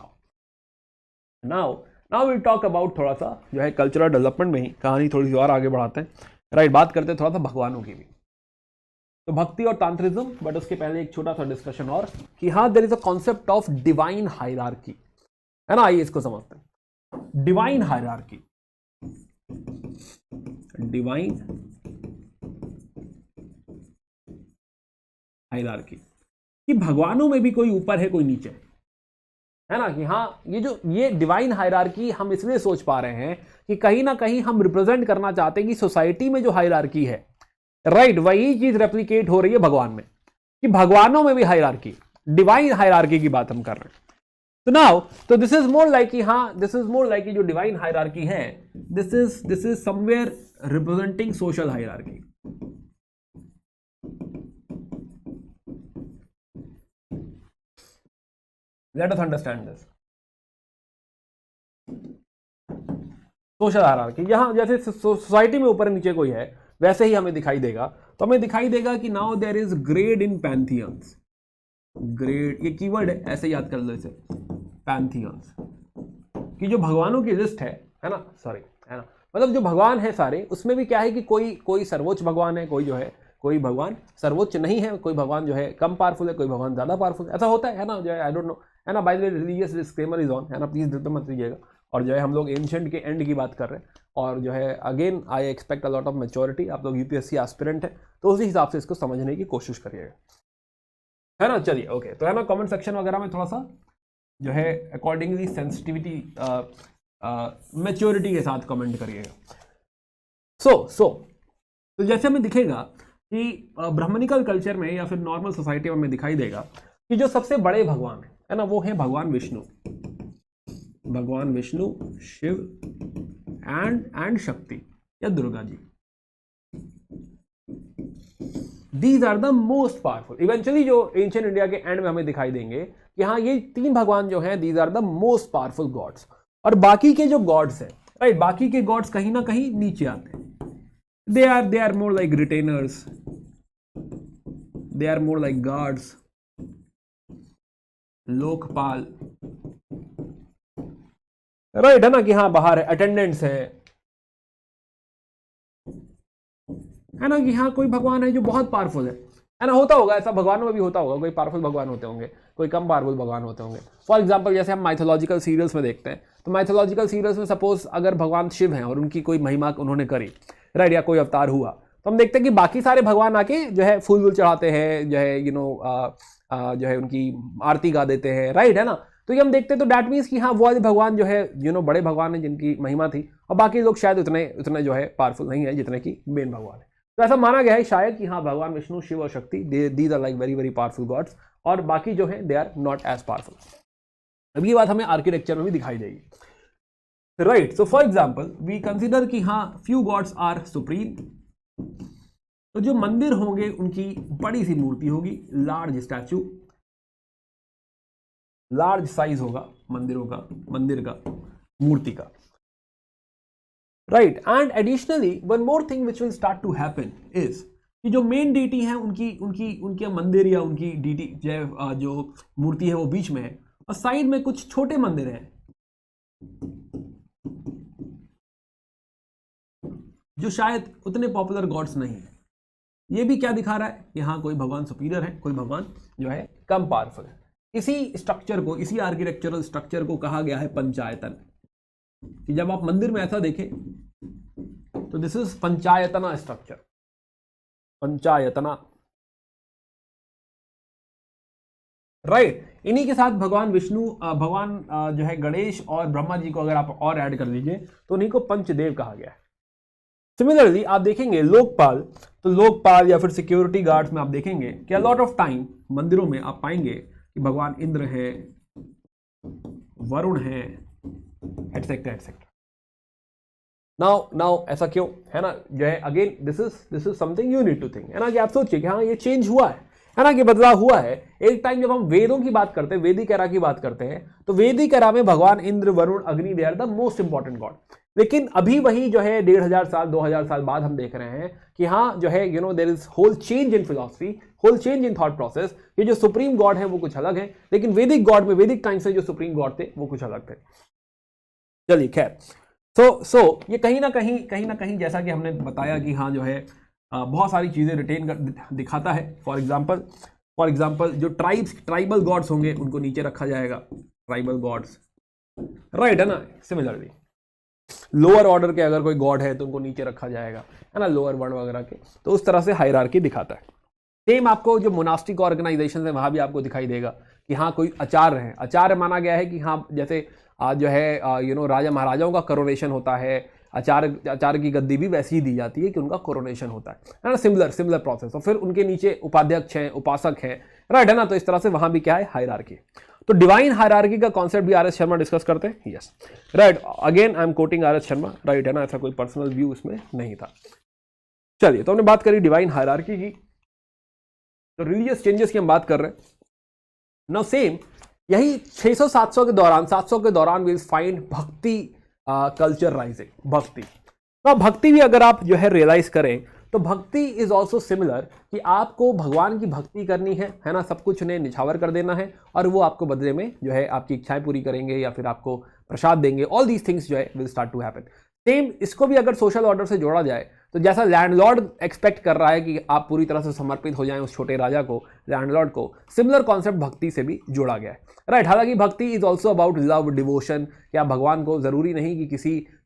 now will talk about थोड़ा सा जो है कल्चरल डेवलपमेंट में ही कहानी थोड़ी सी और आगे बढ़ाते हैं, राइट। बात करते हैं थोड़ा सा भगवानों की भी, तो भक्ति और तांत्रिज्म, बट उसके पहले एक छोटा सा डिस्कशन और कि हाँ there is a concept of divine hierarchy, है ना। आइए इसको समझते हैं। डिवाइन हायरार्की, डिवाइन हायरार्की कि भगवानों में भी कोई ऊपर है कोई नीचे है ना। कि हाँ ये डिवाइन हायरार्की हम इसलिए सोच पा रहे हैं कि कहीं ना कहीं हम रिप्रेजेंट करना चाहते हैं कि सोसाइटी में जो हायरार्की है, राइट, वही चीज रेप्लिकेट हो रही है भगवान में, कि भगवानों में भी हायरार्की, डिवाइन हायरार्की की बात हम कर रहे हैं। तो नाउ तो दिस इज मोर लाइक कि हाँ, दिस इज मोर लाइक कि जो डिवाइन हायरार्की है, this is somewhere representing social hierarchy. Let us understand this. Social hierarchy, यहां जैसे सोसाइटी में ऊपर नीचे कोई है वैसे ही हमें दिखाई देगा। तो हमें दिखाई देगा कि now there is grade in pantheons. Grade ये कीवर्ड है, ऐसे याद कर लो इसे, पैंथियंस, कि जो भगवानों की लिस्ट है ना, सॉरी, है ना, मतलब जो भगवान है सारे, उसमें भी क्या है कि कोई सर्वोच्च भगवान है, कोई जो है कोई भगवान सर्वोच्च नहीं है, कोई भगवान जो है कम पावरफुल है, कोई भगवान ज्यादा पावरफुल है, ऐसा होता है ना, जो है आई डोंट नो, है ना। By the way religious disclaimer is on, है ना, प्लीज दिल पे मत लीजिएगा। और जो है हम लोग एंशिएंट के एंड की बात कर रहे हैं, और जो है again I expect a lot of maturity. आप लोग यूपीएससी एस्पिरेंट है तो उसी हिसाब से इसको समझने की कोशिश करिएगा, है ना। चलिए ओके, तो है ना कमेंट सेक्शन वगैरह में थोड़ा सा जो है अकॉर्डिंगली सेंसिटिविटी मैच्योरिटी के साथ कमेंट करिएगा। तो जैसे हमें दिखेगा कि ब्राह्मणिकल कल्चर में या फिर नॉर्मल सोसाइटी में हमें दिखाई देगा कि जो सबसे बड़े भगवान है ना, वो है भगवान विष्णु, शिव एंड शक्ति या Durga ji. These are the most powerful. Eventually जो एंशिएंट इंडिया के एंड में हमें दिखाई देंगे कि हाँ ये तीन भगवान जो हैं, these are the most powerful gods. और बाकी के जो गॉड्स हैं, राइट, बाकी के गॉड्स कहीं ना कहीं नीचे आते हैं। they are more like retainers, they are more like guards, Lokpal, right, है ना, कि हाँ बाहर है, अटेंडेंट्स है ना, कि हाँ कोई भगवान है जो बहुत पावरफुल है ना। होता होगा ऐसा, भगवानों में भी होता होगा, कोई पावरफुल भगवान होते होंगे, कोई कम पावरफुल भगवान होते होंगे। फॉर एग्जाम्पल जैसे हम माइथोलॉजिकल सीरियल्स में देखते हैं, तो माइथोलॉजिकल सीरियल्स में सपोज अगर भगवान शिव हैं और उनकी कोई महिमा उन्होंने करी, राइट, या कोई अवतार हुआ, तो हम देखते हैं कि बाकी सारे भगवान आके जो है फूल वूल चढ़ाते हैं, जो है जो है उनकी आरती गा देते हैं, राइट, है ना। तो ये हम देखते हैं, तो डैट मीन्स कि हाँ वो वाले भगवान जो है बड़े भगवान हैं जिनकी महिमा थी, और बाकी लोग शायद उतने जो है पावरफुल नहीं है जितने की मेन भगवान है। तो ऐसा माना गया है शायद कि हाँ भगवान विष्णु, शिव और Shakti, these are like very very powerful gods, और बाकी जो है they are not as powerful. अब ये बात हमें आर्किटेक्चर में भी दिखाई देगी, right. So for example we consider कि हाँ फ्यू गॉड्स आर सुप्रीम। तो जो मंदिर होंगे उनकी बड़ी सी मूर्ति होगी, लार्ज स्टैचू, लार्ज साइज होगा मंदिर का मूर्ति का, right. And additionally one more thing which will start to happen is कि जो मेन डीटी है उनके मंदिर या उनकी डीटी जो मूर्ति है वो बीच में है, और साइड में कुछ छोटे मंदिर हैं जो शायद उतने पॉपुलर गॉड्स नहीं है। ये भी क्या दिखा रहा है कि हाँ कोई भगवान सुपीरियर है, कोई भगवान जो है कम पावरफुल है। इसी स्ट्रक्चर को, इसी आर्किटेक्चरल स्ट्रक्चर को कहा गया है पंचायतन। कि जब आप मंदिर में ऐसा देखें तो दिस इज पंचायतना स्ट्रक्चर, पंचायतना, राइट। इन्हीं के साथ भगवान विष्णु, भगवान जो है गणेश और ब्रह्मा जी को अगर आप और ऐड कर लीजिए तो उन्हीं को पंचदेव कहा गया है। सिमिलरली आप देखेंगे लोकपाल, तो लोकपाल या फिर सिक्योरिटी गार्ड्स में आप देखेंगे कि अ लॉट ऑफ टाइम मंदिरों में आप पाएंगे कि भगवान इंद्र है, वरुण है, एटसेट्रा एटसेट्रा। नाउ ऐसा क्यों है ना, जो है again this is something you need to think, है ना, कि आप सोचिए कि हाँ ये चेंज हुआ है ना, कि बदलाव हुआ है। एक टाइम जब हम वेदों की बात करते हैं, वैदिक एरा की बात करते हैं, तो वैदिक एरा में भगवान Indra, Varuna, Agni, they are the most important god. लेकिन अभी वही जो है 1500 साल 2000 साल बाद हम देख रहे हैं कि हाँ जो है there is whole change in philosophy, whole change in thought process. ये जो सुप्रीम गॉड है वो कुछ अलग है, लेकिन वैदिक गॉड में, वैदिक टाइम से जो सुप्रीम गॉड थे वो कुछ अलग थे। चलिए खैर, सो ये कहीं ना कहीं जैसा कि हमने बताया कि हाँ जो है बहुत सारी चीजें रिटेन दिखाता है। फॉर एग्जाम्पल जो ट्राइबल गॉड्स होंगे उनको नीचे रखा जाएगा, ट्राइबल गॉड्स, राइट है ना। सिमिलरली लोअर ऑर्डर के अगर कोई गॉड है तो उनको नीचे रखा जाएगा, है ना, लोअर वर्ण वगैरह के। तो उस तरह से हायरार्की दिखाता है। सेम आपको जो मोनास्टिक ऑर्गेनाइजेशन है वहां भी आपको दिखाई देगा कि हाँ कोई आचार्य है, आचार्य माना गया है कि हाँ जैसे जो है राजा महाराजाओं का कोरोनेशन होता है, आचार्य की गद्दी भी वैसी ही दी जाती है कि उनका कोरोनेशन होता है ना, सिमिलर प्रोसेस। और फिर उनके नीचे उपाध्यक्ष हैं, उपासक हैं, राइट है ना। तो इस तरह से वहां भी क्या है, हायरार्की। तो डिवाइन हायरार्की का कॉन्सेप्ट भी आर.एस. शर्मा डिस्कस करते हैं, yes right. Again I am quoting RS. Sharma, right है ना, ऐसा कोई पर्सनल व्यू इसमें नहीं था। चलिए, तो हमने बात करी डिवाइन हायरार्की की, तो रिलीजियस चेंजेस की हम बात कर रहे हैं। नाउ सेम यही 600-700 के दौरान, 700 के दौरान विल फाइंड भक्ति कल्चर राइजिंग, भक्ति। तो भक्ति भी अगर आप जो है रियलाइज करें तो भक्ति इज ऑल्सो सिमिलर, कि आपको भगवान की भक्ति करनी है ना, सब कुछ उन्हें निछावर कर देना है और वो आपको बदले में जो है आपकी इच्छाएं पूरी करेंगे या फिर आपको प्रसाद देंगे। ऑल दीज थिंग्स जो है will start to happen. Same इसको भी अगर सोशल ऑर्डर से जोड़ा जाए तो जैसा लैंडलॉर्ड एक्सपेक्ट कर रहा है कि आप पूरी तरह से समर्पित हो जाएं उस छोटे राजा को, लैंडलॉर्ड को, सिमिलर कॉन्सेप्ट भक्ति से भी जोड़ा गया है, राइट। हालांकि भक्ति is also about love, devotion. क्या भगवान को जरूरी नहीं कि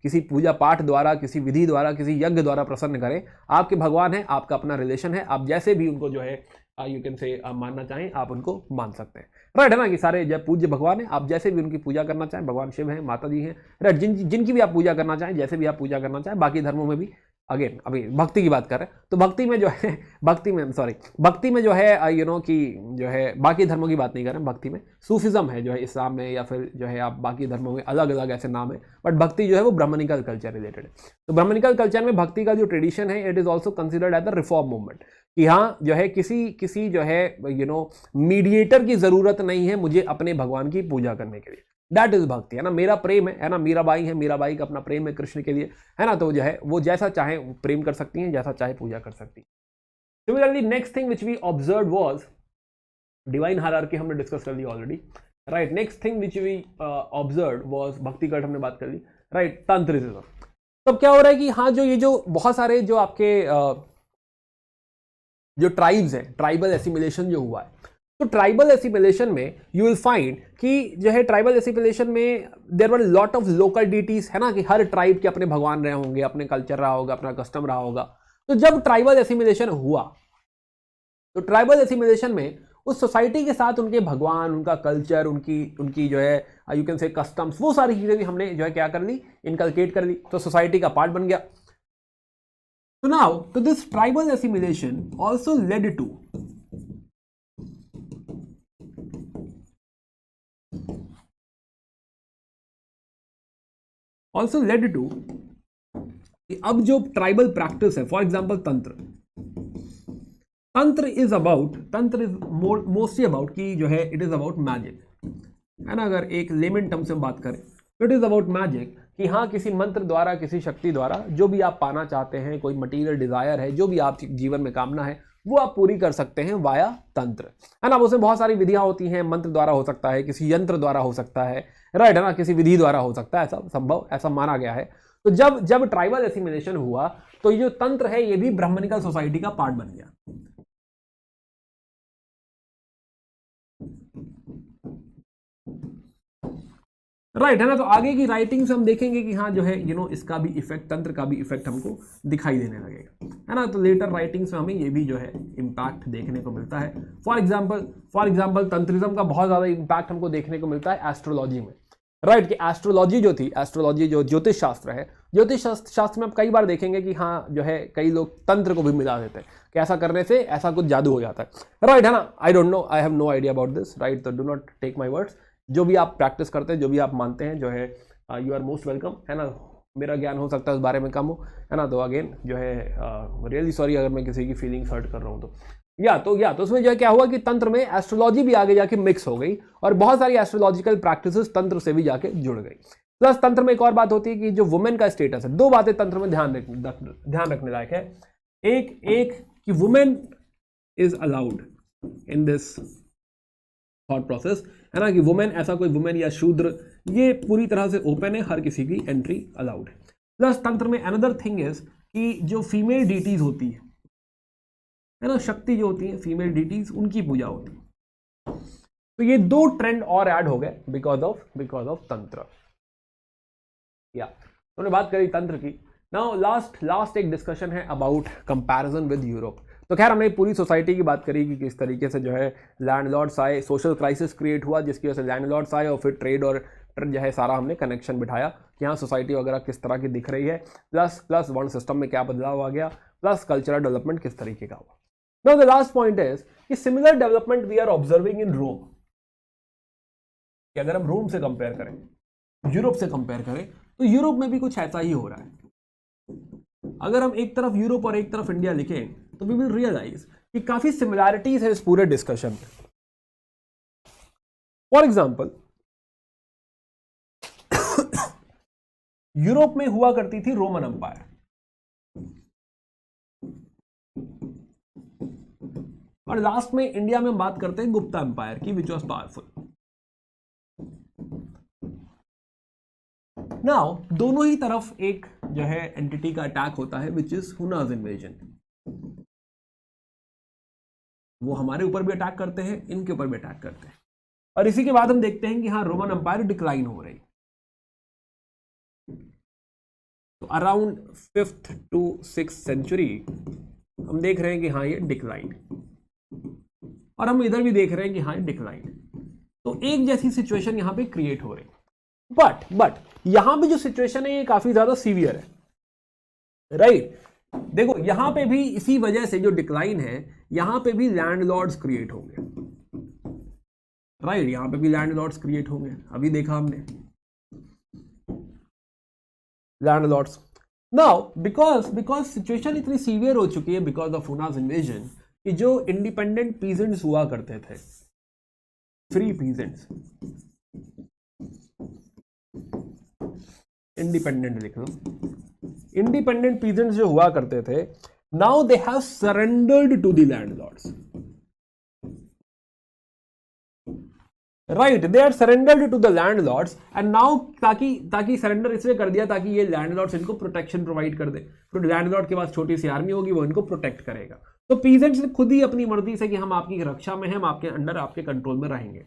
किसी पूजा पाठ द्वारा, किसी विधि द्वारा, किसी यज्ञ द्वारा प्रसन्न करें। आपके भगवान है, आपका अपना रिलेशन है, आप जैसे भी उनको जो है यू कैन से मानना चाहें आप उनको मान सकते हैं, राइट है ना, कि सारे जब पूज्य भगवान है, आप जैसे भी उनकी पूजा करना चाहें, भगवान शिव हैं, माता जी हैं, राइट, जिनकी भी आप पूजा करना चाहें, जैसे भी आप पूजा करना चाहें। बाकी धर्मों में भी अगेन अभी भक्ति की बात कर रहे हैं, तो भक्ति में जो है भक्ति में जो है कि जो है बाकी धर्मों की बात नहीं कर रहे हैं। भक्ति में सूफिज्म है जो है इस्लाम में, या फिर जो है आप बाकी धर्मों में अलग अलग ऐसे नाम है, बट भक्ति जो है वो ब्राह्मणिकल कल्चर रिलेटेड है। तो ब्राह्मणिकल कल्चर में भक्ति का जो ट्रेडिशन है, it is also considered as the reform movement, कि हाँ जो है किसी जो है मीडिएटर की जरूरत नहीं है मुझे अपने भगवान की पूजा करने के लिए। दैट इज भक्ति, है ना। मेरा प्रेम है ना, मीराबाई है, मीराबाई का अपना प्रेम है कृष्ण के लिए, है ना। तो जो है वो जैसा चाहे प्रेम कर सकती हैं, जैसा चाहे पूजा कर सकती हैं। Similarly next thing which we observe was divine hierarchy, हमने डिस्कस कर ली already, right. Next thing which we observe was bhakti cult, हमने बात कर ली, राइट। तंत्रिज्म। तब क्या हो रहा है कि हाँ जो बहुत सारे जो आपके जो ट्राइब्स हैं, ट्राइबल एसिमिलेशन जो हुआ है, तो ट्राइबल एसिमिलेशन में यू विल फाइंड कि जो है ट्राइबल एसिमिलेशन में there were lot of local deities, है ना, कि हर ट्राइब के अपने भगवान रहे होंगे, अपने कल्चर रहा होगा, अपना कस्टम रहा होगा। तो जब ट्राइबल एसिमिलेशन हुआ तो ट्राइबल एसिमिलेशन में उस सोसाइटी के साथ उनके भगवान, उनका कल्चर, उनकी जो है यू कैन से कस्टम्स, वो सारी चीजें भी हमने जो है क्या कर ली, इनकलकेट कर ली, तो सोसाइटी का पार्ट बन गया। So now, so this tribal assimilation also led to कि अब जो ट्राइबल प्रैक्टिस है, फॉर एग्जांपल तंत्र इज मोस्टली अबाउट कि जो है इट इज अबाउट मैजिक, है ना। अगर एक लेमन टर्म से बात करें तो इट इज अबाउट मैजिक, कि हाँ किसी मंत्र द्वारा, किसी शक्ति द्वारा जो भी आप पाना चाहते हैं, कोई मटीरियल डिजायर है, जो भी आप जीवन में कामना है, वो आप पूरी कर सकते हैं वाया तंत्र, है ना। उसमें बहुत सारी विधियां होती हैं, मंत्र द्वारा हो सकता है, किसी यंत्र द्वारा हो सकता है, राइट है ना, किसी विधि द्वारा हो सकता है, ऐसा संभव, ऐसा माना गया है। तो जब ट्राइबल एसिमिलेशन हुआ तो ये जो तंत्र है ये भी ब्राह्मणिकल सोसाइटी का पार्ट बन गया। राइट है ना। तो आगे की राइटिंग से हम देखेंगे कि हाँ जो है इसका भी इफेक्ट, तंत्र का भी इफेक्ट हमको दिखाई देने लगेगा, है ना। तो लेटर राइटिंग्स में हमें ये भी जो है इम्पैक्ट देखने को मिलता है। फॉर एग्जाम्पल तंत्रिज्म का बहुत ज्यादा इम्पैक्ट हमको देखने को मिलता है एस्ट्रोलॉजी में। राइट कि एस्ट्रोलॉजी जो थी, एस्ट्रोलॉजी जो ज्योतिष शास्त्र है, ज्योतिष शास्त्र में आप कई बार देखेंगे कि हाँ जो है कई लोग तंत्र को भी मिला देते हैं कि ऐसा करने से ऐसा कुछ जादू हो जाता है, राइट है ना। I don't know, I have no idea about this, right, तो do not take my words. जो भी आप प्रैक्टिस करते हैं, जो भी आप मानते हैं, जो है यू आर मोस्ट वेलकम, है ना। मेरा ज्ञान हो सकता है उस बारे में कम हो, है ना, तो अगेन जो है रियली सॉरी अगर मैं किसी की फीलिंग्स हर्ट कर रहा हूँ तो तो उसमें जो है क्या हुआ कि तंत्र में एस्ट्रोलॉजी भी आगे जाके मिक्स हो गई और बहुत सारी एस्ट्रोलॉजिकल प्रैक्टिसेस तंत्र से भी जाके जुड़ गई। प्लस तंत्र में एक और बात होती है कि जो वुमेन का स्टेटस है, दो बातें तंत्र में ध्यान रखने लायक है। एक कि women is allowed in this thought process, है ना, कि वुमेन, ऐसा कोई वुमेन या शूद्र, ये पूरी तरह से ओपन है, हर किसी की एंट्री अलाउड है। प्लस तंत्र में अनदर थिंग इज कि जो फीमेल डीटीज होती है ना, शक्ति जो होती है फीमेल डीटीज, उनकी पूजा होती है। तो ये दो ट्रेंड और ऐड हो गए बिकॉज ऑफ तंत्र। या हमने बात करी तंत्र की। नाउ लास्ट एक डिस्कशन है अबाउट कंपैरिजन विद यूरोप। तो खैर हमने पूरी सोसाइटी की बात करी कि किस तरीके से जो है लैंडलॉर्ड्स आए, सोशल क्राइसिस क्रिएट हुआ जिसकी वजह से लैंडलॉर्ड्स आए, और फिर ट्रेड और जो है सारा हमने कनेक्शन बिठाया कि हाँ सोसाइटी वगैरह किस तरह की दिख रही है, प्लस वर्ण सिस्टम में क्या बदलाव आ गया, प्लस कल्चरल डेवलपमेंट किस तरीके का हुआ। Now the last point is कि similar development we are observing in Rome। कि अगर हम रोम से कंपेयर करें, यूरोप से कंपेयर करें, तो यूरोप में भी कुछ ऐसा ही हो रहा है। अगर हम एक तरफ यूरोप और एक तरफ इंडिया लिखें तो we will realize कि काफी सिमिलैरिटीज है इस पूरे डिस्कशन में। फॉर एग्जाम्पल यूरोप में हुआ करती थी रोमन एम्पायर, और लास्ट में इंडिया में बात करते हैं गुप्ता एम्पायर की, विच वॉज पावरफुल। नाउ दोनों ही तरफ एक जो है एंटिटी का अटैक होता है विच इज हुनाज इन्वेजन। वो हमारे ऊपर भी अटैक करते हैं, इनके ऊपर भी अटैक करते हैं, और इसी के बाद हम देखते हैं कि हाँ रोमन एम्पायर डिक्लाइन हो रही। तो around 5th to 6th century हम देख रहे हैं कि हाँ ये डिक्लाइन, और हम इधर भी देख रहे हैं कि हाँ डिक्लाइन। तो एक जैसी सिचुएशन यहां पे क्रिएट हो रही। बट यहां पे जो सिचुएशन है ये काफी ज्यादा सीवियर है, राइट। देखो यहां पे भी इसी वजह से जो डिक्लाइन है, यहां पे भी लैंडलॉर्ड्स क्रिएट होंगे, राइट। यहां पे भी लैंडलॉर्ड्स क्रिएट होंगे, अभी देखा हमने लैंडलॉर्ड्स। नाउ बिकॉज सिचुएशन इतनी सीवियर हो चुकी है बिकॉज ऑफ हुनाज इन्वेजन, कि जो इंडिपेंडेंट पीजेंट्स हुआ करते थे, फ्री पीजेंट्स, इंडिपेंडेंट लिख लो, इंडिपेंडेंट पीजेंट्स जो हुआ करते थे, now they have surrendered to the landlords, right. They are surrendered to the landlords and now ताकि सरेंडर इसलिए कर दिया ताकि ये लैंडलॉर्ड्स इनको प्रोटेक्शन प्रोवाइड कर दे। तो लैंडलॉर्ड के पास छोटी सी आर्मी होगी, वो इनको प्रोटेक्ट करेगा। तो पीजेंट्स ने खुद ही अपनी मर्जी से कि हम आपकी रक्षा में हैं, हम आपके अंडर, आपके कंट्रोल में रहेंगे।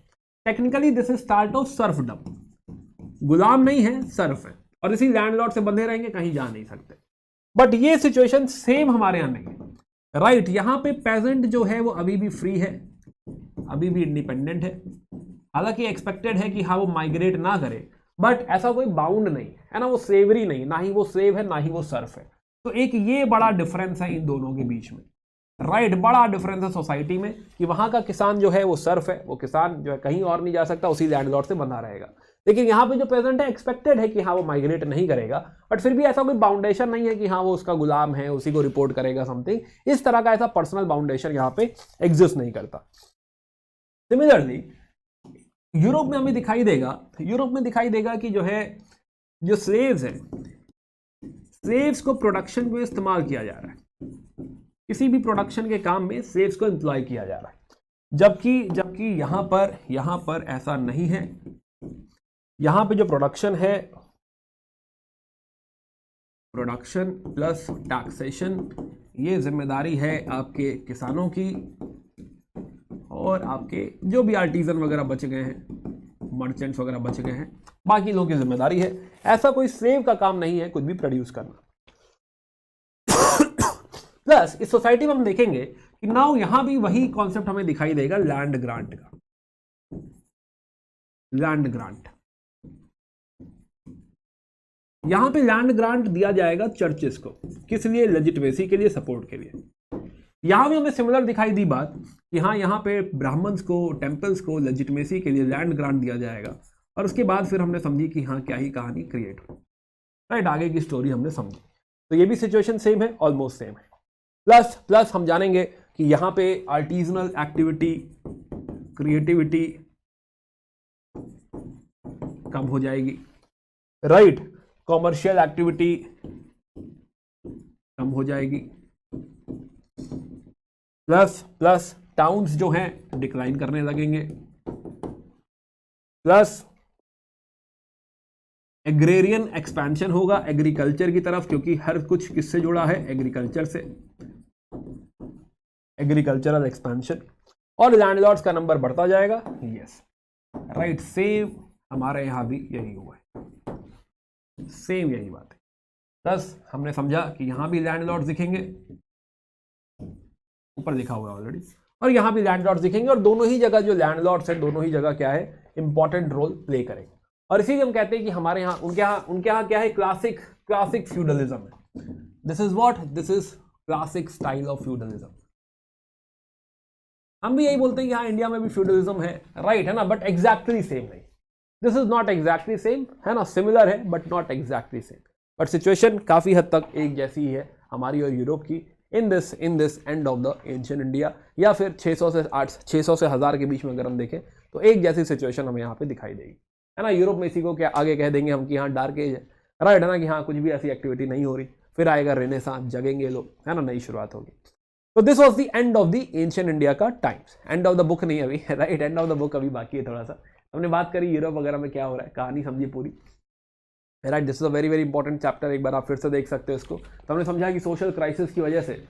Technically this is start of serfdom, गुलाम नहीं है, सर्फ है, और इसी लैंडलॉर्ड से बंधे रहेंगे, कहीं जा नहीं सकते। बट ये सिचुएशन सेम हमारे यहां नहीं है, राइट। यहां पे पेजेंट जो है वो अभी भी फ्री है, अभी भी इंडिपेंडेंट है। हालांकि एक्सपेक्टेड है कि हाँ वो माइग्रेट ना करे, बट ऐसा कोई बाउंड नहीं है ना, वो स्लेवरी नहीं, ना ही वो स्लेव है ना ही वो सर्फ है। तो एक ये बड़ा डिफरेंस है इन दोनों के बीच में, राइट। बड़ा डिफरेंस है सोसाइटी में कि वहां का किसान जो है वो सर्फ है, वो किसान जो है कहीं और नहीं जा सकता, उसी लैंडलॉर्ड से बंधा रहेगा। लेकिन यहाँ पे जो प्रेजेंट है एक्सपेक्टेड है कि हाँ वो माइग्रेट नहीं करेगा, बट फिर भी ऐसा कोई बाउंडेशन नहीं है कि हाँ वो उसका गुलाम है, उसी को रिपोर्ट करेगा समथिंग। इस तरह का ऐसा पर्सनल बाउंडेशन यहाँ पे एग्जिस्ट नहीं करता। सिमिलरली यूरोप में हमें दिखाई देगा कि जो है जो स्लेव्स है, स्लेव्स को प्रोडक्शन में इस्तेमाल किया जा रहा है, किसी भी प्रोडक्शन के काम में स्लेव्स को एम्प्लॉय किया जा रहा है। जबकि यहां पर ऐसा नहीं है। यहां पे जो प्रोडक्शन है, प्रोडक्शन प्लस टैक्सेशन, ये जिम्मेदारी है आपके किसानों की और आपके जो भी आर्टिजन वगैरह बच गए हैं, मर्चेंट्स वगैरह बच गए हैं, बाकी लोगों की जिम्मेदारी है। ऐसा कोई स्लेव का काम नहीं है कुछ भी प्रोड्यूस करना। प्लस इस सोसाइटी में हम देखेंगे कि नाउ यहां भी वही कॉन्सेप्ट हमें दिखाई देगा लैंड ग्रांट का। लैंड ग्रांट यहाँ पे लैंड ग्रांट दिया जाएगा चर्चेस को, किस लिए? लेजिटिमेसी के लिए, सपोर्ट के लिए। यहाँ भी हमें सिमिलर दिखाई दी बात कि हाँ यहाँ पे ब्राह्मण्स को, टेम्पल्स को लेजिटिमेसी के लिए लैंड ग्रांट दिया जाएगा, और उसके बाद फिर हमने समझी कि हाँ क्या ही कहानी क्रिएट हुई, राइट, आगे की स्टोरी हमने समझी। तो ये भी सिचुएशन सेम है, ऑलमोस्ट सेम है। प्लस हम जानेंगे कि यहाँ पे आर्टिजनल एक्टिविटी, क्रिएटिविटी कम हो जाएगी, राइट, कॉमर्शियल एक्टिविटी कम हो जाएगी, प्लस टाउन्स जो हैं डिक्लाइन करने लगेंगे, प्लस एग्रेरियन एक्सपेंशन होगा एग्रीकल्चर की तरफ, क्योंकि हर कुछ किससे जुड़ा है? एग्रीकल्चर से, एग्रीकल्चरल एक्सपेंशन, और लैंडलॉर्ड्स का नंबर बढ़ता जाएगा। यस, राइट, सेम हमारे यहां भी यही हुआ है, सेम यही बात है। प्लस हमने समझा कि यहां भी लैंडलॉर्ड्स दिखेंगे, ऊपर लिखा हुआ है ऑलरेडी, और यहां भी लैंडलॉर्ड्स दिखेंगे, और दोनों ही जगह जो लैंडलॉर्ड्स हैं दोनों ही जगह क्या है? इंपॉर्टेंट रोल प्ले करेंगे। और इसीलिए हम कहते हैं कि हमारे यहाँ, उनके यहाँ क्या है? क्लासिक फ्यूडलिज्म है। This is what? This is classic style of feudalism. हम भी यही बोलते हैं कि हाँ इंडिया में भी फ्यूडलिज्म है, राइट, है ना, बट एग्जैक्टली सेम नहीं। This is not exactly same, है ना, सिमिलर है but not exactly same, but situation काफी हद तक एक जैसी ही है हमारी और यूरोप की इन this end of the ancient India, या फिर 600 से 1000 के बीच में अगर हम देखें तो एक जैसी सिचुएशन हमें यहाँ पे दिखाई देगी, है ना। यूरोप में इसी को क्या आगे कह देंगे हम कि हाँ डार्क एज है, राइट, है ना, कि हाँ कुछ भी ऐसी एक्टिविटी नहीं हो रही, फिर आएगा रेनेसांस, जगेंगे लोग, है ना, नई शुरुआत होगी। तो this was the end of the ancient India का times. End of the book नहीं अभी, right, end of the book अभी बाकी है थोड़ा सा। हमने बात करी यूरोप वगैरह में क्या हो रहा है, कहानी समझी पूरी, right. This is a very important chapter, एक बार आप फिर से देख सकते हो इसको। तो हमने समझा कि सोशल क्राइसिस की वजह से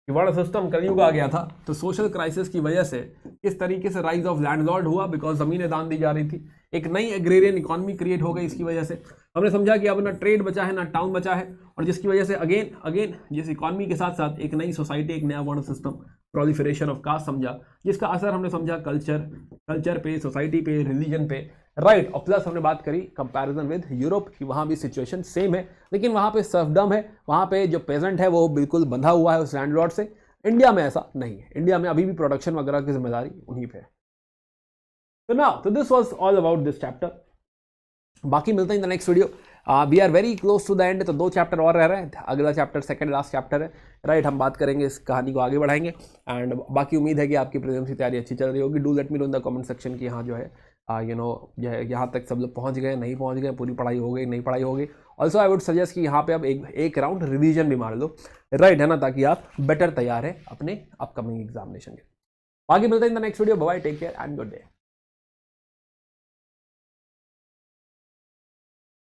वर्ण सिस्टम कलयुग आ गया था, तो सोशल क्राइसिस की वजह से किस तरीके से राइज ऑफ लैंडलॉर्ड हुआ, बिकॉज जमीनें दान दी जा रही थी, एक नई एग्रेरियन इकोनॉमी क्रिएट हो गई इसकी वजह से। हमने समझा कि अब ना ट्रेड बचा है ना टाउन बचा है, और जिसकी वजह से अगेन जिस इकोनॉमी के साथ साथ एक नई सोसाइटी, एक नया वर्ण सिस्टम, प्रोलिफरेशन ऑफ कास्ट समझा, जिसका असर हमने समझा कल्चर पे, सोसाइटी पे, रिलीजन पे, राइट। और प्लस हमने बात करी कंपैरिजन विद यूरोप की, वहाँ भी सिचुएशन सेम है, लेकिन वहाँ पे सर्फडम है, वहाँ पे जो पेजेंट है वो बिल्कुल बंधा हुआ है उस लैंडलॉर्ड से। इंडिया में ऐसा नहीं है, इंडिया में अभी भी प्रोडक्शन वगैरह की जिम्मेदारी उन्हीं पे है। तो this was all about this chapter. बाकी मिलते हैं in the next video. We are very close to the end, तो 2 चैप्टर और रह रहे हैं, अगला चैप्टर सेकंड लास्ट चैप्टर है, राइट। हम बात करेंगे, इस कहानी को आगे बढ़ाएंगे, एंड बाकी उम्मीद है कि आपकी प्रीलिम्स की तैयारी अच्छी चल रही होगी। Do let me know in the comment section कि यहाँ जो है यहाँ तक सब लोग पहुँच गए, नहीं पहुँच गए, पूरी पढ़ाई हो गई, नहीं पढ़ाई हो गई। ऑल्सो आई वुड सजेस्ट कि यहाँ पे आप एक राउंड रिवीजन भी मार लो, राइट, है ना, ताकि आप बेटर तैयार है अपने अपकमिंग एग्जामिनेशन के। बाकी मिलते हैं in the next video. Bye, take care and good day.